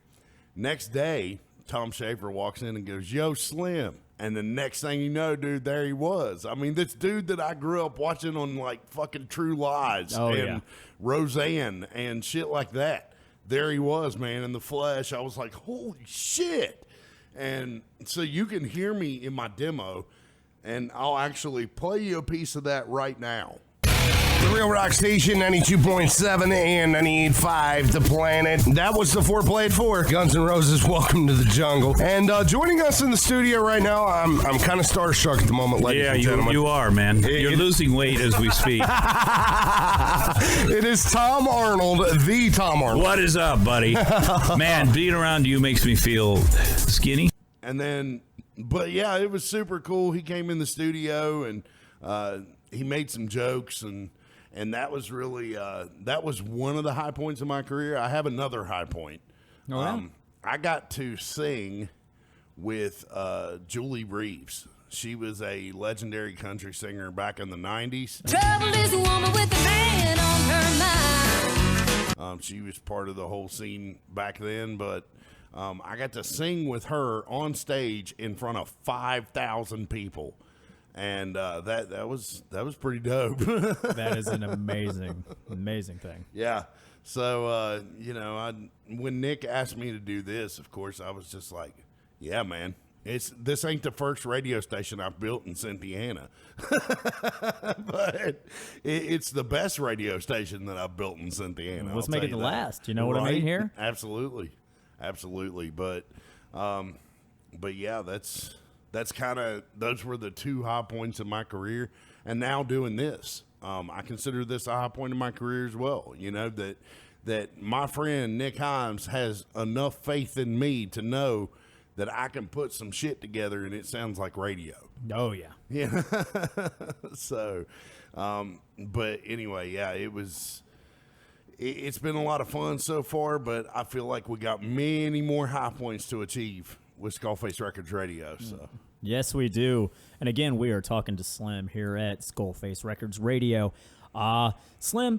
Next day, Tom Schaefer walks in and goes, yo, Slim. And the next thing you know, dude, there he was. I mean, this dude that I grew up watching on, like, fucking True Lies and Roseanne and shit like that. There he was, man, in the flesh. I was like, holy shit. And so you can hear me in my demo, and I'll actually play you a piece of that right now. The Real Rock Station, 92.7 and 98.5 The Planet. That was the foreplay at 4. Guns N' Roses, Welcome to the Jungle. And joining us in the studio right now, I'm kind of starstruck at the moment, ladies and gentlemen. You are, man. You're losing weight as we speak. It is Tom Arnold, the Tom Arnold. What is up, buddy? Man, being around you makes me feel skinny. And then, but yeah, it was super cool. He came in the studio and he made some jokes, and that was really that was one of the high points of my career. I have another high point. Oh, yeah? I got to sing with Julie Reeves. She was a legendary country singer back in the 90s. Trouble is a woman with a man on her mind. She was part of the whole scene back then, but I got to sing with her on stage in front of 5,000 people. And that was pretty dope. That is an amazing thing. Yeah. So when Nick asked me to do this, of course, I was just like, yeah, man. This ain't the first radio station I've built in Cynthiana, but it's the best radio station that I've built in Cynthiana. Let's make it the last. You know what I mean here? Absolutely. But yeah, that's kind of, those were the two high points in my career. And now doing this, I consider this a high point in my career as well. You know, that my friend Nick Himes has enough faith in me to know that I can put some shit together and it sounds like radio. Oh, yeah. Yeah. So, but anyway, yeah, it's been a lot of fun so far, but I feel like we got many more high points to achieve with SkullFace Records Radio. So. Yes, we do. And again, we are talking to Slim here at SkullFace Records Radio. Slim,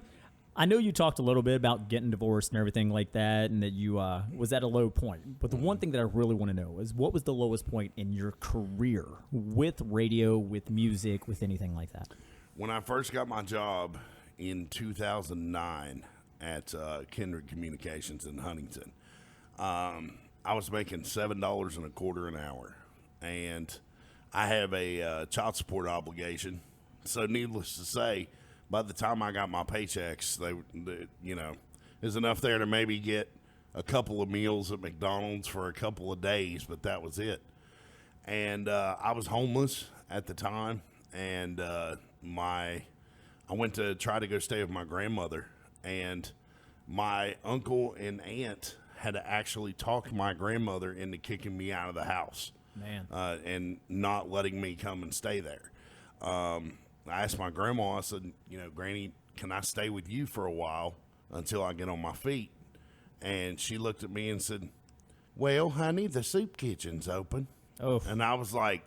I know you talked a little bit about getting divorced and everything like that, and that you was at a low point. But the one thing that I really want to know is, what was the lowest point in your career with radio, with music, with anything like that? When I first got my job in 2009 at Kindred Communications in Huntington, I was making $7.25 an hour, and I have a child support obligation. So needless to say, by the time I got my paychecks, they there's enough there to maybe get a couple of meals at McDonald's for a couple of days, but that was it. And I was homeless at the time, and I went to try to go stay with my grandmother, and my uncle and aunt had to actually talk my grandmother into kicking me out of the house, and not letting me come and stay there. I asked my grandma, I said, Granny, can I stay with you for a while until I get on my feet? And she looked at me and said, well, honey, the soup kitchen's open. Oh. And I was like,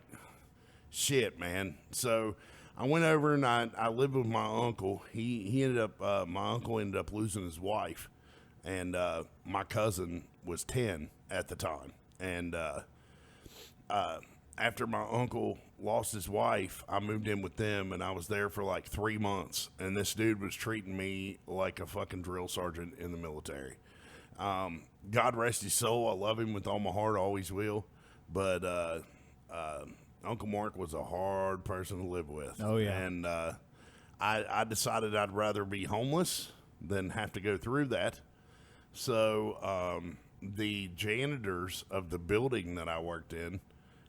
shit, man. So I went over and I lived with my uncle. He ended up, my uncle ended up losing his wife. And my cousin was 10 at the time. And after my uncle lost his wife, I moved in with them, and I was there for like 3 months. And this dude was treating me like a fucking drill sergeant in the military. God rest his soul. I love him with all my heart, always will. But Uncle Mark was a hard person to live with. Oh, yeah. And I decided I'd rather be homeless than have to go through that. So the janitors of the building that I worked in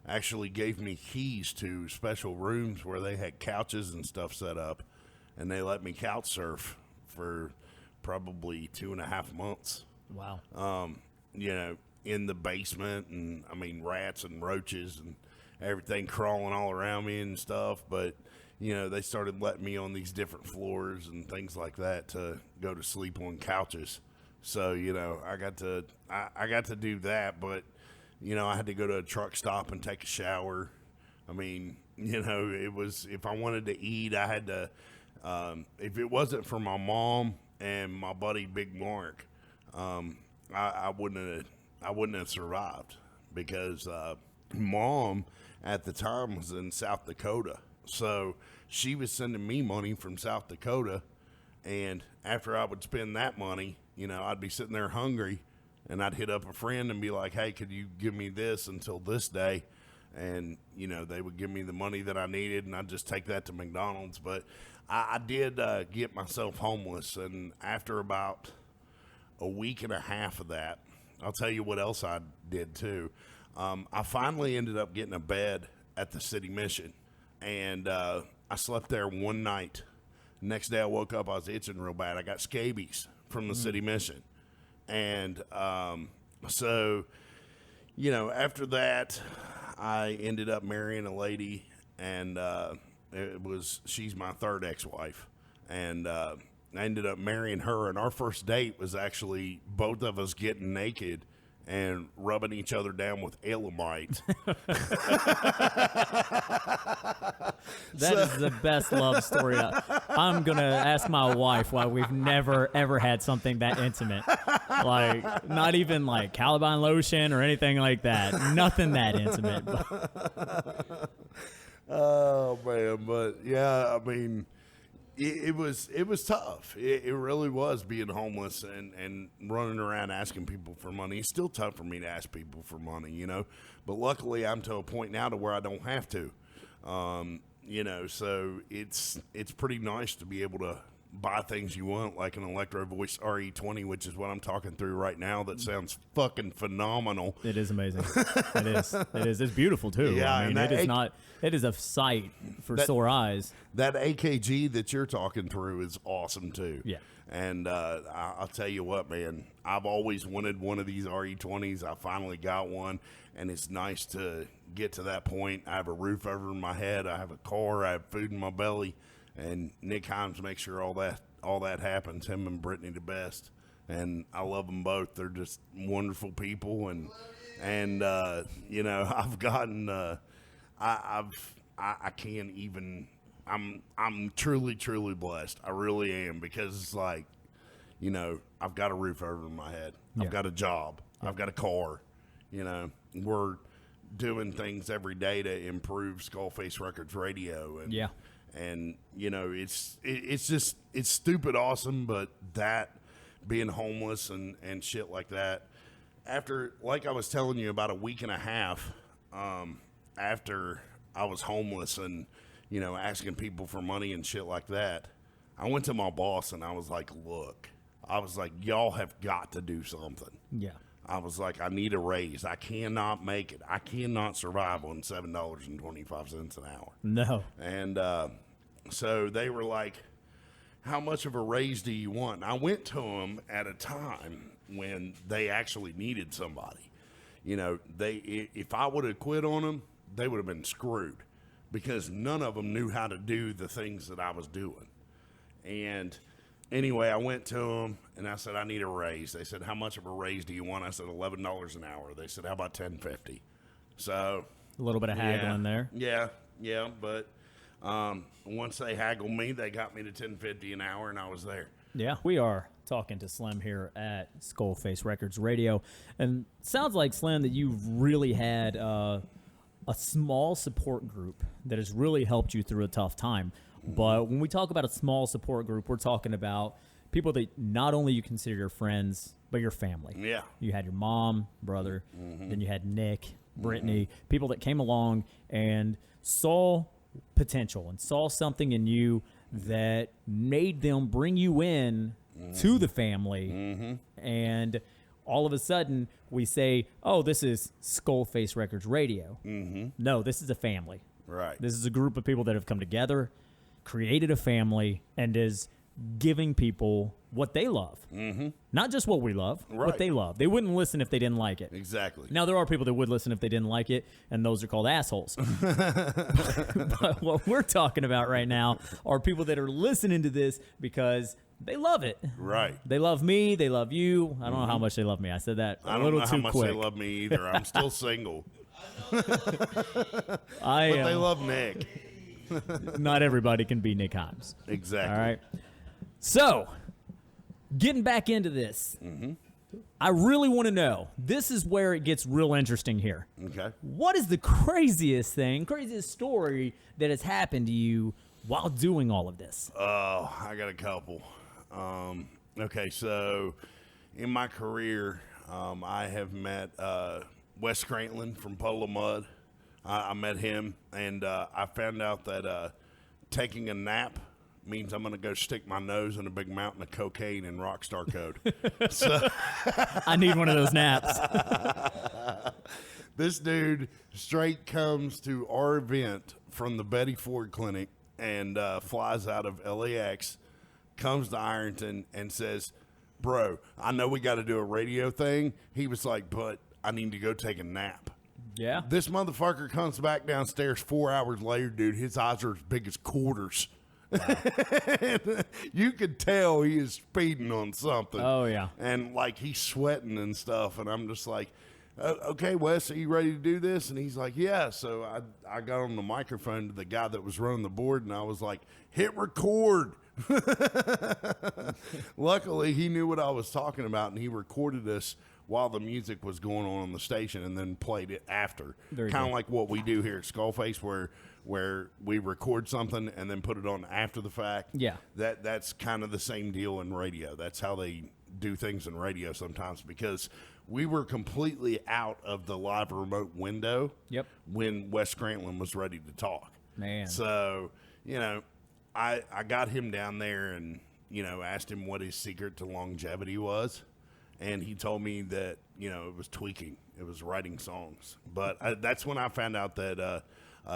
actually gave me keys to special rooms where they had couches and stuff set up, and they let me couch surf for probably 2.5 months. Wow. In the basement, and I mean, rats and roaches and everything crawling all around me and stuff. But, they started letting me on these different floors and things like that to go to sleep on couches. So, I got to do that, but I had to go to a truck stop and take a shower. I mean, it was, if I wanted to eat, I had to, if it wasn't for my mom and my buddy Big Mark, I wouldn't have survived, because Mom at the time was in South Dakota. So she was sending me money from South Dakota, and after I would spend that money, I'd be sitting there hungry, and I'd hit up a friend and be like, hey, could you give me this until this day? and you know, they would give me the money that I needed, and I'd just take that to McDonald's. But I did get myself homeless, and after about a week and a half of that, I'll tell you what else I did too. I finally ended up getting a bed at the city mission, and I slept there one night. Next day I woke up, I was itching real bad. I got scabies from the city mission. And so, you know, after that, I ended up marrying a lady, and she's my third ex-wife. And I ended up marrying her, and our first date was actually both of us getting naked and rubbing each other down with Elamite. That is the best love story. I'm going to ask my wife why we've never, ever had something that intimate. Like, not even like Caliban lotion or anything like that. Nothing that intimate. Oh, man. But, yeah, I mean, it was tough. It really was, being homeless and running around asking people for money. It's still tough for me to ask people for money, you know. But luckily, I'm to a point now to where I don't have to. You know, so it's pretty nice to be able to buy things you want, like an Electro Voice RE20, which is what I'm talking through right now. That sounds fucking phenomenal. It is amazing. It is. It is. It's beautiful too. Yeah, I mean, it is a sight for sore eyes. That AKG that you're talking through is awesome too. Yeah. And I'll tell you what, man, I've always wanted one of these RE20s. I finally got one, and it's nice to get to that point. I have a roof over my head. I have a car. I have food in my belly. And Nick Himes makes sure all that happens. Him and Brittany the best, and I love them both. They're just wonderful people, and you know, I've gotten I can't even. I'm truly blessed. I really am, because it's like, you know, I've got a roof over my head. I've got a job. I've got a car. You know, we're doing things every day to improve SkullFace Records Radio, and and you know, it's just, it's stupid awesome. But that, being homeless and shit like that, after, like I was telling you, about a week and a half after I was homeless and, you know, asking people for money and shit like that, I went to my boss and I was like, look, y'all have got to do something. Yeah. I was like, I need a raise. I cannot make it. I cannot survive on $7.25 an hour. No. And so they were like, how much of a raise do you want? And I went to them at a time when they actually needed somebody. You know, if I would have quit on them, they would have been screwed, because none of them knew how to do the things that I was doing. And anyway, I went to them and I said, I need a raise. They said, how much of a raise do you want? I said, $11 an hour. They said, how about $10.50? So a little bit of haggling there. Yeah. But once they haggled me, they got me to $10.50 an hour, and I was there. Yeah, we are talking to Slim here at SkullFace Records Radio, and sounds like, Slim, that you've really had a small support group that has really helped you through a tough time. But when we talk about a small support group, we're talking about people that not only you consider your friends, but your family. Yeah. You had your mom, brother, then you had Nick, Brittany, people that came along and saw potential and saw something in you that made them bring you in to the family. And all of a sudden we say, oh, this is SkullFace Records Radio. No, this is a family. Right. This is a group of people that have come together, created a family, and is giving people what they love. Not just what we love, what they love. They wouldn't listen if they didn't like it. Exactly. Now, there are people that would listen if they didn't like it, and those are called assholes. But what we're talking about right now are people that are listening to this because they love it. Right. They love me. They love you. I don't know how much they love me. I said that a little too quick. I don't know how much they love me either. I'm still single. But they love Nick. Not everybody can be Nick Himes. Exactly. All right. So, getting back into this, I really want to know. This is where it gets real interesting here. Okay. What is the craziest story that has happened to you while doing all of this? Oh, I got a couple. Okay, so in my career, I have met Wes Scrantlin from Puddle of Mud. I met him, and I found out that taking a nap means I'm going to go stick my nose in a big mountain of cocaine in Rockstar Code. So I need one of those naps. This dude straight comes to our event from the Betty Ford Clinic and flies out of LAX, comes to Ironton and says, bro, I know we got to do a radio thing. He was like, but I need to go take a nap. Yeah. This motherfucker comes back downstairs 4 hours later, dude. His eyes are as big as quarters. You could tell he is speeding on something. Oh, yeah. And, like, he's sweating and stuff. And I'm just like, okay, Wes, are you ready to do this? And he's like, yeah. So I got on the microphone to the guy that was running the board, and I was like, hit record. Luckily, he knew what I was talking about, and he recorded us while the music was going on the station and then played it after. Kind of like what we do here at SkullFace, where we record something and then put it on after the fact. Yeah. That's kind of the same deal in radio. That's how they do things in radio sometimes, because we were completely out of the live remote window when Wes Scranton was ready to talk. Man. So, you know, I got him down there and, you know, asked him what his secret to longevity was. And he told me that, you know, it was tweaking. It was writing songs. But that's when I found out that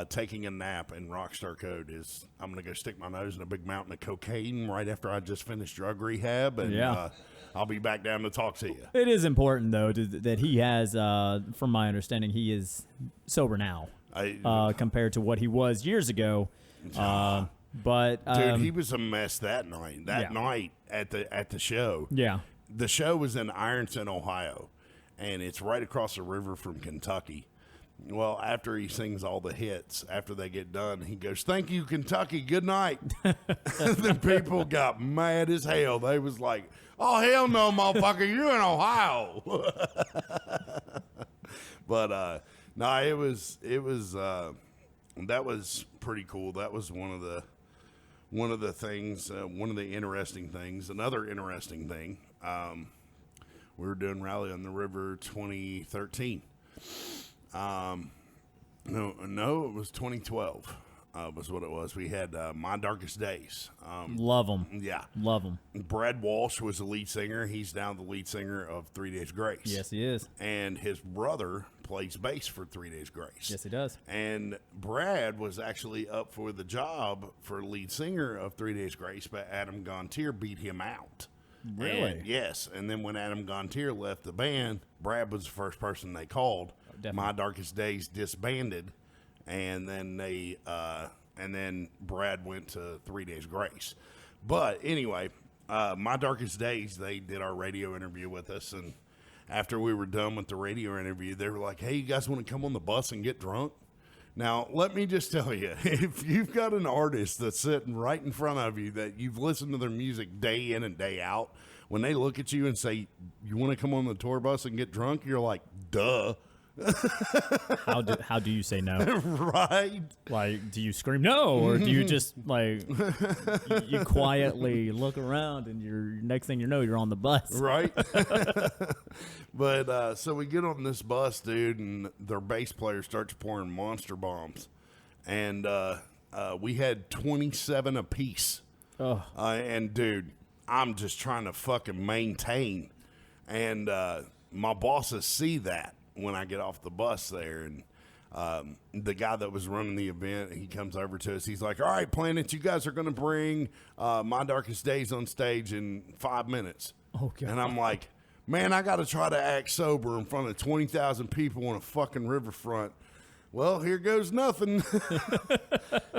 taking a nap in Rockstar Code is I'm going to go stick my nose in a big mountain of cocaine right after I just finished drug rehab. And I'll be back down to talk to you. It is important, though, that he has, from my understanding, he is sober now compared to what he was years ago. But dude, he was a mess that night. That night at the show. Yeah. The show was in Ironton, Ohio, and it's right across the river from Kentucky. Well, after he sings all the hits, after they get done, he goes, "Thank you, Kentucky. Good night." The people got mad as hell. They was like, "Oh, hell no, motherfucker. You're in Ohio." But no, it was that was pretty cool. That was one of the things, one of the interesting things. Another interesting thing, we were doing Rally on the River 2013. No, it was 2012. Was what it was. We had My Darkest Days. Love them. Yeah. Love them. Brad Walsh was the lead singer. He's now the lead singer of 3 Days Grace. Yes, he is. And his brother plays bass for 3 Days Grace. Yes, he does. And Brad was actually up for the job for lead singer of 3 Days Grace, but Adam Gontier beat him out. Really? And, yes. And then when Adam Gontier left the band, Brad was the first person they called. Definitely. My Darkest Days disbanded. And then then Brad went to 3 Days Grace. But anyway, My Darkest Days, they did our radio interview with us. And after we were done with the radio interview, they were like, "Hey, you guys want to come on the bus and get drunk?" Now, let me just tell you, if you've got an artist that's sitting right in front of you that you've listened to their music day in and day out, when they look at you and say, "You want to come on the tour bus and get drunk?" You're like, "Duh." How do you say no? Right? Like, do you scream no, or do you just like you quietly look around and you're next thing you know you're on the bus? Right. But so we get on this bus, dude, and their bass player starts pouring monster bombs, and we had 27 apiece. Oh. And dude, I'm just trying to fucking maintain, and my bosses see that when I get off the bus there, and the guy that was running the event, he comes over to us. He's like, "All right, Planet, you guys are going to bring My Darkest Days on stage in 5 minutes." Oh, God. And I'm like, man, I got to try to act sober in front of 20,000 people on a fucking riverfront. Well, here goes nothing.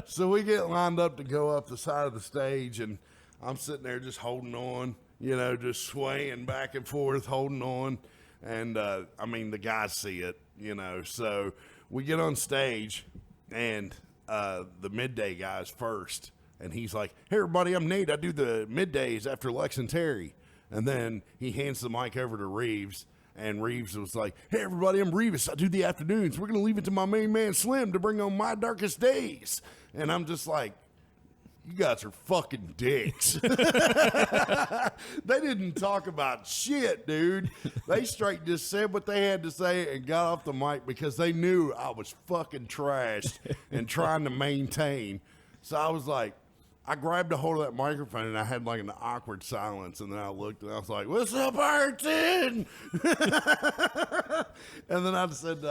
So we get lined up to go up the side of the stage, and I'm sitting there just holding on, you know, just swaying back and forth, holding on. And, I mean, the guys see it, you know. So we get on stage, and the midday guy's first. And he's like, "Hey, everybody, I'm Nate. I do the middays after Lex and Terry." And then he hands the mic over to Reeves. And Reeves was like, "Hey, everybody, I'm Reeves. I do the afternoons. We're going to leave it to my main man, Slim, to bring on My Darkest Days." And I'm just like, you guys are fucking dicks. They didn't talk about shit, dude. They straight just said what they had to say and got off the mic because they knew I was fucking trashed and trying to maintain. So I was like, I grabbed a hold of that microphone and I had like an awkward silence, and then I looked and I was like, "What's up, Ayrton?" And then I said,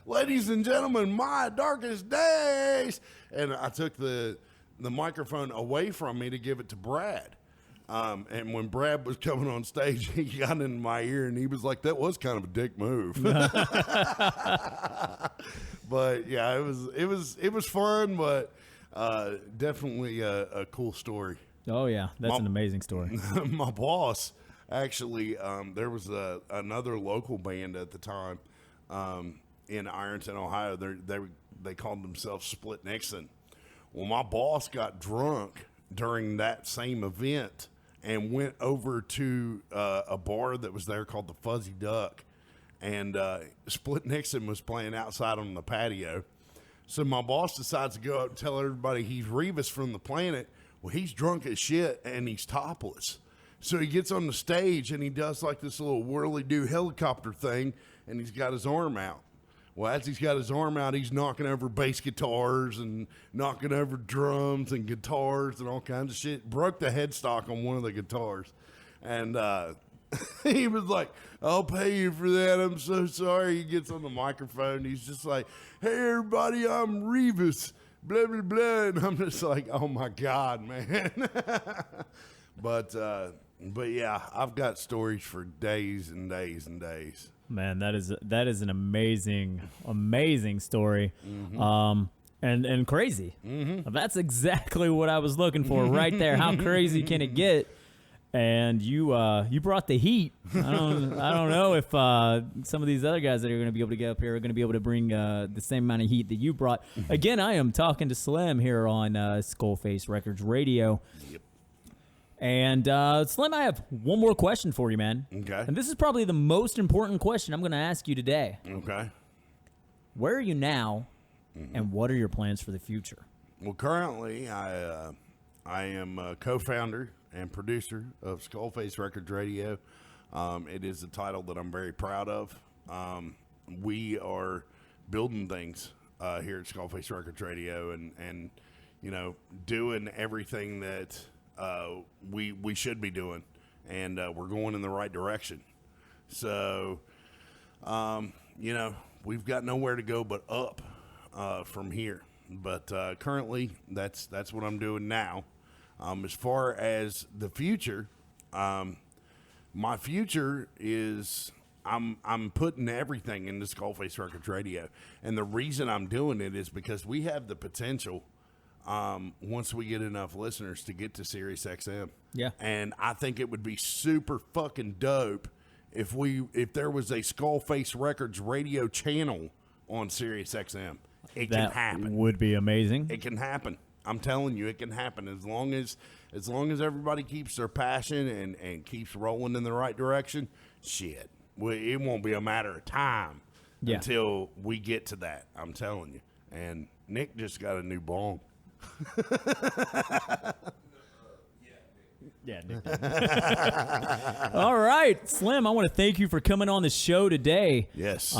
"Ladies and gentlemen, my darkest days." And I took the microphone away from me to give it to Brad. And when Brad was coming on stage, he got in my ear and he was like, "That was kind of a dick move." But yeah, it was fun, but definitely a cool story. Oh yeah, that's an amazing story. My boss actually, there was another local band at the time in Ironton, Ohio. They called themselves Split Nixon. Well, my boss got drunk during that same event and went over to a bar that was there called the Fuzzy Duck, and Split Nixon was playing outside on the patio. So my boss decides to go up and tell everybody he's Revis from the Planet. Well, he's drunk as shit and he's topless. So he gets on the stage and he does like this little whirly-do helicopter thing, and he's got his arm out. Well, as he's got his arm out, he's knocking over bass guitars and knocking over drums and guitars and all kinds of shit. Broke the headstock on one of the guitars. And he was like, "I'll pay you for that. I'm so sorry." He gets on the microphone. He's just like, "Hey, everybody, I'm Revis, blah, blah, blah." And I'm just like, oh, my God, man. But yeah, I've got stories for days and days and days. Man, that is an amazing story. Mm-hmm. And crazy. Mm-hmm. That's exactly what I was looking for right there. How crazy can it get? And you brought the heat. I don't know if some of these other guys that are going to be able to get up here are going to be able to bring the same amount of heat that you brought. Again, I am talking to Slim here on SkullFace Records Radio. Yep. And Slim, I have one more question for you, man. Okay. And this is probably the most important question I'm going to ask you today. Okay. Where are you now, and what are your plans for the future? Well, currently, I am a co-founder and producer of SkullFace Records Radio. It is a title that I'm very proud of. We are building things here at SkullFace Records Radio, and you know, doing everything that we should be doing, and we're going in the right direction. So, you know, we've got nowhere to go but up from here. But currently, that's what I'm doing now. As far as the future, my future is I'm putting everything into SkullFace Records Radio, and the reason I'm doing it is because we have the potential. Once we get enough listeners to get to Sirius XM. Yeah. And I think it would be super fucking dope if there was a SkullFace Records radio channel on Sirius XM. It can happen. That would be amazing. It can happen. I'm telling you, it can happen as long as everybody keeps their passion and keeps rolling in the right direction. Shit. It won't be a matter of time until we get to that. I'm telling you. And Nick just got a new bong. Yeah. All right, Slim, I want to thank you for coming on the show today. Yes.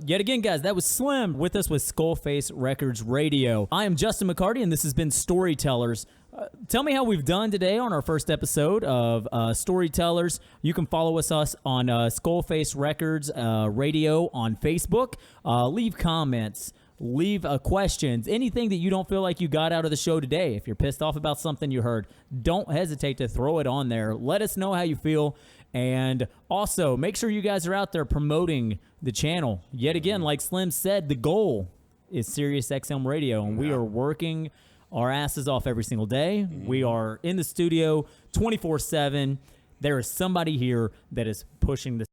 Yet again, guys, that was Slim with us with SkullFace Records Radio. I am Justin McCarty, and this has been Storytellers. Tell me how we've done today on our first episode of Storytellers. You can follow us on SkullFace Records Radio on Facebook. Leave comments. Leave questions, anything that you don't feel like you got out of the show today. If you're pissed off about something you heard, don't hesitate to throw it on there. Let us know how you feel. And also, make sure you guys are out there promoting the channel. Yet again, like Slim said, the goal is Sirius XM Radio, and we are working our asses off every single day. We are in the studio 24/7. There is somebody here that is pushing this.